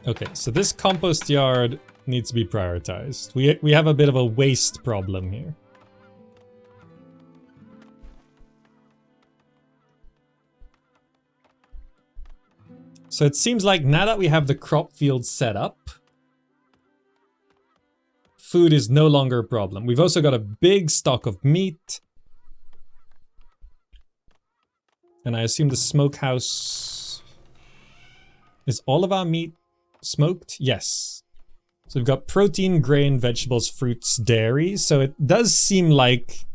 Okay, so this compost yard needs to be prioritized. We have a bit of a waste problem here. So it seems like now that we have the crop field set up, food is no longer a problem. We've also got a big stock of meat. And I assume the smokehouse... Is all of our meat smoked? Yes. So we've got protein, grain, vegetables, fruits, dairy. So it does seem like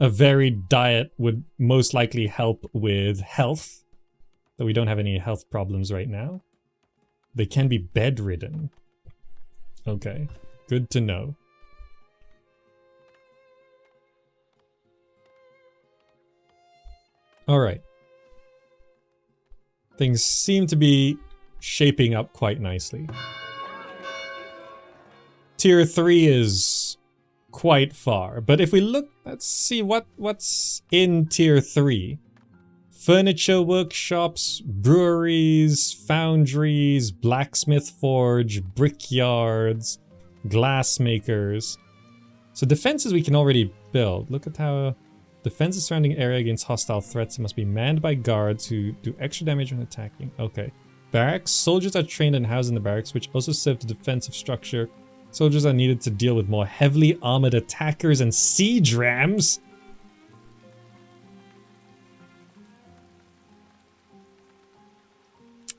a varied diet would most likely help with health. Though we don't have any health problems right now. They can be bedridden. Okay, good to know. Alright. Things seem to be shaping up quite nicely. Tier 3 is quite far, but if we look, let's see what's in Tier 3. Furniture workshops, breweries, foundries, blacksmith forge, brickyards, glass makers. So defenses we can already build. Look at how defenses surrounding area against hostile threats. It must be manned by guards who do extra damage when attacking. Okay. Barracks. Soldiers are trained and housed in the barracks, which also serve the defensive structure. Soldiers are needed to deal with more heavily armored attackers and siege rams.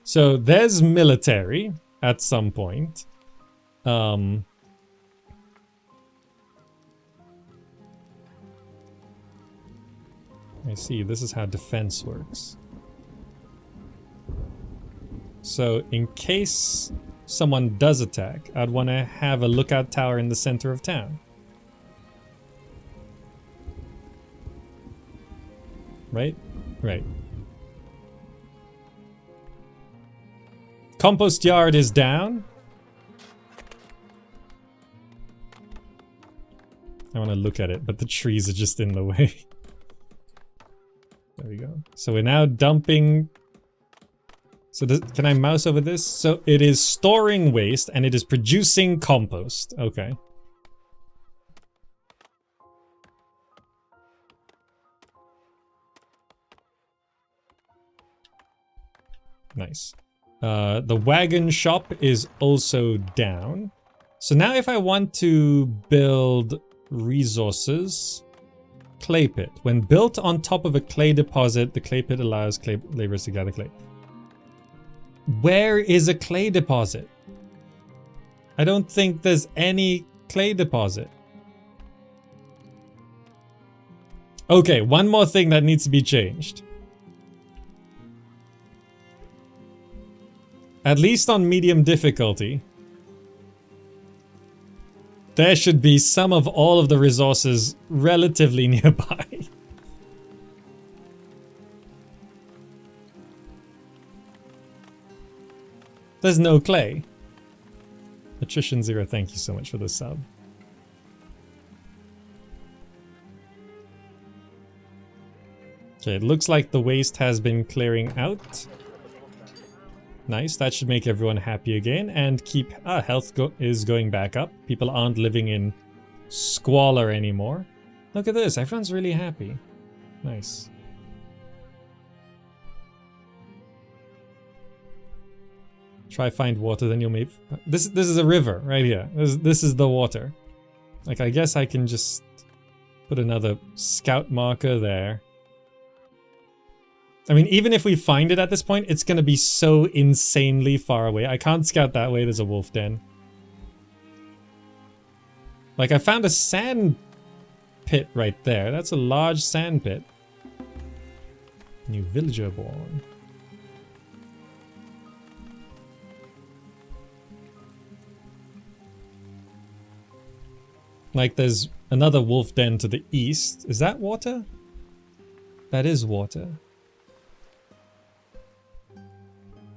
So there's military at some point. I see, this is how defense works. So in case someone does attack, I'd want to have a lookout tower in the center of town. Right? Right. Compost yard is down. I want to look at it, but the trees are just in the way. There we go. So we're now dumping... So can I mouse over this? So it is storing waste and it is producing compost. Okay. Nice. The wagon shop is also down. So now if I want to build resources, clay pit. When built on top of a clay deposit, the clay pit allows clay laborers to gather clay. Where is a clay deposit? I don't think there's any clay deposit. Okay, one more thing that needs to be changed. At least on medium difficulty, there should be some of all of the resources relatively nearby. There's no clay. Attrition 0, thank you so much for the sub. Okay, it looks like the waste has been clearing out. Nice, that should make everyone happy again and keep... health is going back up. People aren't living in squalor anymore. Look at this, everyone's really happy. Nice. Try find water, then you'll make... This is a river right here. This is the water. Like, I guess I can just put another scout marker there. I mean, even if we find it at this point, it's gonna be so insanely far away. I can't scout that way, there's a wolf den. Like, I found a sand pit right there. That's a large sand pit. New villager born. Like, there's another wolf den to the east. Is that water? That is water.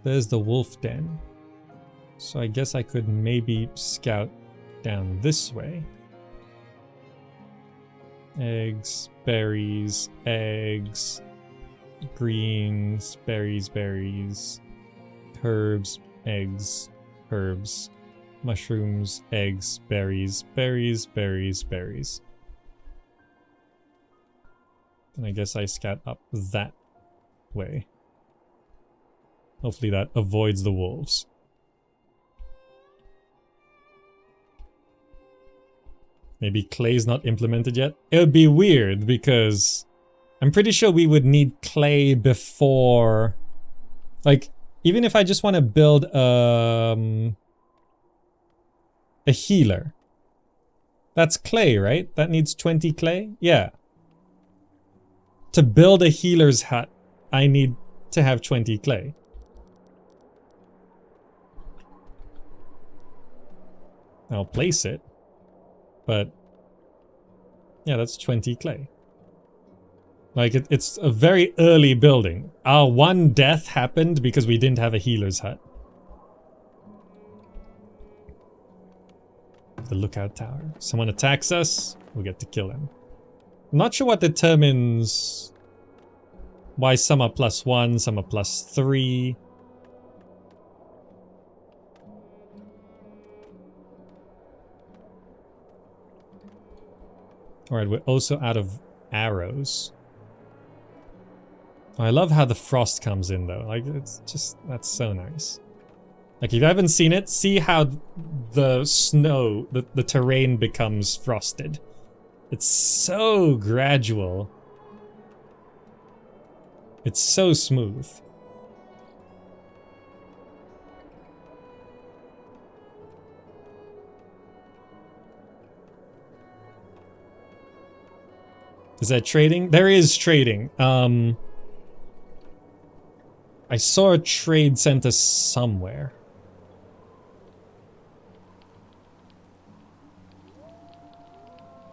There's the wolf den. So I guess I could maybe scout down this way. Eggs, berries, eggs, greens, berries, berries, herbs, eggs, herbs, mushrooms, eggs, berries, berries, berries, berries. And I guess I scout up that way. Hopefully that avoids the wolves. Maybe clay's not implemented yet. It would be weird because I'm pretty sure we would need clay before... Like, even if I just want to build a healer. That's clay, right? That needs 20 clay? Yeah. To build a healer's hut, I need to have 20 clay. I'll place it. But yeah, that's 20 clay. Like, it's a very early building. Our one death happened because we didn't have a healer's hut. The lookout tower. Someone attacks us, we'll get to kill him. I'm not sure what determines why some are +1, some are +3. Alright, we're also out of arrows. I love how the frost comes in though. Like, it's just, that's so nice. Like, if you haven't seen it, see how the snow, the terrain becomes frosted. It's so gradual. It's so smooth. Is that trading? There is trading. I saw a trade center somewhere.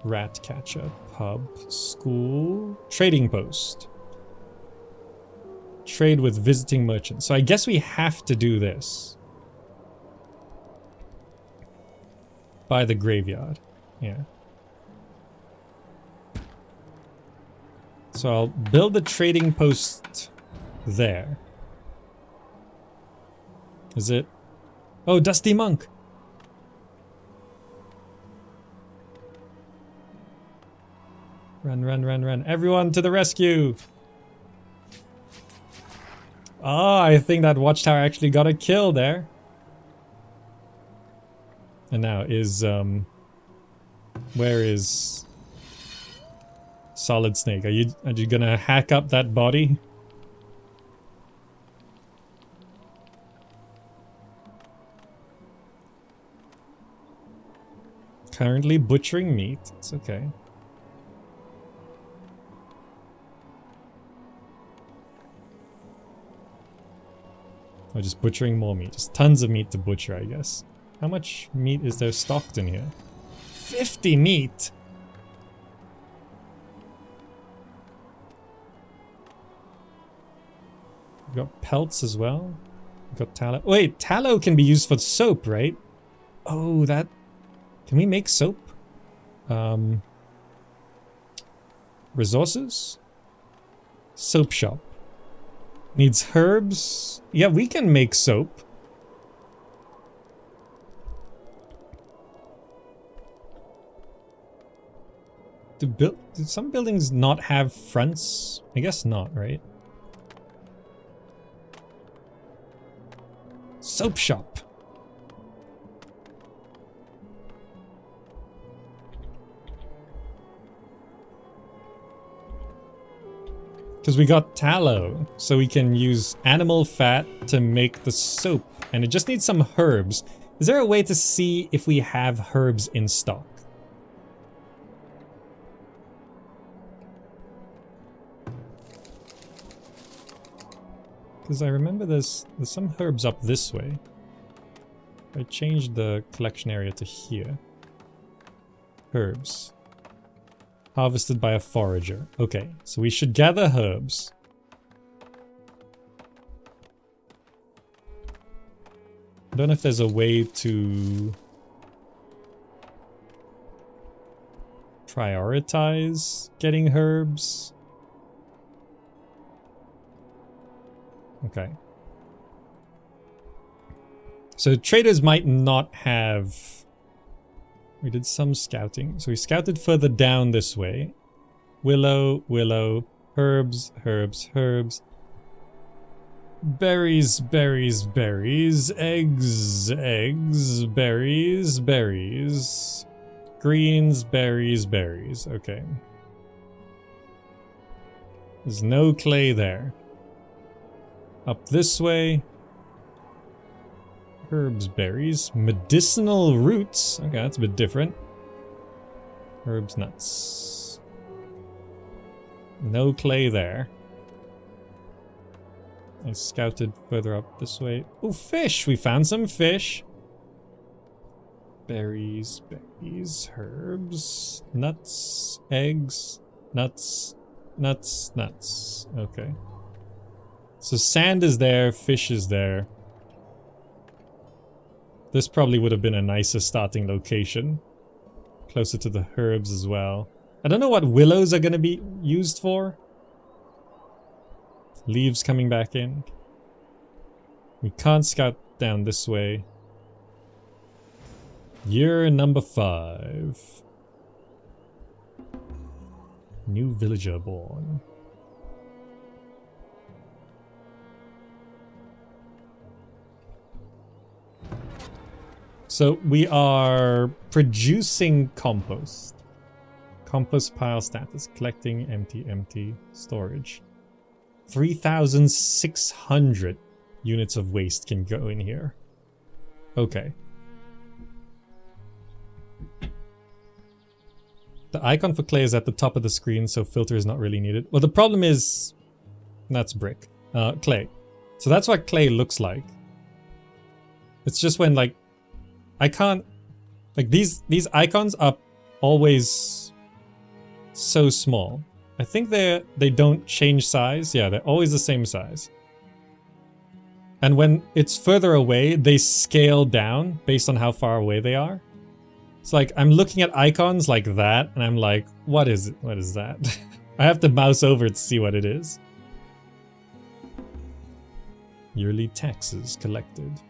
Rat catcher, pub, school, trading post. Trade with visiting merchants. So I guess we have to do this. By the graveyard. Yeah. So I'll build the trading post there. Is it? Oh, Dusty Monk. Run, run, run, run. Everyone to the rescue. Oh, I think that watchtower actually got a kill there. And now is, where is Solid Snake? Are you gonna hack up that body? Currently butchering meat. It's okay. Or just butchering more meat. Just tons of meat to butcher, I guess. How much meat is there stocked in here? 50 meat! We've got pelts as well. We've got tallow. Wait, tallow can be used for soap, right? Oh, that... Can we make soap? Resources? Soap shop. Needs herbs. Yeah, we can make soap. Do some buildings not have fronts? I guess not, right? Soap shop. Because we got tallow, so we can use animal fat to make the soap. And it just needs some herbs. Is there a way to see if we have herbs in stock? Because I remember there's some herbs up this way. I changed the collection area to here. Herbs. Harvested by a forager. Okay, so we should gather herbs. I don't know if there's a way to prioritize getting herbs. Okay. So traders might not have... We did some scouting. So we scouted further down this way. Willow, willow, herbs, herbs, herbs. Berries, berries, berries. Eggs, eggs, berries, berries. Greens, berries, berries. Okay. There's no clay there. Up this way. Herbs, berries, medicinal roots. Okay, that's a bit different. Herbs, nuts. No clay there. I scouted further up this way. Oh, fish! We found some fish. Berries, berries, herbs, nuts, eggs, nuts, nuts, nuts. Okay. So sand is there, fish is there. This probably would have been a nicer starting location. Closer to the herbs as well. I don't know what willows are going to be used for. Leaves coming back in. We can't scout down this way. Year number 5. New villager born. So we are producing compost. Compost pile status. Collecting, empty, empty. Storage. 3,600 units of waste can go in here. Okay. The icon for clay is at the top of the screen, so filter is not really needed. Well, the problem is... That's brick. Clay. So that's what clay looks like. It's just when, like... I can't... Like, these icons are always so small. I think they don't change size. Yeah, they're always the same size. And when it's further away, they scale down based on how far away they are. It's like, I'm looking at icons like that, and I'm like, what is it? What is that? I have to mouse over to see what it is. Yearly taxes collected.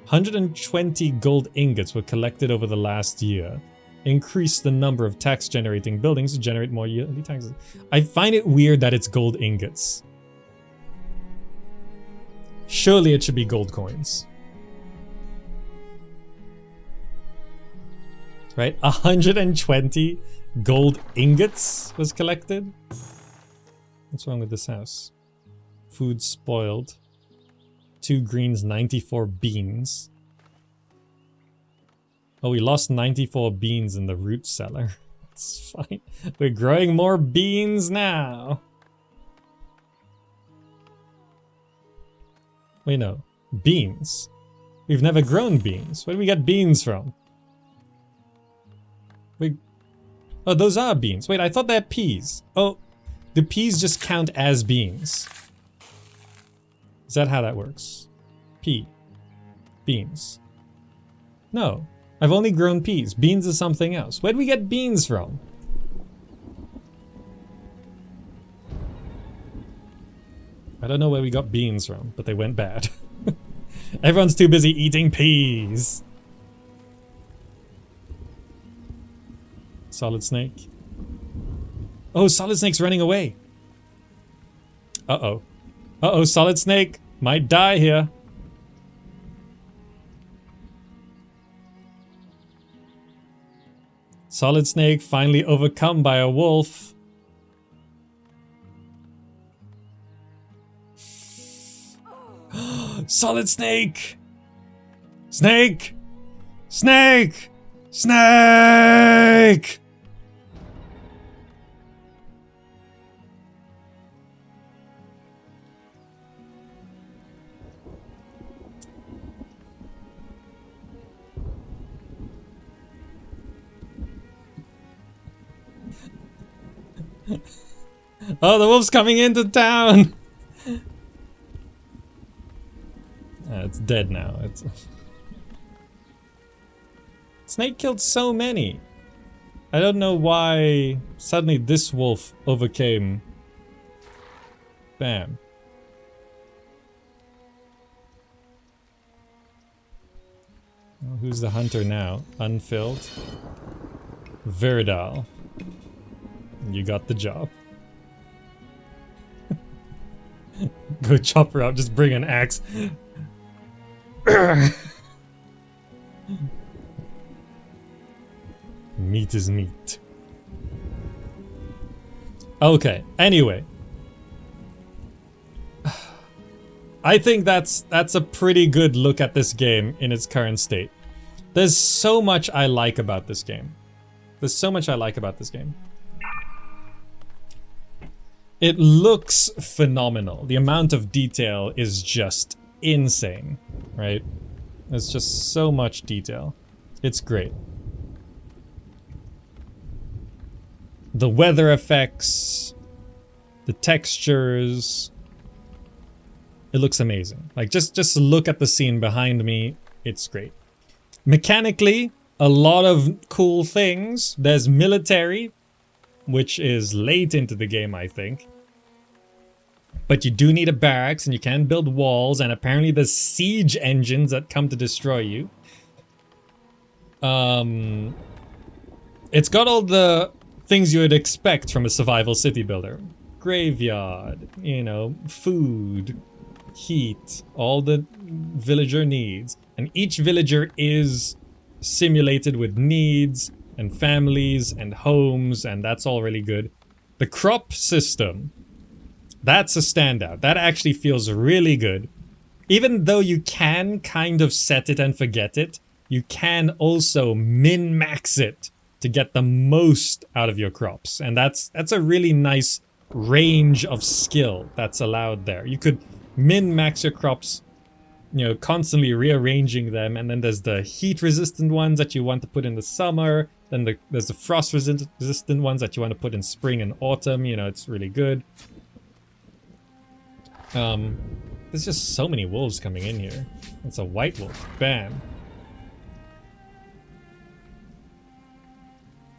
120 gold ingots were collected over the last year. Increase the number of tax-generating buildings to generate more yearly taxes. I find it weird that it's gold ingots. Surely it should be gold coins. Right? 120 gold ingots was collected. What's wrong with this house? Food spoiled. 2 greens, 94 beans. Oh, we lost 94 beans in the root cellar. It's fine. We're growing more beans now. Wait, no. Beans. We've never grown beans. Where do we get beans from? Oh, those are beans. Wait, I thought they're peas. Oh, the peas just count as beans. Is that how that works? Pea. Beans. No. I've only grown peas. Beans is something else. Where do we get beans from? I don't know where we got beans from, but they went bad. Everyone's too busy eating peas. Solid Snake. Oh, Solid Snake's running away. Uh-oh. Uh-oh, Solid Snake might die here. Solid Snake finally overcome by a wolf. Solid Snake! Snake! Snake! Snake! Oh, the wolf's coming into town! It's dead now. Snake killed so many. I don't know why suddenly this wolf overcame. Bam. Oh, who's the hunter now? Unfilled. Viridal. You got the job. Go chop her out, just bring an axe. Meat is meat. Okay, anyway. I think that's a pretty good look at this game in its current state. There's so much I like about this game. There's so much I like about this game. It looks phenomenal. The amount of detail is just insane, right? There's just so much detail. It's great. The weather effects, the textures, it looks amazing. Like just look at the scene behind me, it's great. Mechanically, a lot of cool things. There's military, which is late into the game, I think. But you do need a barracks and you can build walls, and apparently there's siege engines that come to destroy you. It's got all the things you would expect from a survival city builder. Graveyard, you know, food, heat, all the villager needs. And each villager is simulated with needs and families and homes, and that's all really good. The crop system, that's a standout. That actually feels really good. Even though you can kind of set it and forget it, you can also min-max it to get the most out of your crops. And that's a really nice range of skill that's allowed there. You could min-max your crops, you know, constantly rearranging them, and then there's the heat-resistant ones that you want to put in the summer, then there's the frost-resistant ones that you want to put in spring and autumn. You know, it's really good. There's just so many wolves coming in here. It's a white wolf. Bam.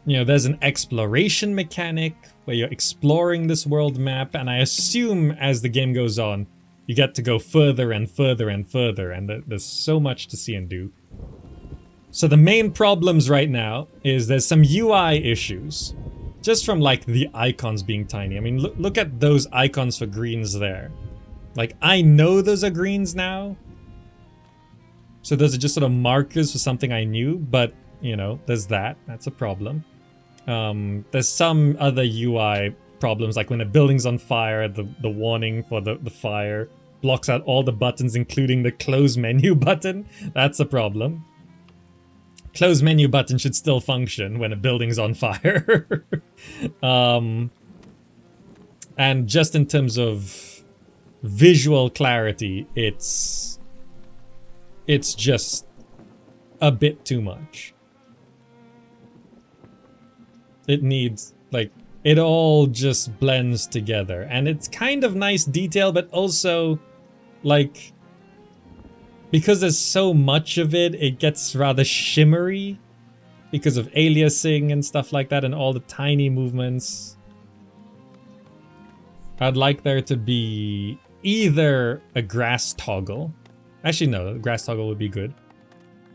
You know, there's an exploration mechanic where you're exploring this world map, and I assume as the game goes on, you get to go further and further and further, and there's so much to see and do. So the main problems right now is there's some UI issues. Just from like the icons being tiny. I mean, look at those icons for greens there. Like, I know those are greens now. So those are just sort of markers for something I knew, but, you know, there's that. That's a problem. There's some other UI problems, like when a building's on fire, the warning for the fire blocks out all the buttons, including the close menu button. That's a problem. Close menu button should still function when a building's on fire. And just in terms of visual clarity, it's just a bit too much. It needs, like, it all just blends together. And it's kind of nice detail, but also, like, because there's so much of it, it gets rather shimmery because of aliasing and stuff like that and all the tiny movements. I'd like there to be either a grass toggle. Actually, no, a grass toggle would be good.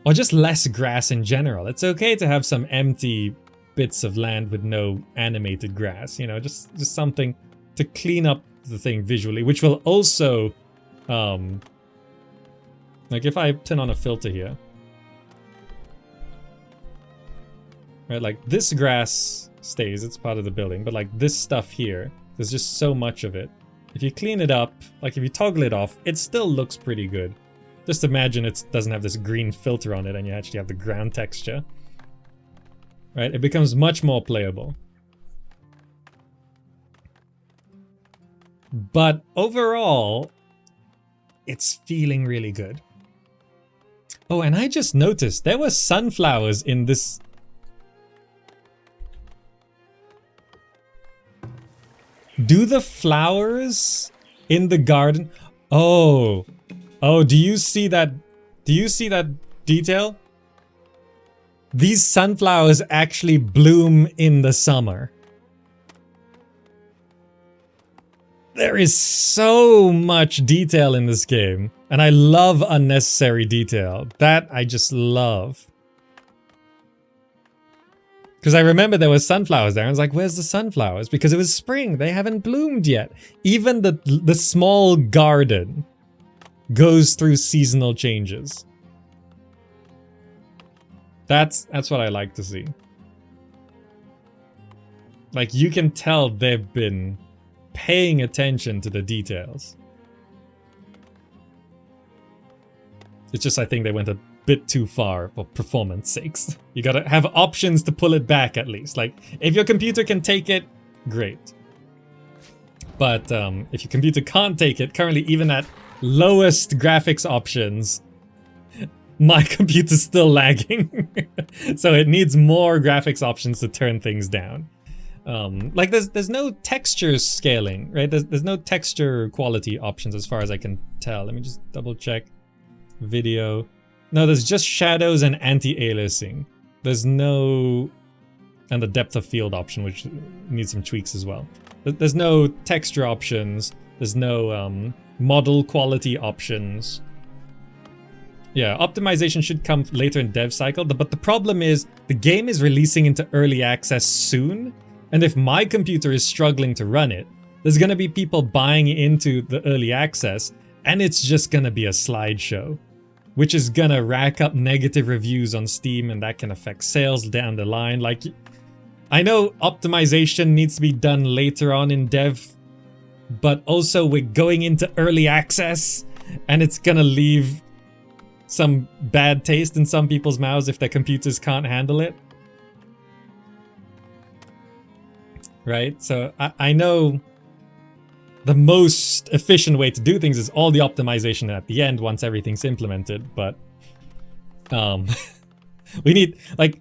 Or just less grass in general. It's okay to have some empty bits of land with no animated grass, you know, just something to clean up the thing visually, which will also, like if I turn on a filter here, right, like this grass stays, it's part of the building, but like this stuff here, there's just so much of it. If you clean it up, like if you toggle it off, it still looks pretty good. Just imagine it doesn't have this green filter on it and you actually have the ground texture. Right? It becomes much more playable. But overall, it's feeling really good. Oh, and I just noticed there were sunflowers in this. Do the flowers in the garden? Oh, do you see that? Do you see that detail? These sunflowers actually bloom in the summer. There is so much detail in this game, and I love unnecessary detail. That I just love. Because I remember there were sunflowers there, and I was like, where's the sunflowers? Because it was spring, they haven't bloomed yet. Even the small garden goes through seasonal changes. That's what I like to see. Like, you can tell they've been paying attention to the details. It's just I think they went a bit too far for performance sakes. You gotta have options to pull it back at least. Like, if your computer can take it, great. But if your computer can't take it, currently even at lowest graphics options, my computer's still lagging. So it needs more graphics options to turn things down. Like there's no texture scaling, right? There's no texture quality options as far as I can tell. Let me just double check. Video. No, there's just shadows and anti-aliasing. There's no... And the depth of field option, which needs some tweaks as well. There's no texture options. There's no model quality options. Yeah, optimization should come later in dev cycle, but the problem is the game is releasing into early access soon, and if my computer is struggling to run it, there's gonna be people buying into the early access, and it's just gonna be a slideshow, which is gonna rack up negative reviews on Steam, and that can affect sales down the line. Like, I know optimization needs to be done later on in dev, but also we're going into early access, and it's gonna leave some bad taste in some people's mouths if their computers can't handle it. Right? So I know the most efficient way to do things is all the optimization at the end once everything's implemented, but we need, like,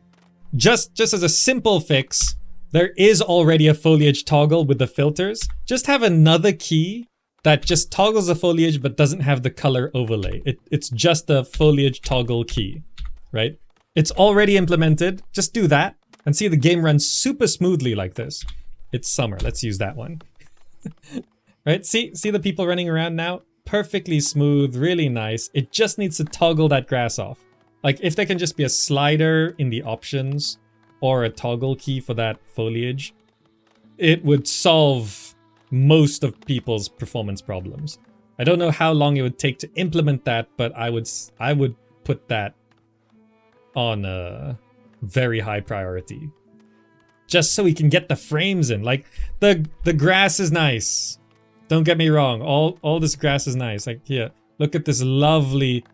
just as a simple fix, there is already a foliage toggle with the filters. Just have another key that just toggles the foliage but doesn't have the color overlay. It's just a foliage toggle key, right? It's already implemented. Just do that and see the game runs super smoothly like this. It's summer. Let's use that one. Right? See the people running around now? Perfectly smooth, really nice. It just needs to toggle that grass off. Like, if there can just be a slider in the options or a toggle key for that foliage, it would solve most of people's performance problems. I don't know how long it would take to implement that, but I would put that on a very high priority. Just so we can get the frames in. Like, the grass is nice. Don't get me wrong. All this grass is nice. Like, here, look at this lovely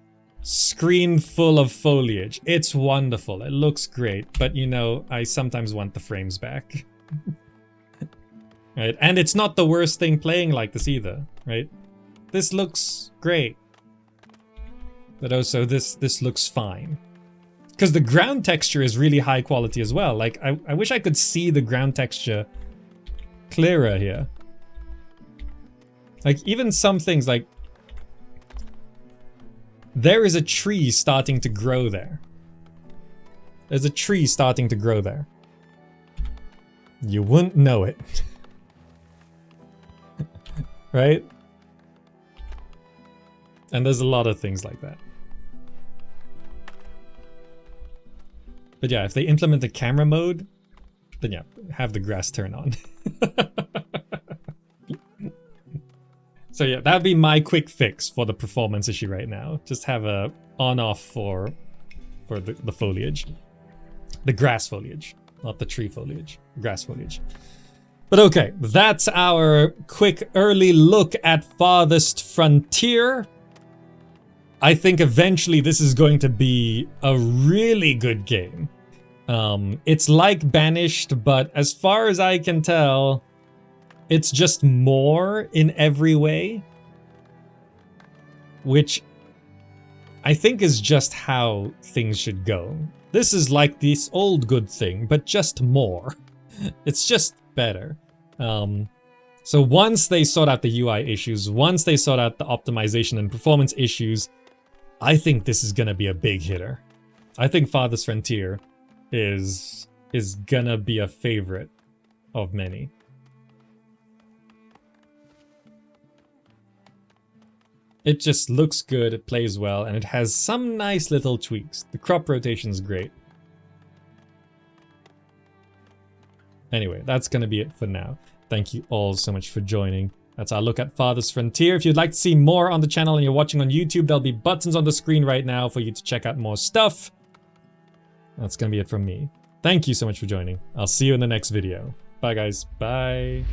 screen full of foliage. It's wonderful. It looks great. But, you know, I sometimes want the frames back. Right? And it's not the worst thing playing like this either, right? This looks great. But also, this looks fine. Because the ground texture is really high quality as well. Like, I wish I could see the ground texture clearer here. Like, even some things, like, there is a tree starting to grow there. There's a tree starting to grow there. You wouldn't know it. Right? And there's a lot of things like that. But yeah, if they implement the camera mode, then yeah, have the grass turn on. So yeah, that'd be my quick fix for the performance issue right now. Just have a on-off for the foliage. The grass foliage, not the tree foliage. Grass foliage. But okay, that's our quick early look at Farthest Frontier. I think eventually this is going to be a really good game. It's like Banished, but as far as I can tell, it's just more in every way. Which I think is just how things should go. This is like this old good thing, but just more. It's just better. So once they sort out the UI issues, once they sort out the optimization and performance issues, I think this is gonna be a big hitter. I think Farthest Frontier is gonna be a favorite of many. It just looks good, it plays well, and it has some nice little tweaks. The crop rotation is great. Anyway, that's gonna be it for now. Thank you all so much for joining. That's our look at Farthest Frontier. If you'd like to see more on the channel and you're watching on YouTube, there'll be buttons on the screen right now for you to check out more stuff. That's gonna be it from me. Thank you so much for joining. I'll see you in the next video. Bye guys. Bye.